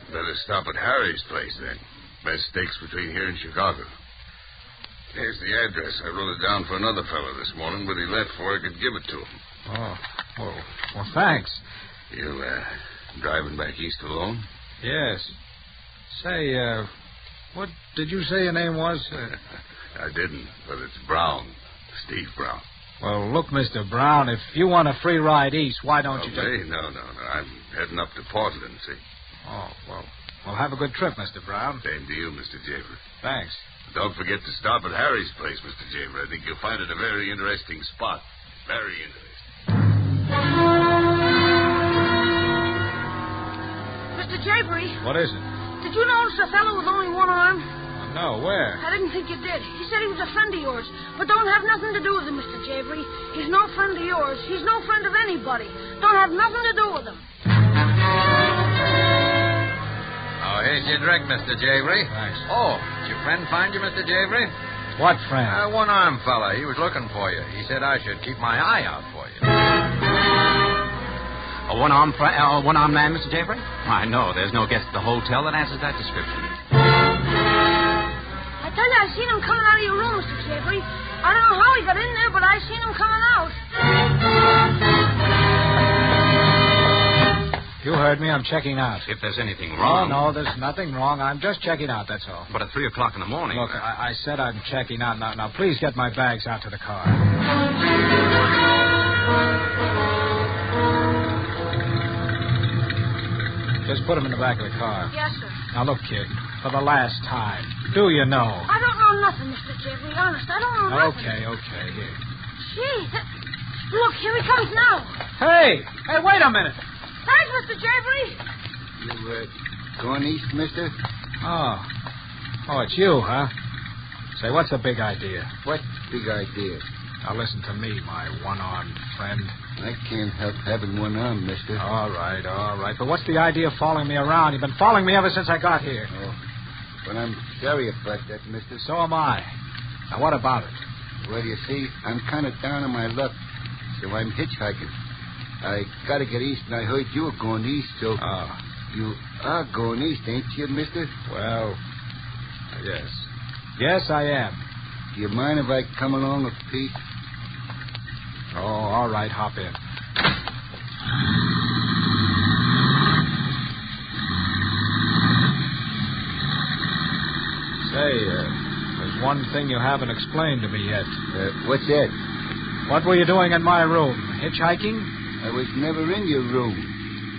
Better stop at Harry's place, then. Best steaks between here and Chicago. Here's the address. I wrote it down for another fellow this morning, but he left before I could give it to him. Well, thanks. You, driving back east alone? Yes. Say, what did you say your name was? I didn't, but it's Brown. Steve Brown. Well, look, Mr. Brown, if you want a free ride east, why don't you just... No. I'm heading up to Portland, see. Oh, well, have a good trip, Mr. Brown. Same to you, Mr. Javery. Thanks. Don't forget to stop at Harry's place, Mr. Javery. I think you'll find it a very interesting spot. Very interesting. Mr. Javery. What is it? Did you notice a fellow with only one arm? No, where? I didn't think you did. He said he was a friend of yours, but don't have nothing to do with him, Mr. Javery. He's no friend of yours. He's no friend of anybody. Don't have nothing to do with him. Oh, here's your drink, Mr. Javery. Thanks. Oh, did your friend find you, Mr. Javery? What friend? One-armed fella. He was looking for you. He said I should keep my eye out for you. A one-armed man, Mr. Jeffrey? Why, no, there's no guest at the hotel that answers that description. I tell you, I seen him coming out of your room, Mr. Jeffrey. I don't know how he got in there, but I seen him coming out. You heard me. I'm checking out. If there's anything wrong... No, there's nothing wrong. I'm just checking out, that's all. But at 3 o'clock in the morning... Look, I said I'm checking out. Now, please get my bags out to the car. Just put them in the back of the car. Yes, sir. Now, look, kid, for the last time, do you know? I don't know nothing, Mr. Jeffrey. Honest, I don't know nothing. Okay, here. Gee, look, here he comes now. Hey, wait a minute. Thanks, Mr. Jeffrey. You, going east, mister? Oh, it's you, huh? Say, what's the big idea? What big idea? Now, listen to me, my one-armed friend. I can't help having one arm, mister. All right. But what's the idea of following me around? You've been following me ever since I got here. Oh, but I'm sorry about that, mister. So am I. Now, what about it? Well, you see, I'm kind of down on my luck, so I'm hitchhiking. I got to get east, and I heard you were going east, so... You are going east, ain't you, mister? Well, yes. Yes, I am. Do you mind if I come along with Pete? Oh, all right, hop in. Say, there's one thing you haven't explained to me yet. What's that? What were you doing in my room? Hitchhiking? I was never in your room.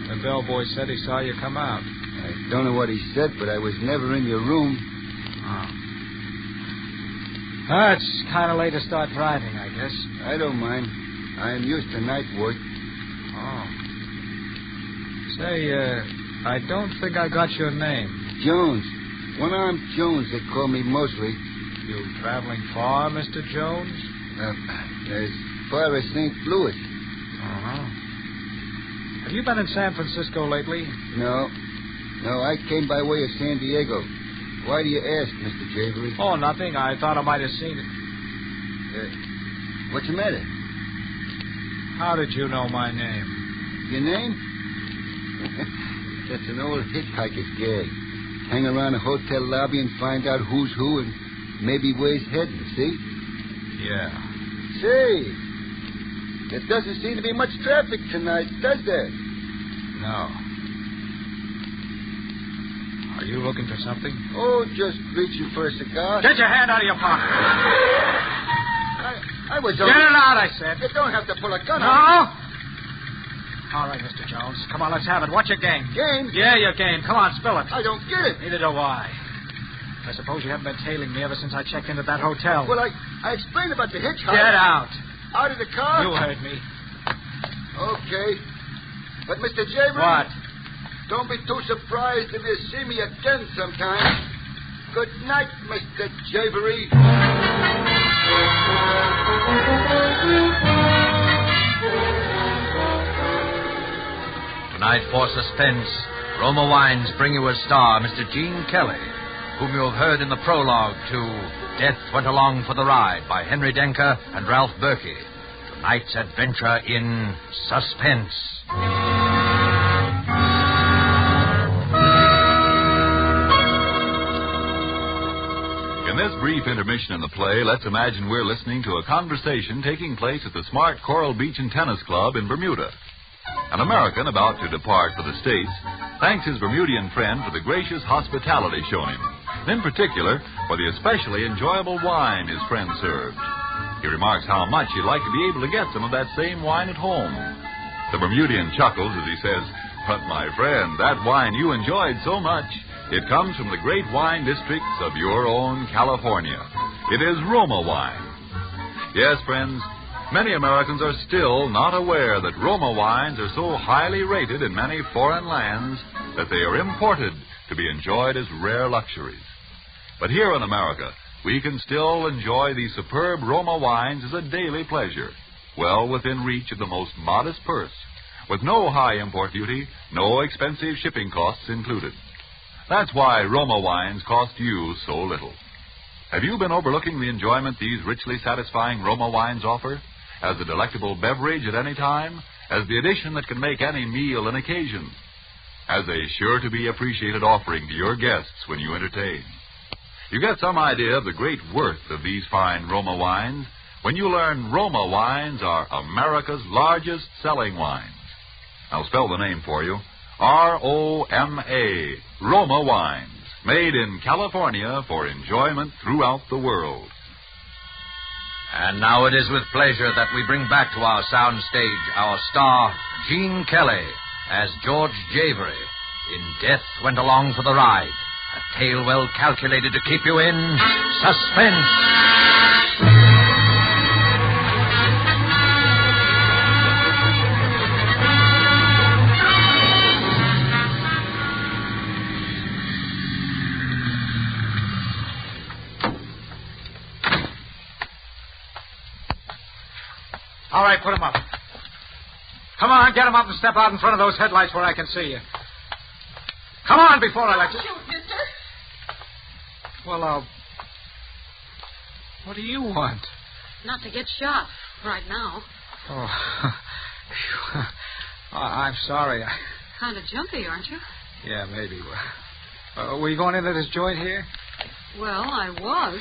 The bellboy said he saw you come out. I don't know what he said, but I was never in your room. Oh. It's kind of late to start driving, I guess. I don't mind. I'm used to night work. Oh. Say, I don't think I got your name. Jones. One-armed Jones, they call me mostly. You traveling far, Mr. Jones? As far as St. Louis. Uh-huh. Have you been in San Francisco lately? No, I came by way of San Diego. Why do you ask, Mr. Jeffrey? Oh, nothing. I thought I might have seen it. What's the matter? How did you know my name? Your name? That's an old hitchhiker's gag. Hang around a hotel lobby and find out who's who and maybe where he's heading, see? Yeah. Say, there doesn't seem to be much traffic tonight, does there? No. Are you looking for something? Oh, just reaching for a cigar. Get your hand out of your pocket. I was... Get it out, I said. You don't have to pull a gun on me. No? All right, Mr. Jones. Come on, let's have it. What's your game? Game? Yeah, your game. Come on, spill it. I don't get it. Neither do I. I suppose you haven't been tailing me ever since I checked into that hotel. Well, I explained about the hitchhiker. Get out. Out of the car? You heard me. Okay. But, Mr. Jeffrey... What? Don't be too surprised if you see me again sometime. Good night, Mr. Jeffrey. Tonight for Suspense, Roma Wines bring you a star, Mr. Gene Kelly, whom you have heard in the prologue to Death Went Along for the Ride by Henry Denker and Ralph Berkey. Tonight's adventure in Suspense. In this brief intermission in the play, let's imagine we're listening to a conversation taking place at the smart Coral Beach and Tennis Club in Bermuda. An American about to depart for the States thanks his Bermudian friend for the gracious hospitality shown him, and in particular for the especially enjoyable wine his friend served. He remarks how much he'd like to be able to get some of that same wine at home. The Bermudian chuckles as he says, "But my friend, that wine you enjoyed so much, it comes from the great wine districts of your own California. It is Roma wine." Yes, friends, many Americans are still not aware that Roma wines are so highly rated in many foreign lands that they are imported to be enjoyed as rare luxuries. But here in America, we can still enjoy these superb Roma wines as a daily pleasure, well within reach of the most modest purse, with no high import duty, no expensive shipping costs included. That's why Roma wines cost you so little. Have you been overlooking the enjoyment these richly satisfying Roma wines offer? As a delectable beverage at any time, as the addition that can make any meal an occasion, as a sure-to-be appreciated offering to your guests when you entertain. You get some idea of the great worth of these fine Roma wines when you learn Roma wines are America's largest selling wines. I'll spell the name for you. R-O-M-A, Roma wines, made in California for enjoyment throughout the world. And now it is with pleasure that we bring back to our soundstage our star, Gene Kelly, as George Javery, in Death Went Along for the Ride, a tale well calculated to keep you in suspense. All right, put him up. Come on, get him up and step out in front of those headlights where I can see you. Come on before I let you... Shoot, mister. Well, what do you want? Not to get shot right now. Oh, I'm sorry. Kind of jumpy, aren't you? Yeah, maybe. Were you going into this joint here? Well, I was.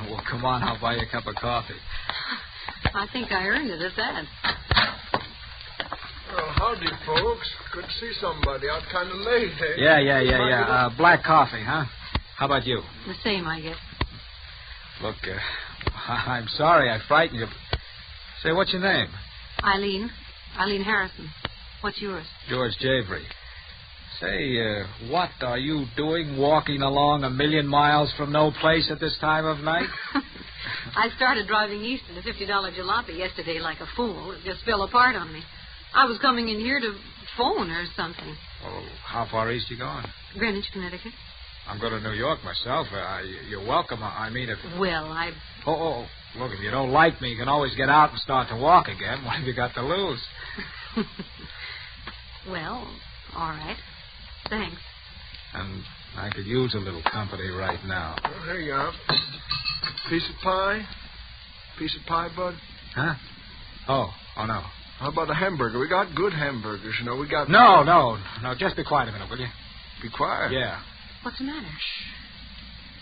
Well, come on, I'll buy you a cup of coffee. I think I earned it at that. Well, howdy, folks. Good to see somebody out kind of late, eh? Yeah. Black coffee, huh? How about you? The same, I guess. Look, I'm sorry I frightened you. Say, what's your name? Eileen Harrison. What's yours? George Javery. Say, what are you doing walking along 1,000,000 miles from no place at this time of night? I started driving east in a $50 jalopy yesterday like a fool. It just fell apart on me. I was coming in here to phone or something. Oh, how far east you going? Greenwich, Connecticut. I'm going to New York myself. You're welcome. I mean, if... Well, I... Oh, look, if you don't like me, you can always get out and start to walk again. What have you got to lose? Well, all right. Thanks. And I could use a little company right now. Well, here you are. Piece of pie? Piece of pie, bud? Huh? Oh, no. How about a hamburger? We got good hamburgers, you know. We got... No. Just be quiet a minute, will you? Be quiet? Yeah. What's the matter?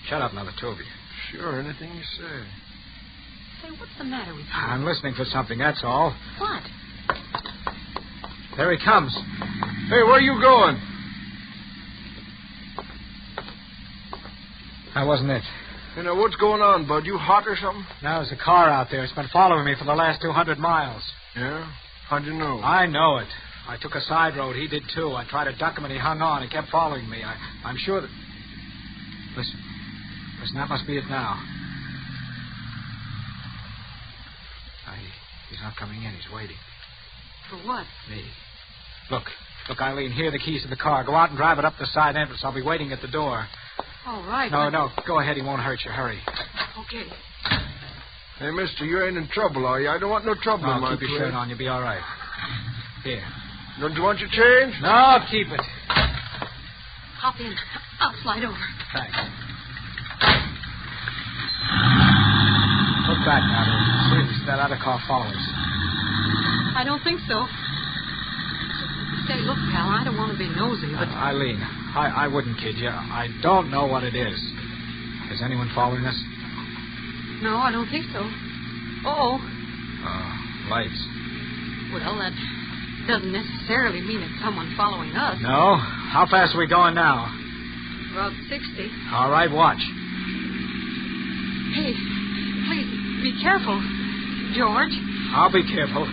Shut up, now, the two of you. Sure, anything you say. Say, what's the matter with you? I'm listening for something, that's all. What? There he comes. Hey, where are you going? That wasn't it. You know, what's going on, bud? You hot or something? Now, there's a car out there. It's been following me for the last 200 miles. Yeah? How'd you know? I know it. I took a side road. He did, too. I tried to duck him, and he hung on. He kept following me. I'm sure that... Listen, that must be it now. He's not coming in. He's waiting. For what? Me. Look, Eileen, here are the keys to the car. Go out and drive it up the side entrance. I'll be waiting at the door. All right. No. Go ahead. He won't hurt you. Hurry. Okay. Hey, mister, you ain't in trouble, are you? I don't want no trouble in my keep your shirt on. You'll be all right. Here. Don't you want your change? No, keep it. Hop in. I'll slide over. Thanks. Look back now. See if that other car follows. I don't think so. Say, look, pal, I don't want to be nosy, but... Eileen, I wouldn't kid you. I don't know what it is. Is anyone following us? No, I don't think so. Uh-oh. Lights. Well, that doesn't necessarily mean it's someone following us. No? How fast are we going now? About 60. All right, watch. Hey, please, be careful, George. I'll be careful.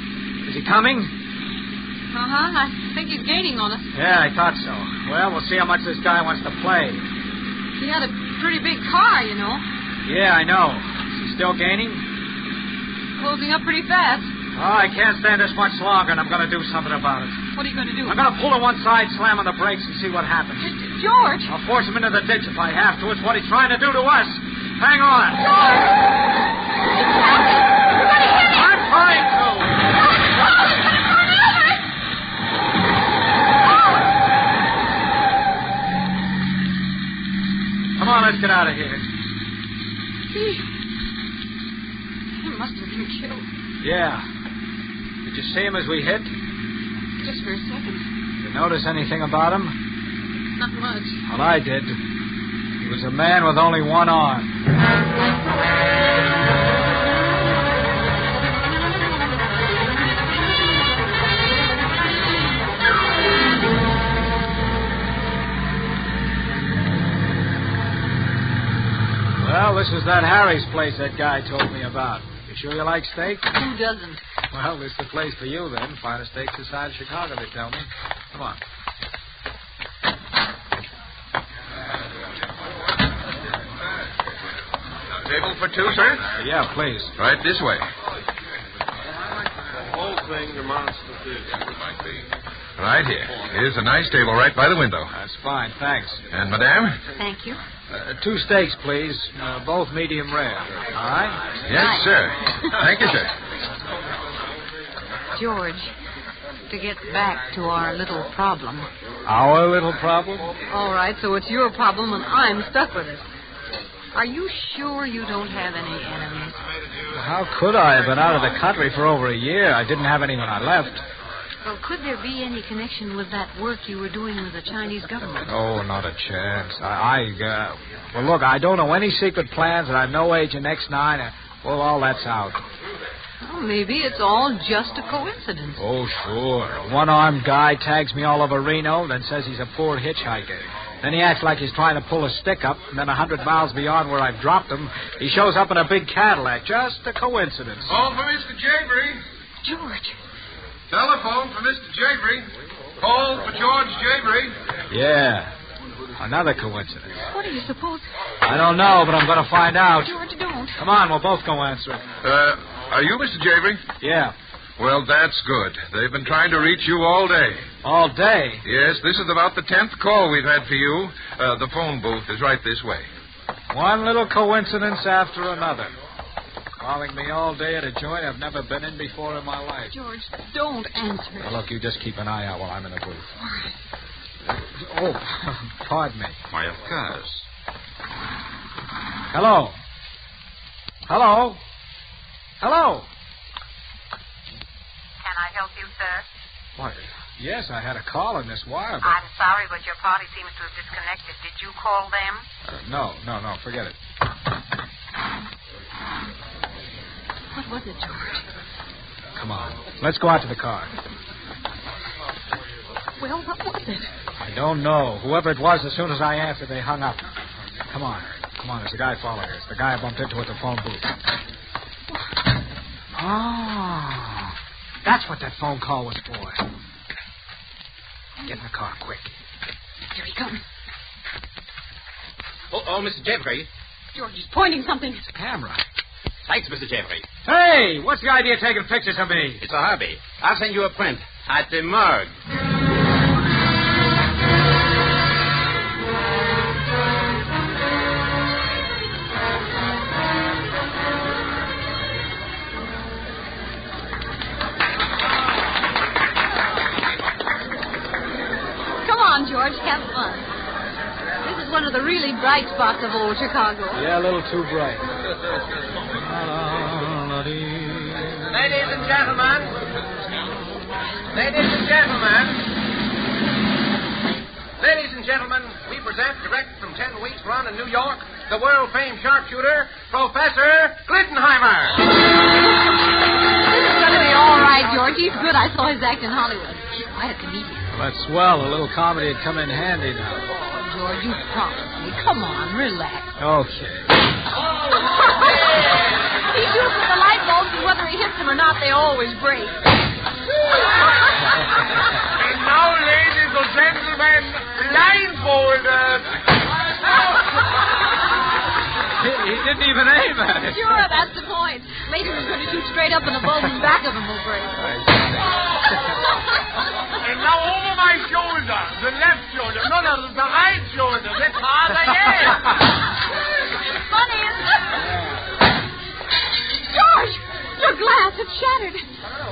Is he coming? Uh-huh. I think he's gaining on us. Yeah, I thought so. Well, we'll see how much this guy wants to play. He had a pretty big car, you know. Yeah, I know. Is he still gaining? Closing up pretty fast. Oh, I can't stand this much longer, and I'm going to do something about it. What are you going to do? I'm going to pull to one side, slam on the brakes, and see what happens. George! I'll force him into the ditch if I have to. It's what he's trying to do to us. Hang on. George! I'm trying to. Come on, let's get out of here. He must have been killed. Yeah. Did you see him as we hit? You notice anything about him? Not much. Well, I did. He was a man with only one arm. Well, this is that Harry's place that guy told me about. You sure you like steak? Who doesn't? Well, this is the place for you, then. Finest steaks this side of Chicago, they tell me. Come on. Table for two, sir? Yeah, please. Right this way. The whole thing amounts to this. Might be. Right here. Here's a nice table right by the window. That's fine, thanks. And, Madame? Thank you. 2 steaks, please. Both medium rare. All right? Yes, sir. Thank you, sir. George, to get back to our little problem. Our little problem? All right, so it's your problem and I'm stuck with it. Are you sure you don't have any enemies? How could I? I've been out of the country for over a year. I didn't have any when I left. Well, could there be any connection with that work you were doing with the Chinese government? Oh, not a chance. Well, look, I don't know any secret plans, and I'm no agent X9. Well, all that's out. Well, maybe it's all just a coincidence. Oh, sure. A one-armed guy tags me all over Reno, then says he's a poor hitchhiker. Then he acts like he's trying to pull a stick up, and then 100 miles beyond where I've dropped him, he shows up in a big Cadillac. Just a coincidence. Call for Mr. Jabry. George. Telephone for Mr. Jabry. Call for George Jabry. Yeah. Another coincidence. What do you suppose? I don't know, but I'm going to find out. George, don't. Come on, we'll both go answer it. Are you Mr. Jabry? Yeah. Well, that's good. They've been trying to reach you all day. All day? Yes, this is about the 10th call we've had for you. The phone booth is right this way. One little coincidence after another. Calling me all day at a joint I've never been in before in my life. George, don't answer. Now, look, you just keep an eye out while I'm in the booth. Oh, pardon me. Why, of course. Hello? Hello? Hello? Can I help you, sir? What? Yes, I had a call on this wire, but... I'm sorry, but your party seems to have disconnected. Did you call them? No, forget it. What was it, George? Come on. Let's go out to the car. Well, what was it? I don't know. Whoever it was, as soon as I answered, they hung up. Come on. There's a guy following us. The guy I bumped into at the phone booth. Oh, that's what that phone call was for. Get in the car, quick. Here he comes. Oh, Mr. Jeffrey. George, he's pointing something. It's a camera. Thanks, Mr. Jeffrey. Hey, what's the idea of taking pictures of me? It's a hobby. I'll send you a print at the morgue. George, have fun. This is one of the really bright spots of old Chicago. Yeah, a little too bright. Ladies and gentlemen. Ladies and gentlemen, we present direct from 10 weeks run in New York, the world-famed sharpshooter, Professor Glittenheimer. This is going to be all right, George. He's good. I saw his act in Hollywood. He's quite a comedian. Well, that's swell. A little comedy would come in handy now. Oh, George, you promised me. Come on, relax. Okay. He shoots with the light bulbs, and whether he hits them or not, they always break. And now, ladies and gentlemen, blindfolded. He didn't even aim at it. Sure, that's the point. Later he's going to shoot straight up, and the bulbs in the back of him will break. And now over my shoulder, the left shoulder. No, the right shoulder. That's harder yet. It's funny, isn't it? George, your glass, it's shattered.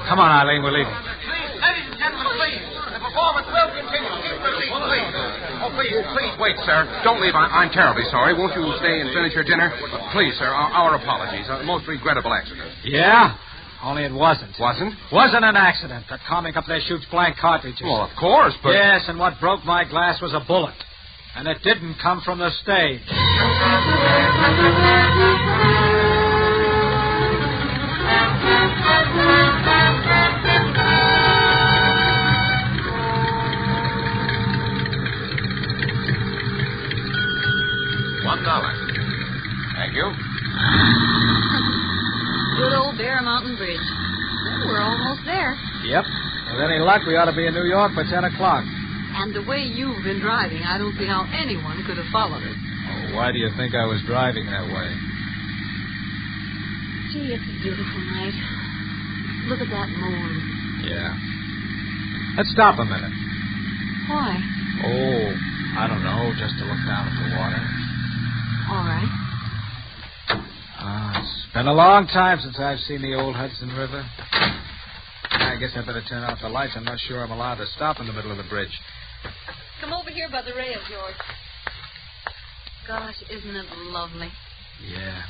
Come on, Eileen, we're leaving. Please, ladies and gentlemen, please. The performance will continue. Please. Oh, please, wait, sir. Don't leave. I'm terribly sorry. Won't you stay and finish your dinner? Please, sir, our apologies. A most regrettable accident. Yeah? Only it wasn't. Wasn't? Wasn't an accident. That comic up there shoots blank cartridges. Well, of course, but... Yes, and what broke my glass was a bullet. And it didn't come from the stage. $1. Thank you. Good old Bear Mountain Bridge. Well, we're almost there. Yep. With any luck, we ought to be in New York by 10 o'clock. And the way you've been driving, I don't see how anyone could have followed us. Oh, why do you think I was driving that way? Gee, it's a beautiful night. Look at that moon. Yeah. Let's stop a minute. Why? Oh, I don't know, just to look down at the water. All right. It's been a long time since I've seen the old Hudson River. I guess I better turn out the lights. I'm not sure I'm allowed to stop in the middle of the bridge. Come over here by the rail, George. Gosh, isn't it lovely? Yeah,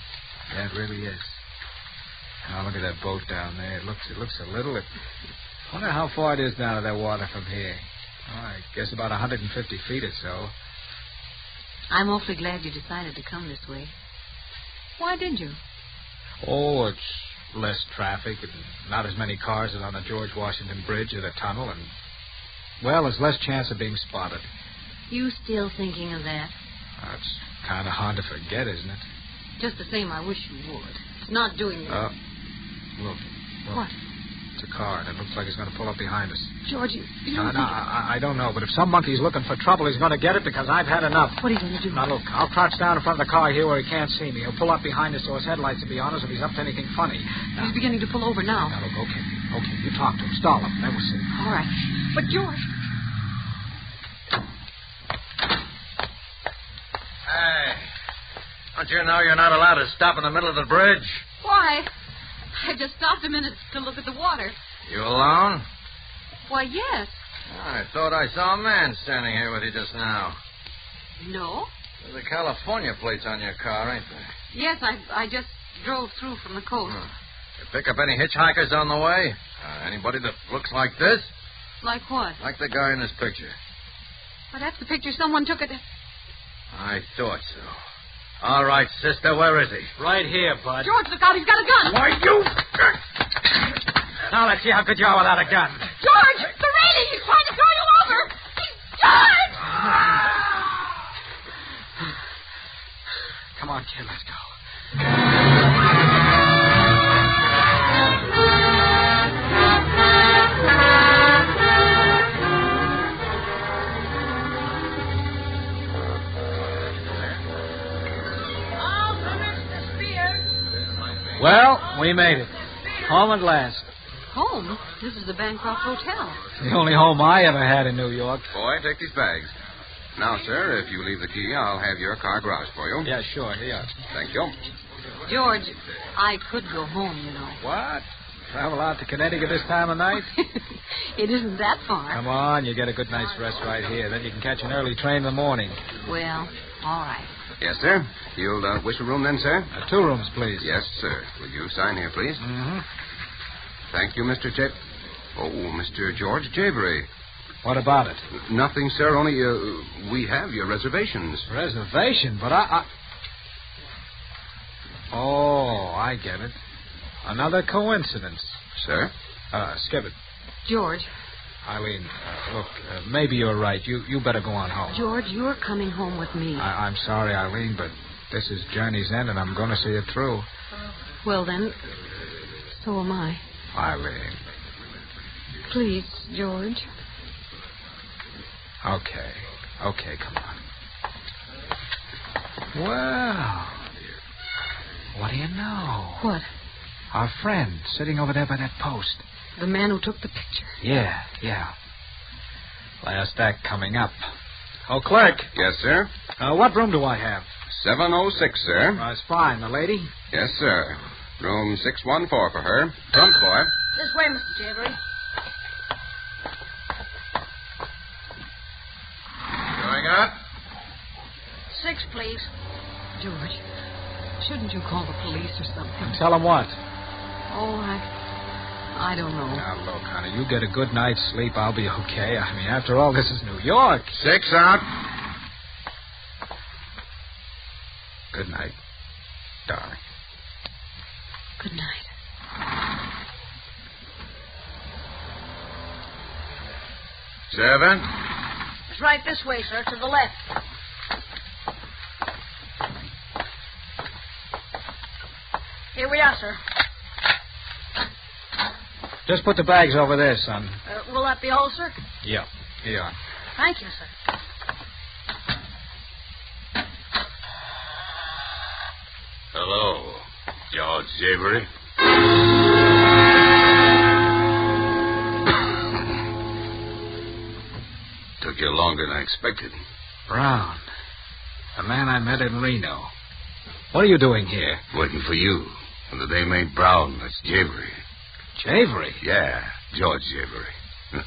it really is. Now look at that boat down there. It looks a little. I wonder how far it is down to that water from here. Oh, I guess about 150 feet or so. I'm awfully glad you decided to come this way. Why did you? Oh, it's less traffic and not as many cars as on the George Washington Bridge or the tunnel, and, well, there's less chance of being spotted. You still thinking of that? That's kind of hard to forget, isn't it? Just the same, I wish you would. It's not doing you. Look. What? It's a car, and it looks like it's going to pull up behind us. George, you No, I don't know, but if some monkey's looking for trouble, he's going to get it because I've had enough. What are you going to do? Now, look, I'll crouch down in front of the car here where he can't see me. He'll pull up behind us so his headlights will be on us if he's up to anything funny. Now, he's beginning to pull over now. Now, look, okay. You talk to him. Stall him. Then we'll see. All right. But, George... Hey, don't you know you're not allowed to stop in the middle of the bridge? Why? I just stopped a minute to look at the water. You alone? Why, yes. I thought I saw a man standing here with you just now. No? There's the California plates on your car, ain't there? Yes, I just drove through from the coast. You pick up any hitchhikers on the way? Anybody that looks like this? Like what? Like the guy in this picture. Well, that's the picture someone took at... I thought so. All right, sister, where is he? Right here, bud. George, look out, he's got a gun. Why, you... Now, let's see how good you are without a gun. George, the railing, he's trying to throw you over. George! Come on, kid, let's go. Well, we made it. Home at last. Home? This is the Bancroft Hotel. The only home I ever had in New York. Boy, take these bags. Now, sir, if you leave the key, I'll have your car garaged for you. Yeah, sure. Here you are. Thank you. George, I could go home, you know. What? Travel out to Connecticut this time of night? It isn't that far. Come on, you get a good night's rest right here. Then you can catch an early train in the morning. Well, all right. Yes, sir. You'll wish a room then, sir? 2 rooms, please. Yes, sir. Will you sign here, please? Mm-hmm. Thank you, Mr. Mr. George Javery. What about it? Nothing, sir. Only we have your reservations. Reservation? But I... Oh, I get it. Another coincidence. Sir? Skip it. George. Eileen, look, maybe you're right. You better go on home. George, you're coming home with me. I'm sorry, Eileen, but this is journey's end, and I'm going to see it through. Well, then, so am I. Eileen. Please, George. Okay, come on. Well, what do you know? What? Our friend sitting over there by that post. The man who took the picture. Yeah. Last act coming up. Oh, clerk. Yes, sir? What room do I have? 706, sir. That's fine. The lady? Yes, sir. Room 614 for her. Front boy. This way, Mr. Javery. Going up? 6, please. George, shouldn't you call the police or something? Tell them what? Oh, I don't know. Now, look, honey, you get a good night's sleep, I'll be okay. I mean, after all, this is New York. 6 out. Good night, darling. Good night. 7. It's right this way, sir, to the left. Here we are, sir. Just put the bags over there, son. Will that be all, sir? Yeah, here you are. Thank you, sir. Hello, George Avery. Took you longer than I expected. Brown, the man I met in Reno. What are you doing here? Waiting for you. And the name ain't Brown, that's Javery. Javery? Yeah, George Javery.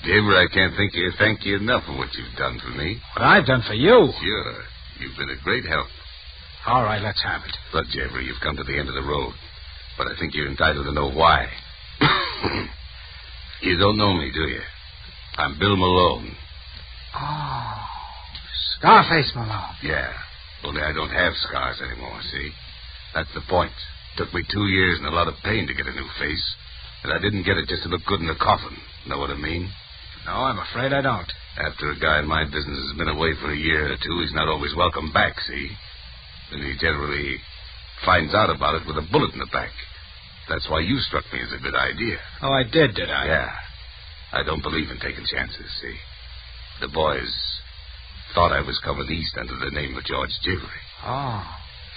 Javery, I can't thank you enough for what you've done for me. What I've done for you? Sure. You've been a great help. All right, let's have it. Look, Javery, you've come to the end of the road. But I think you're entitled to know why. You don't know me, do you? I'm Bill Malone. Oh, Scarface Malone. Yeah, only I don't have scars anymore, see? That's the point. Took me 2 years and a lot of pain to get a new face. And I didn't get it just to look good in the coffin. Know what I mean? No, I'm afraid I don't. After a guy in my business has been away for a year or two, he's not always welcome back, see? And he generally finds out about it with a bullet in the back. That's why you struck me as a good idea. Oh, I did I? Yeah. I don't believe in taking chances, see? The boys thought I was coming east under the name of George Javery. Oh,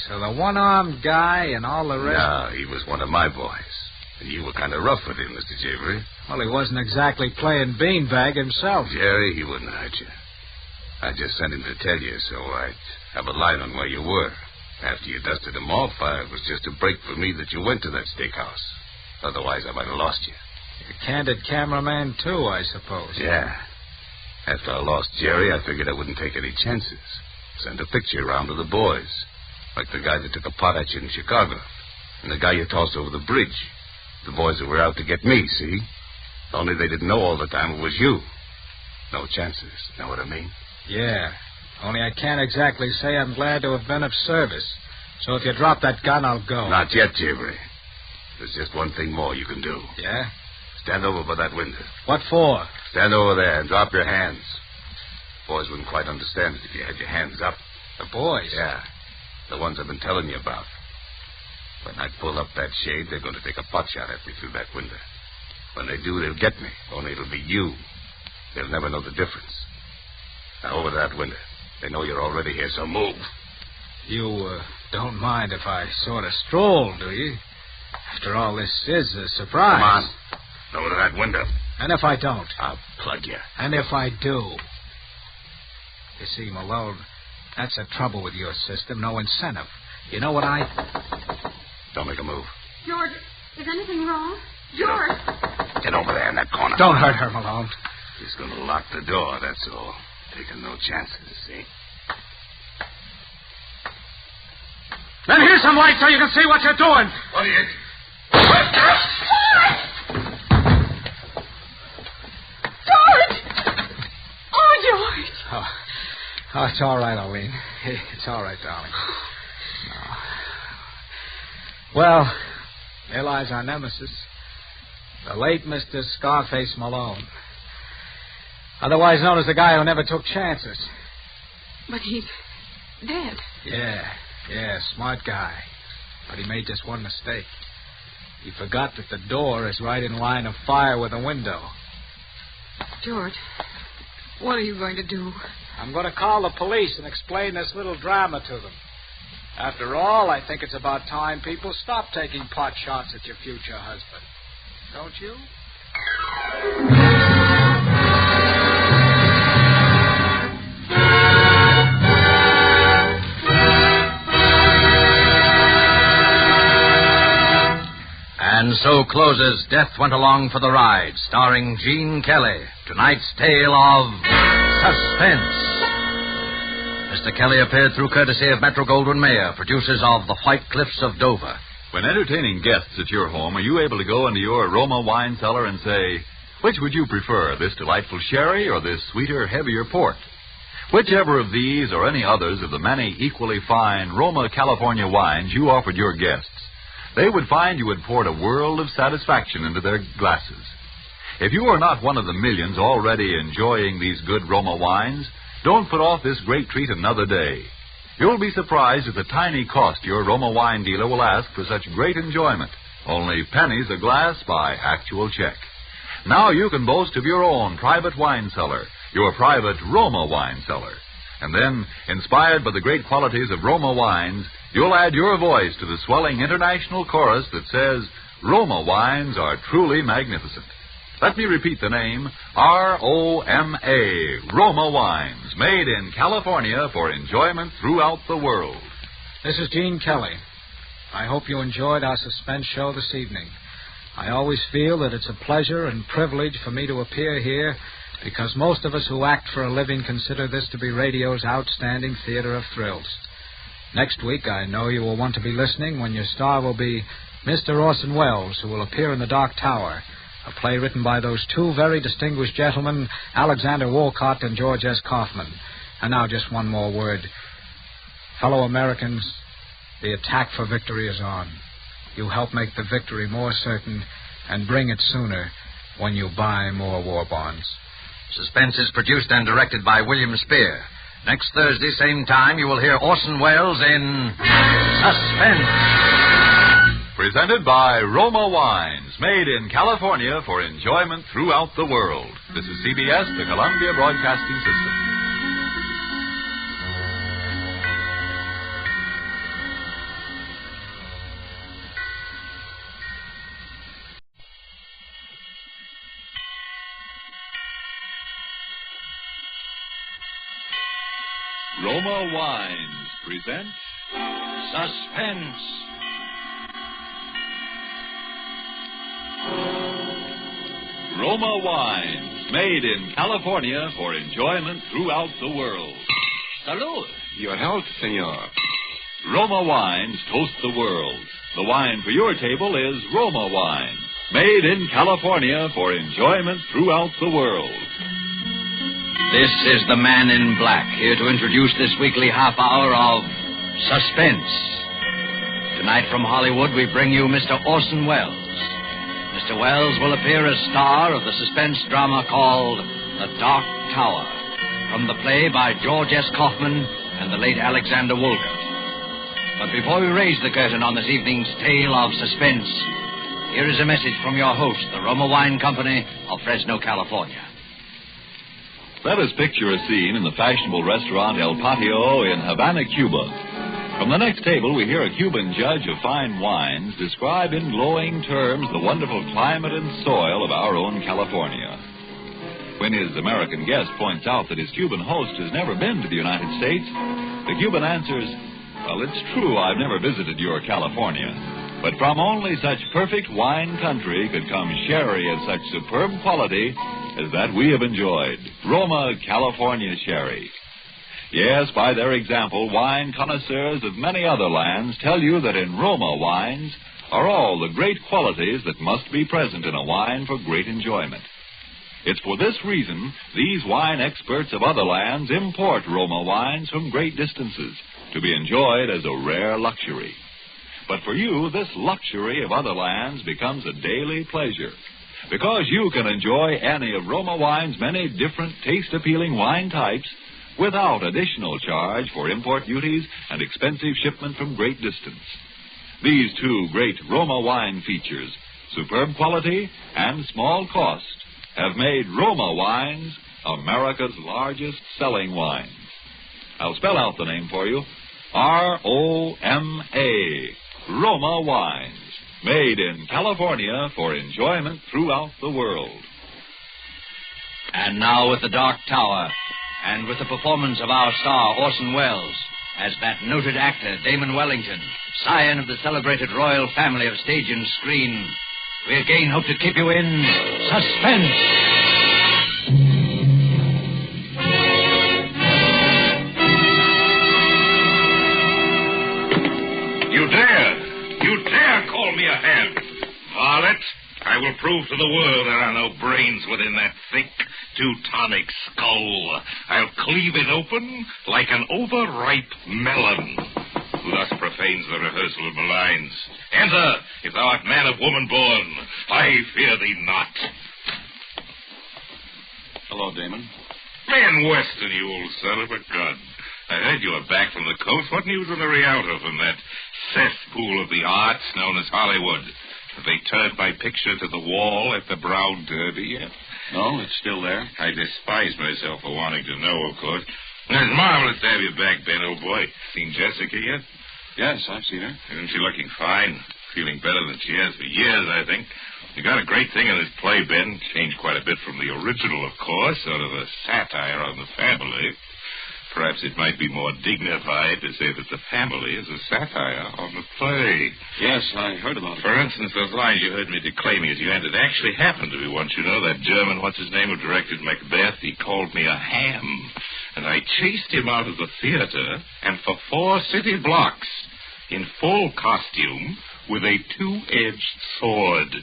so the one-armed guy and all the rest... No, he was one of my boys. And you were kind of rough with him, Mr. Javery. Well, he wasn't exactly playing beanbag himself. Jerry, he wouldn't hurt you. I just sent him to tell you so I'd have a line on where you were. After you dusted him off, it was just a break for me that you went to that steakhouse. Otherwise, I might have lost you. You're a candid cameraman, too, I suppose. Yeah. After I lost Jerry, I figured I wouldn't take any chances. Send a picture around to the boys. Like the guy that took a pot at you in Chicago. And the guy you tossed over the bridge. The boys that were out to get me, see? Only they didn't know all the time it was you. No chances. Know what I mean? Yeah. Only I can't exactly say I'm glad to have been of service. So if you drop that gun, I'll go. Not yet, Javery. There's just one thing more you can do. Yeah? Stand over by that window. What for? Stand over there and drop your hands. Boys wouldn't quite understand it if you had your hands up. The boys? Yeah. The ones I've been telling you about. When I pull up that shade, they're going to take a pot shot at me through that window. When they do, they'll get me. Only it'll be you. They'll never know the difference. Now, over to that window. They know you're already here, so move. You don't mind if I sort of stroll, do you? After all, this is a surprise. Come on. Over to that window. And if I don't? I'll plug you. And if I do? You see, Malone, that's the trouble with your system. No incentive. You know what Don't make a move. George, is anything wrong? George! Get over there in that corner. Don't hurt her, Malone. He's going to lock the door, that's all. Taking no chances, see? Then here's some light so you can see what you're doing. What are you... George! Oh, George! Oh, it's all right, Arlene. It's all right, darling. Oh. Well, there lies our nemesis. The late Mr. Scarface Malone. Otherwise known as the guy who never took chances. But he's dead. Yeah, smart guy. But he made just one mistake. He forgot that the door is right in line of fire with the window. George, what are you going to do? I'm going to call the police and explain this little drama to them. After all, I think it's about time people stop taking pot shots at your future husband. Don't you? And so closes Death Went Along for the Ride, starring Gene Kelly. Tonight's tale of suspense. Mr. Kelly appeared through courtesy of Metro-Goldwyn-Mayer, producers of The White Cliffs of Dover. When entertaining guests at your home, are you able to go into your aroma wine cellar and say, which would you prefer, this delightful sherry or this sweeter, heavier port? Whichever of these or any others of the many equally fine Roma California wines you offered your guests, they would find you had poured a world of satisfaction into their glasses. If you are not one of the millions already enjoying these good Roma wines, don't put off this great treat another day. You'll be surprised at the tiny cost your Roma wine dealer will ask for such great enjoyment. Only pennies a glass by actual check. Now you can boast of your own private wine cellar, your private Roma wine cellar. And then, inspired by the great qualities of Roma wines, you'll add your voice to the swelling international chorus that says, Roma wines are truly magnificent. Let me repeat the name, R-O-M-A, Roma Wines, made in California for enjoyment throughout the world. This is Gene Kelly. I hope you enjoyed our suspense show this evening. I always feel that it's a pleasure and privilege for me to appear here because most of us who act for a living consider this to be radio's outstanding theater of thrills. Next week, I know you will want to be listening when your star will be Mr. Orson Welles, who will appear in The Dark Tower, a play written by those two very distinguished gentlemen, Alexander Wolcott and George S. Kaufman. And now just one more word. Fellow Americans, the attack for victory is on. You help make the victory more certain and bring it sooner when you buy more war bonds. Suspense is produced and directed by William Spear. Next Thursday, same time, you will hear Orson Welles in Suspense. Presented by Roma Wines, made in California for enjoyment throughout the world. This is CBS, the Columbia Broadcasting System. Roma Wines present Suspense. Roma Wines, made in California for enjoyment throughout the world. Salud. Your health, senor. Roma Wines toast the world. The wine for your table is Roma Wine, made in California for enjoyment throughout the world. This is the Man in Black, here to introduce this weekly half hour of Suspense. Tonight from Hollywood, we bring you Mr. Orson Welles. Mr. Welles will appear as star of the suspense drama called The Dark Tower, from the play by George S. Kaufman and the late Alexander Wolcott. But before we raise the curtain on this evening's tale of suspense, here is a message from your host, the Roma Wine Company of Fresno, California. Let us picture a scene in the fashionable restaurant El Patio in Havana, Cuba. From the next table, we hear a Cuban judge of fine wines describe in glowing terms the wonderful climate and soil of our own California. When his American guest points out that his Cuban host has never been to the United States, the Cuban answers, well, it's true I've never visited your California, but from only such perfect wine country could come sherry of such superb quality as that we have enjoyed, Roma California Sherry. Yes, by their example, wine connoisseurs of many other lands tell you that in Roma wines are all the great qualities that must be present in a wine for great enjoyment. It's for this reason these wine experts of other lands import Roma wines from great distances to be enjoyed as a rare luxury. But for you, this luxury of other lands becomes a daily pleasure, because you can enjoy any of Roma wine's many different taste-appealing wine types without additional charge for import duties and expensive shipment from great distance. These two great Roma wine features, superb quality and small cost, have made Roma wines America's largest selling wine. I'll spell out the name for you. R-O-M-A, Roma Wines, made in California for enjoyment throughout the world. And now with The Dark Tower, and with the performance of our star, Orson Welles, as that noted actor, Damon Wellington, scion of the celebrated royal family of stage and screen, we again hope to keep you in suspense. You dare will prove to the world there are no brains within that thick Teutonic skull. I'll cleave it open like an overripe melon. Who thus profanes the rehearsal of my lines. Enter, if thou art man of woman born. I fear thee not. Hello, Damon. Man Weston, you old son of a gun. I heard you were back from the coast. What news on the Rialto from that cesspool of the arts known as Hollywood? Have they turned my picture to the wall at the Brown Derby yet? No, it's still there. I despise myself for wanting to know, of course. It's marvelous to have you back, Ben, old boy. Seen Jessica yet? Yes, I've seen her. Isn't she looking fine? Feeling better than she has for years, I think. You got a great thing in this play, Ben. Changed quite a bit from the original, of course, sort of a satire on the family. Perhaps it might be more dignified to say that the family is a satire on the play. Yes, I heard about it. For instance, those lines you heard me declaiming as you ended actually happened to me once. You know, that German, what's-his-name, who directed Macbeth, he called me a ham. And I chased him out of the theater, and for 4 city blocks, in full costume, with a 2-edged sword.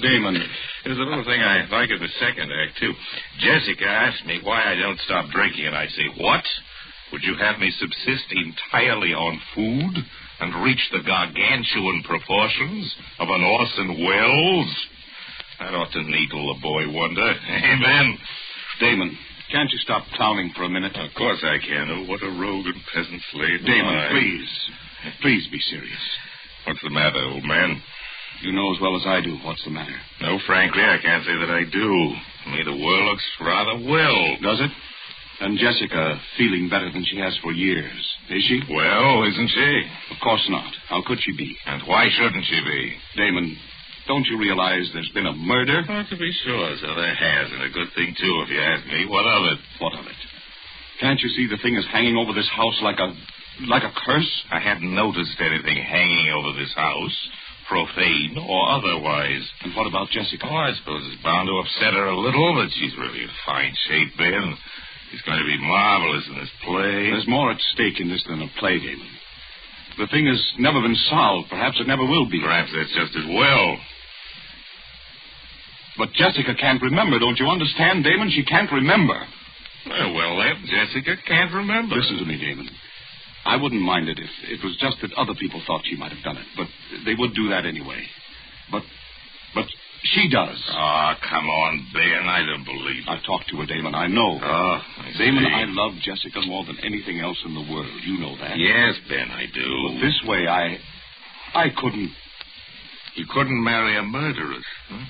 Damon. There's a little thing I like in the second act, too. Jessica asked me why I don't stop drinking, and I say, what? Would you have me subsist entirely on food and reach the gargantuan proportions of an Orson Welles? That ought to needle a boy wonder. Amen. Damon, can't you stop clowning for a minute? Of course I can. Oh, what a rogue and peasant slave. Damon, please. Please be serious. What's the matter, old man? You know as well as I do what's the matter. No, frankly, I can't say that I do. To me, the world looks rather well. Does it? And Jessica feeling better than she has for years. Is she? Well, isn't she? Of course not. How could she be? And why shouldn't she be? Damon, don't you realize there's been a murder? Oh, to be sure, so there has, and a good thing, too, if you ask me. What of it? What of it? Can't you see the thing is hanging over this house like a curse? I hadn't noticed anything hanging over this house, profane or otherwise. And what about Jessica? Oh, I suppose it's bound to upset her a little, but she's really in fine shape, Ben. She's going to be marvelous in this play. There's more at stake in this than a play, Damon. The thing has never been solved. Perhaps it never will be. Perhaps that's just as well. But Jessica can't remember, don't you understand, Damon? She can't remember. Well, then, Jessica can't remember. Listen to me, Damon. I wouldn't mind it if it was just that other people thought she might have done it. But they would do that anyway. But she does. Oh, come on, Ben. I don't believe it. I've talked to her, Damon. I know. Oh, Damon, I love Jessica more than anything else in the world. You know that. Yes, Ben, I do. But this way, I couldn't. You couldn't marry a murderess, huh?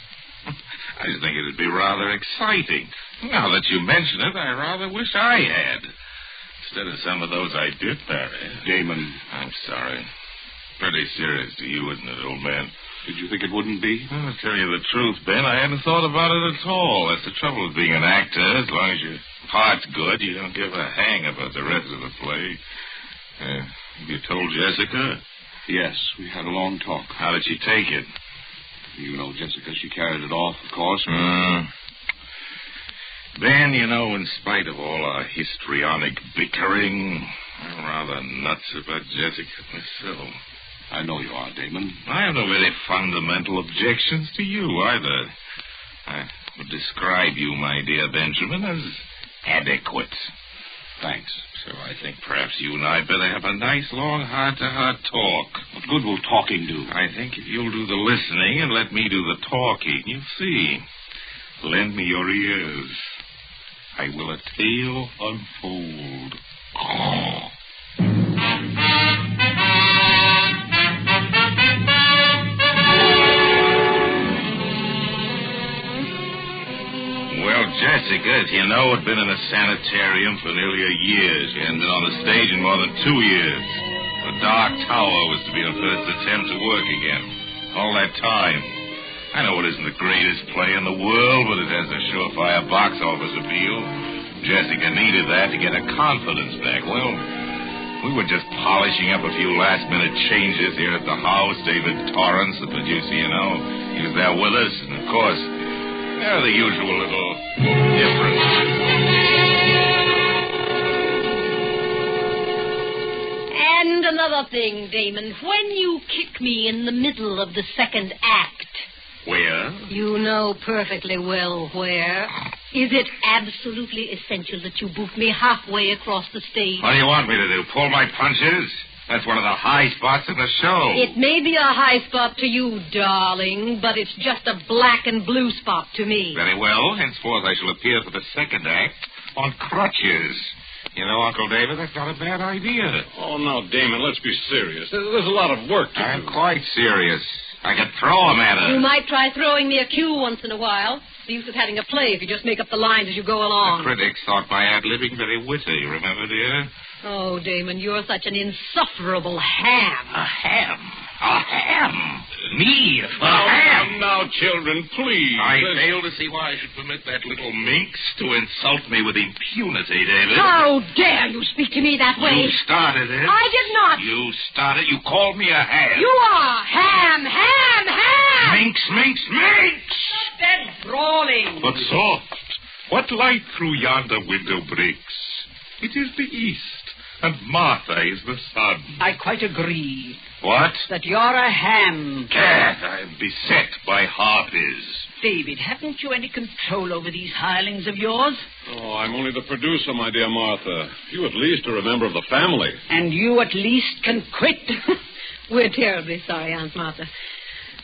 I just think it'd be rather exciting. Now that you mention it, I rather wish I had. Instead of some of those I did marry. Damon. I'm sorry. Pretty serious to you, isn't it, old man? Did you think it wouldn't be? Well, to tell you the truth, Ben, I hadn't thought about it at all. That's the trouble with being an actor. As long as your part's good, you don't give a hang about the rest of the play. Have you told Jessica? Yes, we had a long talk. How did she take it? You know, Jessica, she carried it off, of course. Ben, you know, in spite of all our histrionic bickering, I'm rather nuts about Jessica myself. I know you are, Damon. I have no very fundamental objections to you, either. I would describe you, my dear Benjamin, as adequate. Thanks. So I think perhaps you and I better have a nice, long, heart-to-heart talk. What good will talking do? I think if you'll do the listening and let me do the talking, you'll see. Lend me your ears. I will a tale unfold. Well, Jessica, as you know, had been in a sanitarium for nearly a year. She hadn't been on the stage in more than 2 years. The Dark Tower was to be her first attempt to work again. All that time. I know it isn't the greatest play in the world, but it has a surefire box office appeal. Jessica needed that to get her confidence back. Well, we were just polishing up a few last-minute changes here at the house. David Torrance, the producer, you know, he was there with us. And, of course, there are the usual little differences. And another thing, Damon. When you kick me in the middle of the second act, Where? You know perfectly well where. Is it absolutely essential that you boot me halfway across the stage? What do you want me to do? Pull my punches? That's one of the high spots in the show. It may be a high spot to you, darling, but it's just a black and blue spot to me. Very well. Henceforth, I shall appear for the second act on crutches. You know, Uncle David, that's not a bad idea. Oh, now, Damon, let's be serious. There's a lot of work to do. I'm quite serious. I could throw him at her. You might try throwing me a cue once in a while. The use of having a play if you just make up the lines as you go along. The critics thought my ad-libbing very witty, remember, dear? Oh, Damon, you're such an insufferable ham. A ham? A ham? Me? A ham? Now, children, please. I fail to see why I should permit that little minx to insult me with impunity, David. How dare you speak to me that way? You started it. I did not. You started. You called me a ham. You are ham. Minx, minx, minx! Dead brawling. But soft. What light through yonder window breaks? It is the east, and Martha is the sun. I quite agree. What? That you're a ham. Gad, I am beset by harpies. David, haven't you any control over these hirelings of yours? Oh, I'm only the producer, my dear Martha. You at least are a member of the family. And you at least can quit? We're terribly sorry, Aunt Martha.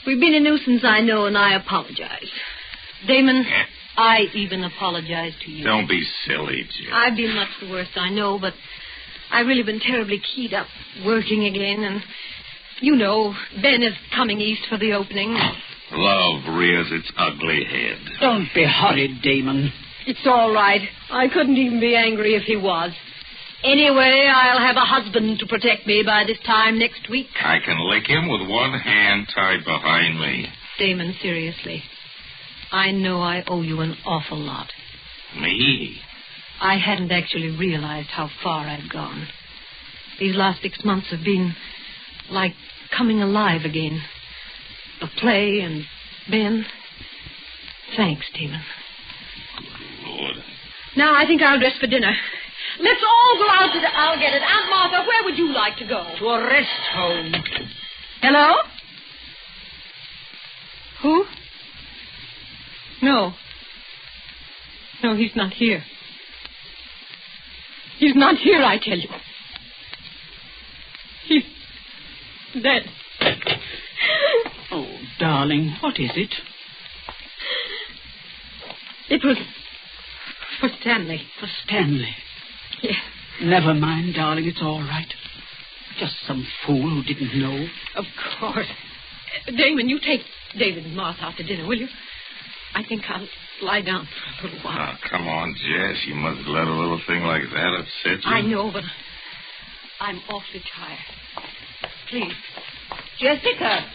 We've been a nuisance, I know, and I apologize. Damon, I even apologize to you. Don't be silly, Jim. I've been much the worst, I know, but I've really been terribly keyed up, working again, and, you know, Ben is coming east for the opening. Love rears its ugly head. Don't be horrid, Damon. It's all right. I couldn't even be angry if he was. Anyway, I'll have a husband to protect me by this time next week. I can lick him with one hand tied behind me. Damon, seriously. I know I owe you an awful lot. Me? I hadn't actually realized how far I'd gone. These last 6 months have been like coming alive again. The play and Ben. Thanks, Damon. Good Lord. Now, I think I'll dress for dinner. Let's all go out to the... I'll get it. Aunt Martha, where would you like to go? To a rest home. Hello? Who? No. No, he's not here. He's not here, I tell you. He's dead. Oh, darling, what is it? It was for Stanley. For Stanley? Yes. Never mind, darling, it's all right. Just some fool who didn't know. Of course. Damon, you take David and Martha out to dinner, will you? I think I'll lie down for a little while. Oh, come on, Jess. You mustn't let a little thing like that upset you. I know, but I'm awfully tired. Please. Jessica!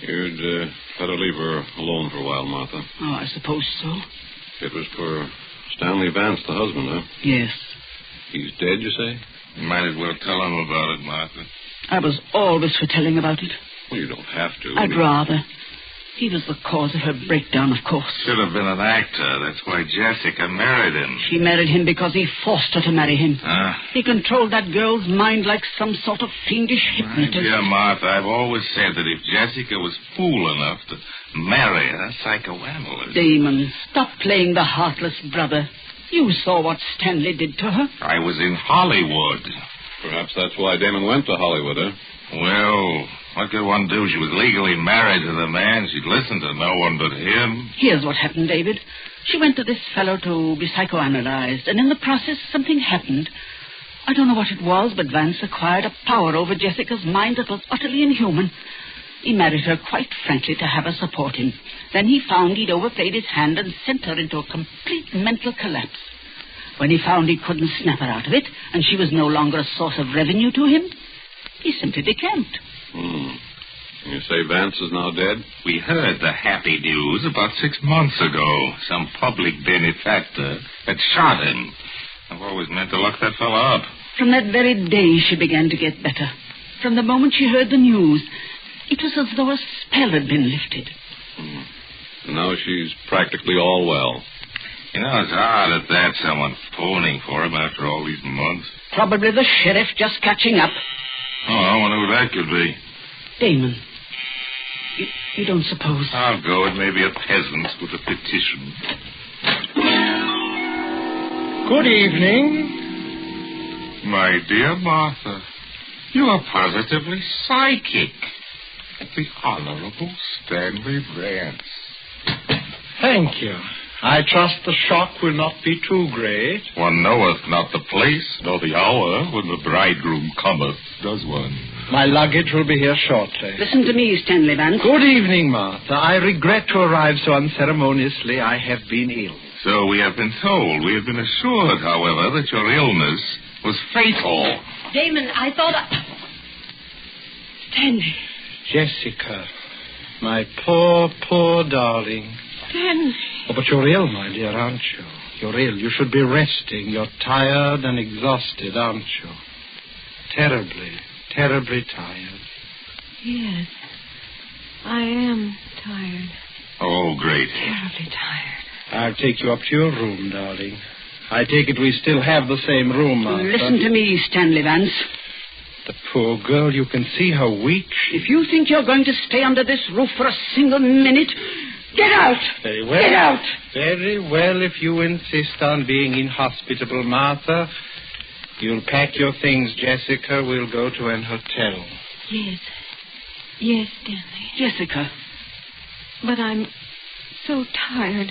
You'd better leave her alone for a while, Martha. Oh, I suppose so. It was for Stanley Vance, the husband, huh? Yes. He's dead, you say? You might as well tell him about it, Martha. I was always for telling about it. Well, you don't have to. I'd rather. He was the cause of her breakdown, of course. Should have been an actor. That's why Jessica married him. She married him because he forced her to marry him. Ah. He controlled that girl's mind like some sort of fiendish hypnotist. My dear Martha, I've always said that if Jessica was fool enough to marry a psychoanalyst... Damon, stop playing the heartless brother. You saw what Stanley did to her. I was in Hollywood. Perhaps that's why Damon went to Hollywood, huh? Well, what could one do? She was legally married to the man. She'd listen to no one but him. Here's what happened, David. She went to this fellow to be psychoanalyzed, and in the process, something happened. I don't know what it was, but Vance acquired a power over Jessica's mind that was utterly inhuman. He married her quite frankly to have her support him. Then he found he'd overplayed his hand and sent her into a complete mental collapse. When he found he couldn't snap her out of it, and she was no longer a source of revenue to him, he simply decamped. You say Vance is now dead? We heard the happy news about 6 months ago. Some public benefactor had shot him. I've always meant to look that fellow up. From that very day, she began to get better. From the moment she heard the news, it was as though a spell had been lifted. Now she's practically all well. You know, it's odd that someone phoning for him after all these months. Probably the sheriff just catching up. Oh, I wonder who that could be. Damon, You don't suppose... I'll go. It may be a peasant with a petition. Good evening. My dear Martha, you are positively psychic. The Honorable Stanley Vance. Thank you. I trust the shock will not be too great. One knoweth not the place nor the hour when the bridegroom cometh, does one? My luggage will be here shortly. Listen to me, Stanley Vance. Good evening, Martha. I regret to arrive so unceremoniously. I have been ill. So we have been told. We have been assured, however, that your illness was fatal. Damon, I thought Stanley. Jessica, my poor, poor darling. Stanley. Oh, but you're ill, my dear, aren't you? You're ill. You should be resting. You're tired and exhausted, aren't you? Terribly, terribly tired. Yes, I am tired. Oh, great. Terribly tired. I'll take you up to your room, darling. I take it we still have the same room, Martha. Listen to me, Stanley Vance. The poor girl, you can see how weak she is. If you think you're going to stay under this roof for a single minute, get out! Very well. Get out! Very well, if you insist on being inhospitable, Martha. You'll pack your things, Jessica. We'll go to an hotel. Yes. Yes, Stanley. Jessica. But I'm so tired.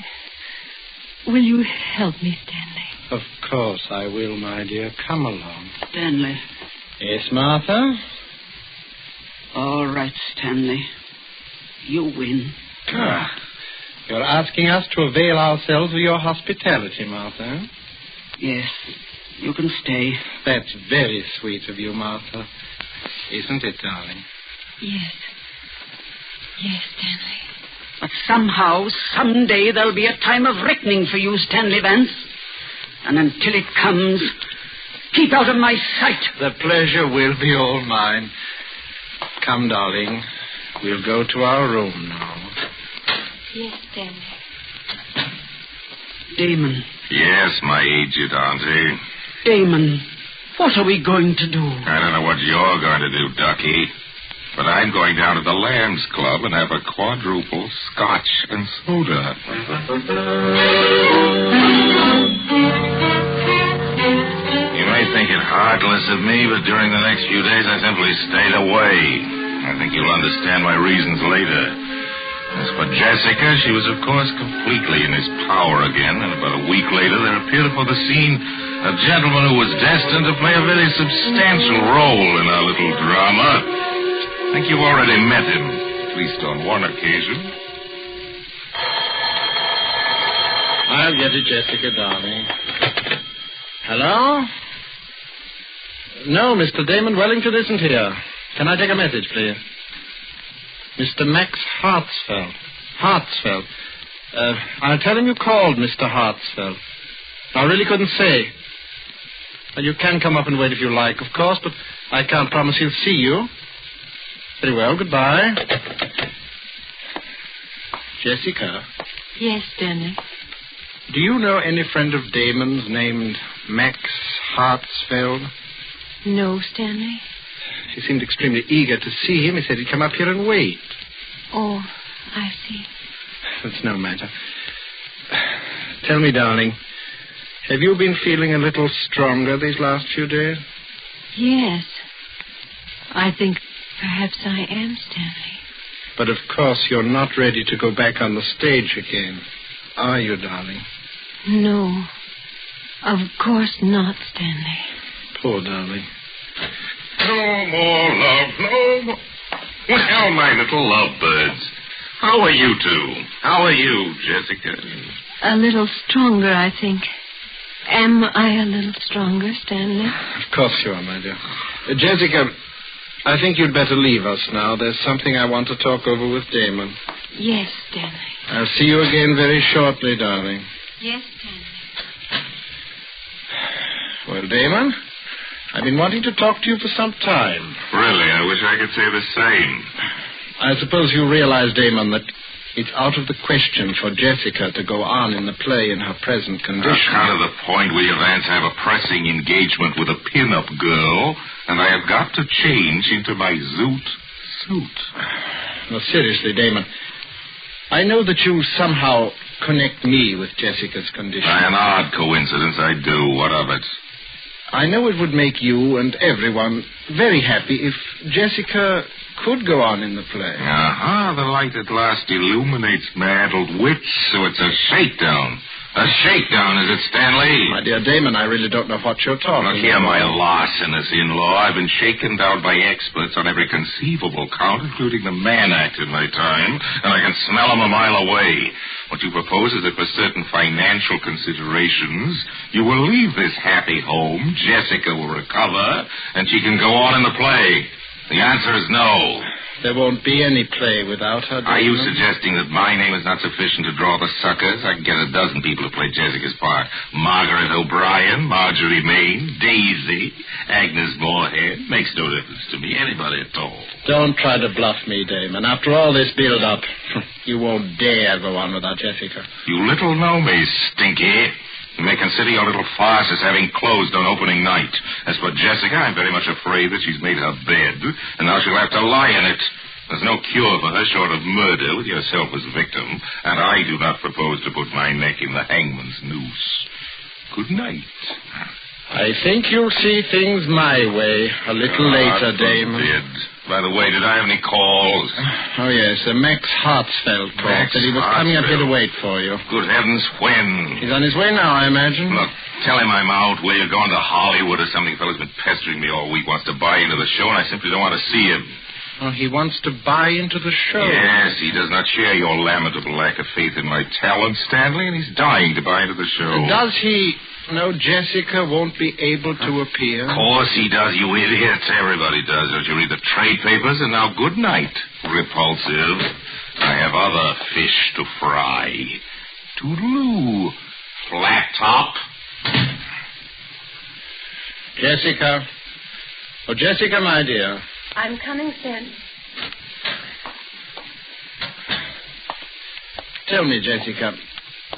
Will you help me, Stanley? Of course I will, my dear. Come along. Stanley. Yes, Martha? All right, Stanley. You win. You're asking us to avail ourselves of your hospitality, Martha. Yes, you can stay. That's very sweet of you, Martha. Isn't it, darling? Yes. Yes, Stanley. But somehow, someday, there'll be a time of reckoning for you, Stanley Vance. And until it comes, keep out of my sight. The pleasure will be all mine. Come, darling. We'll go to our room now. Yes, Stanley. Damon. Yes, my aged auntie. Damon, what are we going to do? I don't know what you're going to do, Ducky. But I'm going down to the Lambs Club and have a quadruple scotch and soda. You may think it heartless of me, but during the next few days I simply stayed away. I think you'll understand my reasons later. As for Jessica, she was, of course, completely in his power again, and about a week later there appeared upon the scene a gentleman who was destined to play a very substantial role in our little drama. I think you've already met him, at least on one occasion. I'll get it, Jessica, darling. Hello? No, Mr. Damon Wellington isn't here. Can I take a message, please? Mr. Max Hartsfeld. Hartsfeld. I'll tell him you called, Mr. Hartsfeld. I really couldn't say. Well, you can come up and wait if you like, of course, but I can't promise he'll see you. Very well, goodbye. Jessica. Yes, Stanley. Do you know any friend of Damon's named Max Hartsfeld? No, Stanley. He seemed extremely eager to see him. He said he'd come up here and wait. Oh, I see. That's no matter. Tell me, darling, have you been feeling a little stronger these last few days? Yes. I think perhaps I am, Stanley. But of course you're not ready to go back on the stage again, are you, darling? No. Of course not, Stanley. Poor darling. No more love, no more. Well, my little lovebirds. How are you two? How are you, Jessica? A little stronger, I think. Am I a little stronger, Stanley? Of course you are, my dear. Jessica, I think you'd better leave us now. There's something I want to talk over with Damon. Yes, Stanley. I'll see you again very shortly, darling. Yes, Stanley. Well, Damon, I've been wanting to talk to you for some time. Really, I wish I could say the same. I suppose you realize, Damon, that it's out of the question for Jessica to go on in the play in her present condition. That's kind of the point, William Vance. I have a pressing engagement with a pin-up girl, and I have got to change into my zoot suit. No, seriously, Damon. I know that you somehow connect me with Jessica's condition. An odd coincidence, I do. What of it? I know it would make you and everyone very happy if Jessica could go on in the play. Aha, the light at last illuminates my addled wits, so it's a shakedown. A shakedown, is it, Stanley? My dear Damon, I really don't know what you're talking about. Look here, my larcenous in-law. I've been shaken down by experts on every conceivable count, including the man act in my time, and I can smell them a mile away. What you propose is that for certain financial considerations, you will leave this happy home, Jessica will recover, and she can go on in the play. The answer is no. There won't be any play without her, Damon. Are you suggesting that my name is not sufficient to draw the suckers? I can get a dozen people to play Jessica's part. Margaret O'Brien, Marjorie Main, Daisy, Agnes Moorhead. Makes no difference to me. Anybody at all. Don't try to bluff me, Damon. After all this build-up, you won't dare go on without Jessica. You little know me, Stinky. You may consider your little farce as having closed on opening night. As for Jessica, I'm very much afraid that she's made her bed, and now she'll have to lie in it. There's no cure for her short of murder with yourself as victim, and I do not propose to put my neck in the hangman's noose. Good night. I think you'll see things my way a little later, Damon. By the way, did I have any calls? Oh, yes. Max Hartsfeld called. Said he was coming up here to wait for you. Good heavens, when? He's on his way now, I imagine. Look, tell him I'm out. Where you're going to Hollywood or something. Fellow's been pestering me all week. Wants to buy into the show, and I simply don't want to see him. Oh, he wants to buy into the show. Yes, he does not share your lamentable lack of faith in my talent, Stanley, and he's dying to buy into the show. Does he know Jessica won't be able to appear? Of course he does, you idiots. Everybody does. Don't you read the trade papers? And now good night, repulsive. I have other fish to fry. Toodaloo, flat top. Jessica. Oh, Jessica, my dear. I'm coming, Stan. Tell me, Jessica,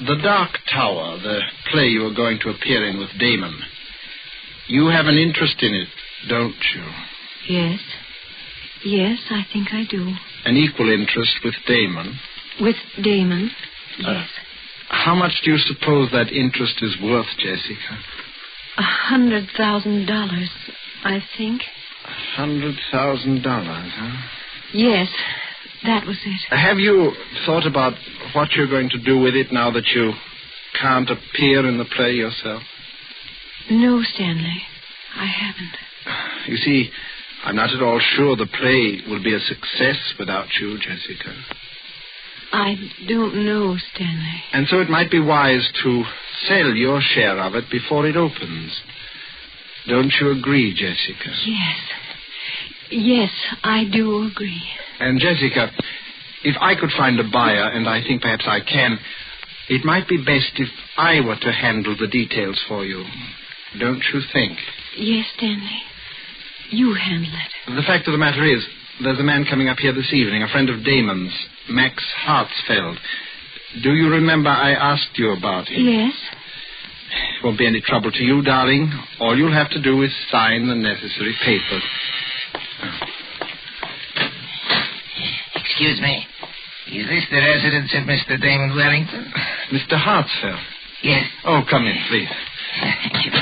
The Dark Tower, the play you are going to appear in with Damon, you have an interest in it, don't you? Yes. Yes, I think I do. An equal interest with Damon? With Damon, yes. How much do you suppose that interest is worth, Jessica? $100,000, I think. $100,000, huh? Yes, that was it. Have you thought about what you're going to do with it now that you can't appear in the play yourself? No, Stanley, I haven't. You see, I'm not at all sure the play will be a success without you, Jessica. I don't know, Stanley. And so it might be wise to sell your share of it before it opens. Don't you agree, Jessica? Yes. Yes, I do agree. And, Jessica, if I could find a buyer, and I think perhaps I can, it might be best if I were to handle the details for you. Don't you think? Yes, Stanley. You handle it. The fact of the matter is, there's a man coming up here this evening, a friend of Damon's, Max Hartsfeld. Do you remember I asked you about him? Yes. It won't be any trouble to you, darling. All you'll have to do is sign the necessary papers. Excuse me. Is this the residence of Mr. Damon Wellington? Mr. Hartsfeld? Yes. Oh, come in, please. Thank you.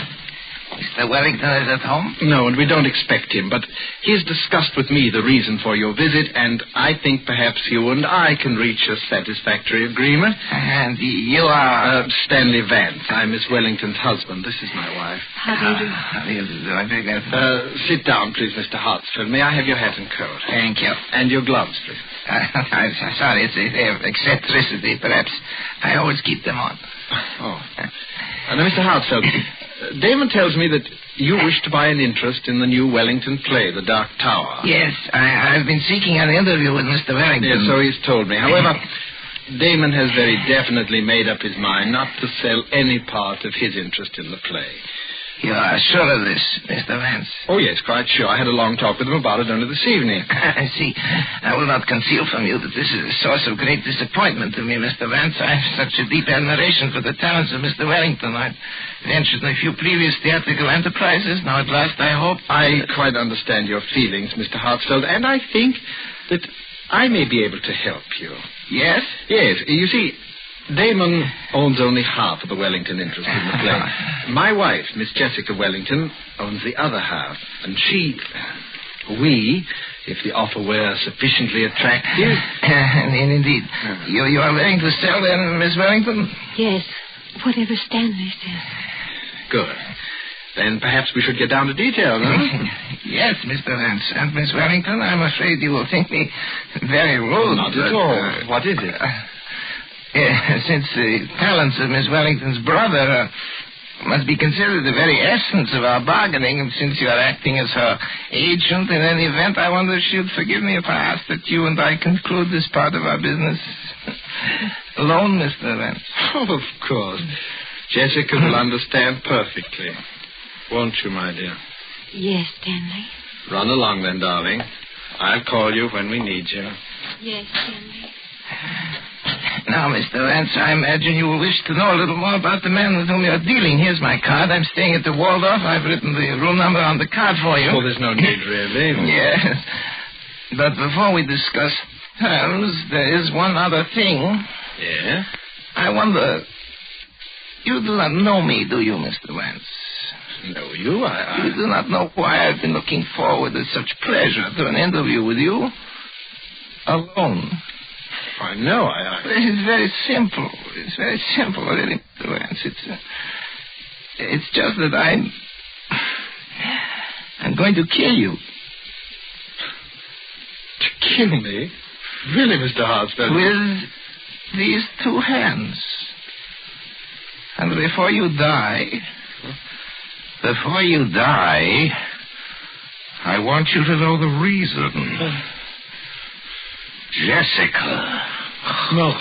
Mr. Wellington is at home? No, and we don't expect him, but he's discussed with me the reason for your visit, and I think perhaps you and I can reach a satisfactory agreement. And you are? Stanley Vance. I'm Miss Wellington's husband. This is my wife. How do you do? How do you do? I beg your sit down, please, Mr. Hartsfeld. May I have your hat and coat? Thank you. And your gloves, please. I'm sorry, it's eccentricity, perhaps. I always keep them on. Oh. Now, Mr. Hartsfeld, Damon tells me that you wish to buy an interest in the new Wellington play, The Dark Tower. Yes, I've been seeking an interview with Mr. Wellington. Yes, so he's told me. However, Damon has very definitely made up his mind not to sell any part of his interest in the play. You are sure of this, Mr. Vance? Oh, yes, quite sure. I had a long talk with him about it only this evening. I see. I will not conceal from you that this is a source of great disappointment to me, Mr. Vance. I have such a deep admiration for the talents of Mr. Wellington. I've ventured in a few previous theatrical enterprises. Now, at last, I hope... I quite understand your feelings, Mr. Hartsfeld, and I think that I may be able to help you. Yes? Yes. You see, Damon owns only half of the Wellington interest in the play. My wife, Miss Jessica Wellington, owns the other half. And we, if the offer were sufficiently attractive... Indeed. You are willing to sell then, Miss Wellington? Yes, whatever Stanley says. Good. Then perhaps we should get down to details, huh? Yes, Mr. Vance. And Miss Wellington, I'm afraid you will think me very rude. Not at all. What is it? Since the talents of Miss Wellington's brother must be considered the very essence of our bargaining, and since you are acting as her agent in any event, I wonder if she'd forgive me if I ask that you and I conclude this part of our business alone, Mr. Vance. Oh, of course. Jessica will understand perfectly. Won't you, my dear? Yes, Stanley. Run along then, darling. I'll call you when we need you. Yes, Stanley. Now, Mr. Vance, I imagine you will wish to know a little more about the man with whom you're dealing. Here's my card. I'm staying at the Waldorf. I've written the room number on the card for you. Oh, there's no need, really. Yes. But before we discuss terms, there is one other thing. Yeah? I wonder... You do not know me, do you, Mr. Vance? Know you? You do not know why I've been looking forward with such pleasure to an interview with you. Alone. I know. It's very simple. It's very simple, really, Mr. Vance. It's just that I'm going to kill you. To kill me? Really, Mr. Hartsfeld? With these two hands. And before you die, I want you to know the reason. Jessica. No.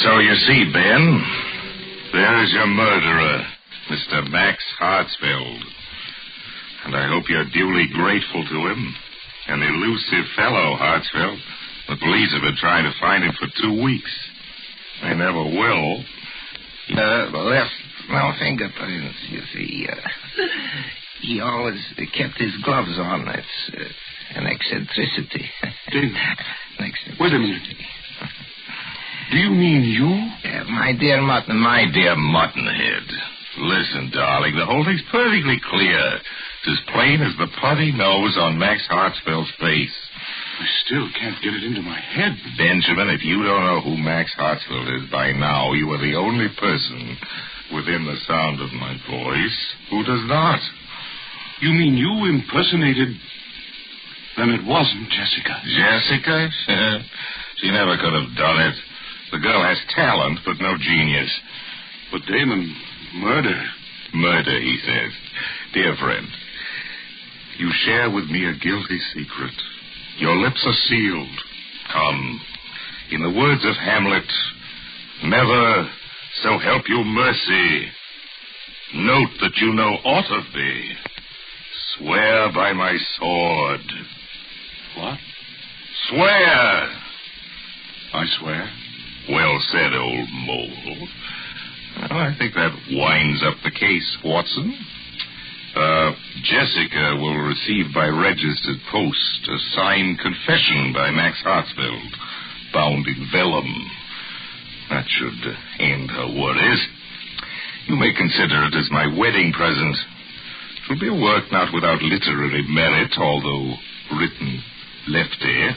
So you see, Ben, there is your murderer, Mr. Max Hartsfeld. And I hope you're duly grateful to him. An elusive fellow, Hartsfeld. The police have been trying to find him for 2 weeks. They never will. The left small fingerprints, you see. He always kept his gloves on. It's an eccentricity. Wait a minute. Do you mean you? My dear Mutton. My dear Muttonhead. Listen, darling, the whole thing's perfectly clear. It's as plain as the putty nose on Max Hartsfeld's face. I still can't get it into my head. Benjamin, if you don't know who Max Hartsfeld is by now, you are the only person within the sound of my voice who does not. You mean you impersonated... Then it wasn't Jessica. Jessica? She never could have done it. The girl has talent, but no genius. But Damon, murder. Murder, he says. Dear friend, you share with me a guilty secret. Your lips are sealed. Come, in the words of Hamlet, never, so help you mercy. Note that you know aught of me. Swear by my sword. What? Swear. I swear. Well said, old mole. Well, I think that winds up the case, Watson. Jessica will receive by registered post a signed confession by Max Hartsfeld, bound in vellum. That should end her worries. You may consider it as my wedding present. It will be a work not without literary merit, although written lefty.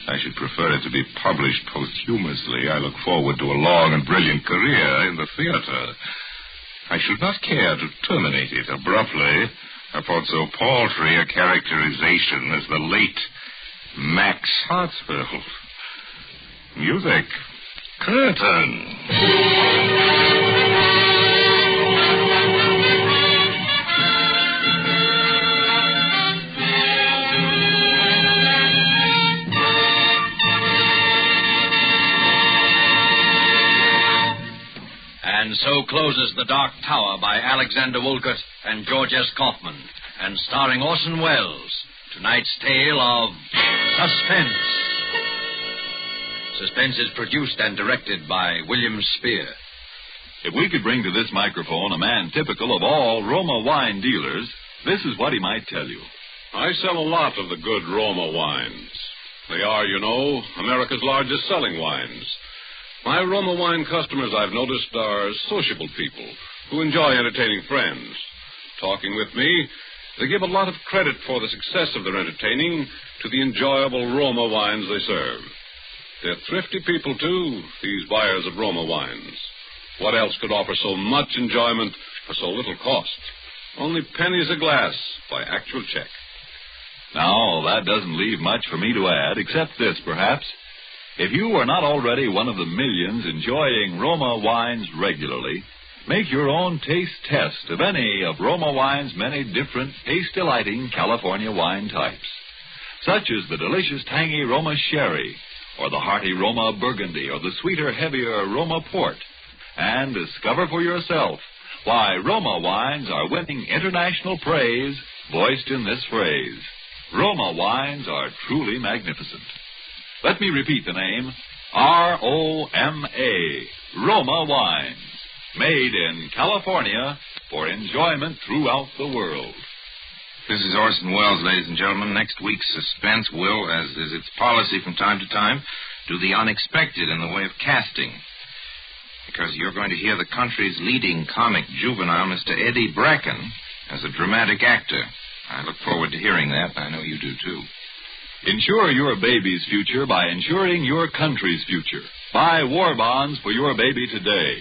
I should prefer it to be published posthumously. I look forward to a long and brilliant career in the theater. I should not care to terminate it abruptly upon so paltry a characterization as the late Max Hartsfeld. Music. Curtain. And so closes The Dark Tower by Alexander Wolcott and George S. Kaufman, and starring Orson Welles. tonight's tale of Suspense. Suspense is produced and directed by William Spear. If we could bring to this microphone a man typical of all Roma wine dealers, this is what he might tell you. I sell a lot of the good Roma wines. They are, you know, America's largest selling wines. My Roma wine customers, I've noticed, are sociable people who enjoy entertaining friends. Talking with me, they give a lot of credit for the success of their entertaining to the enjoyable Roma wines they serve. They're thrifty people, too, these buyers of Roma wines. What else could offer so much enjoyment for so little cost? Only pennies a glass by actual check. Now, that doesn't leave much for me to add, except this, perhaps. If you are not already one of the millions enjoying Roma wines regularly, make your own taste test of any of Roma wine's many different taste-delighting California wine types, such as the delicious tangy Roma Sherry, or the hearty Roma Burgundy, or the sweeter, heavier Roma Port, and discover for yourself why Roma wines are winning international praise, voiced in this phrase: Roma wines are truly magnificent. Let me repeat the name: R-O-M-A, Roma wines, made in California for enjoyment throughout the world. This is Orson Welles, ladies and gentlemen. Next week's Suspense will, as is its policy from time to time, do the unexpected in the way of casting. Because you're going to hear the country's leading comic juvenile, Mr. Eddie Bracken, as a dramatic actor. I look forward to hearing that. I know you do, too. Insure your baby's future by insuring your country's future. Buy war bonds for your baby today.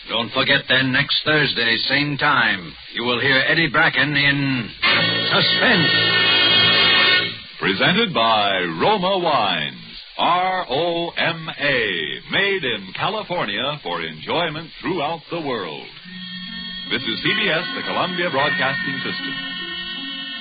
Don't forget, then, next Thursday, same time, you will hear Eddie Bracken in Suspense. Presented by Roma Wines. R-O-M-A, made in California for enjoyment throughout the world. This is CBS, the Columbia Broadcasting System.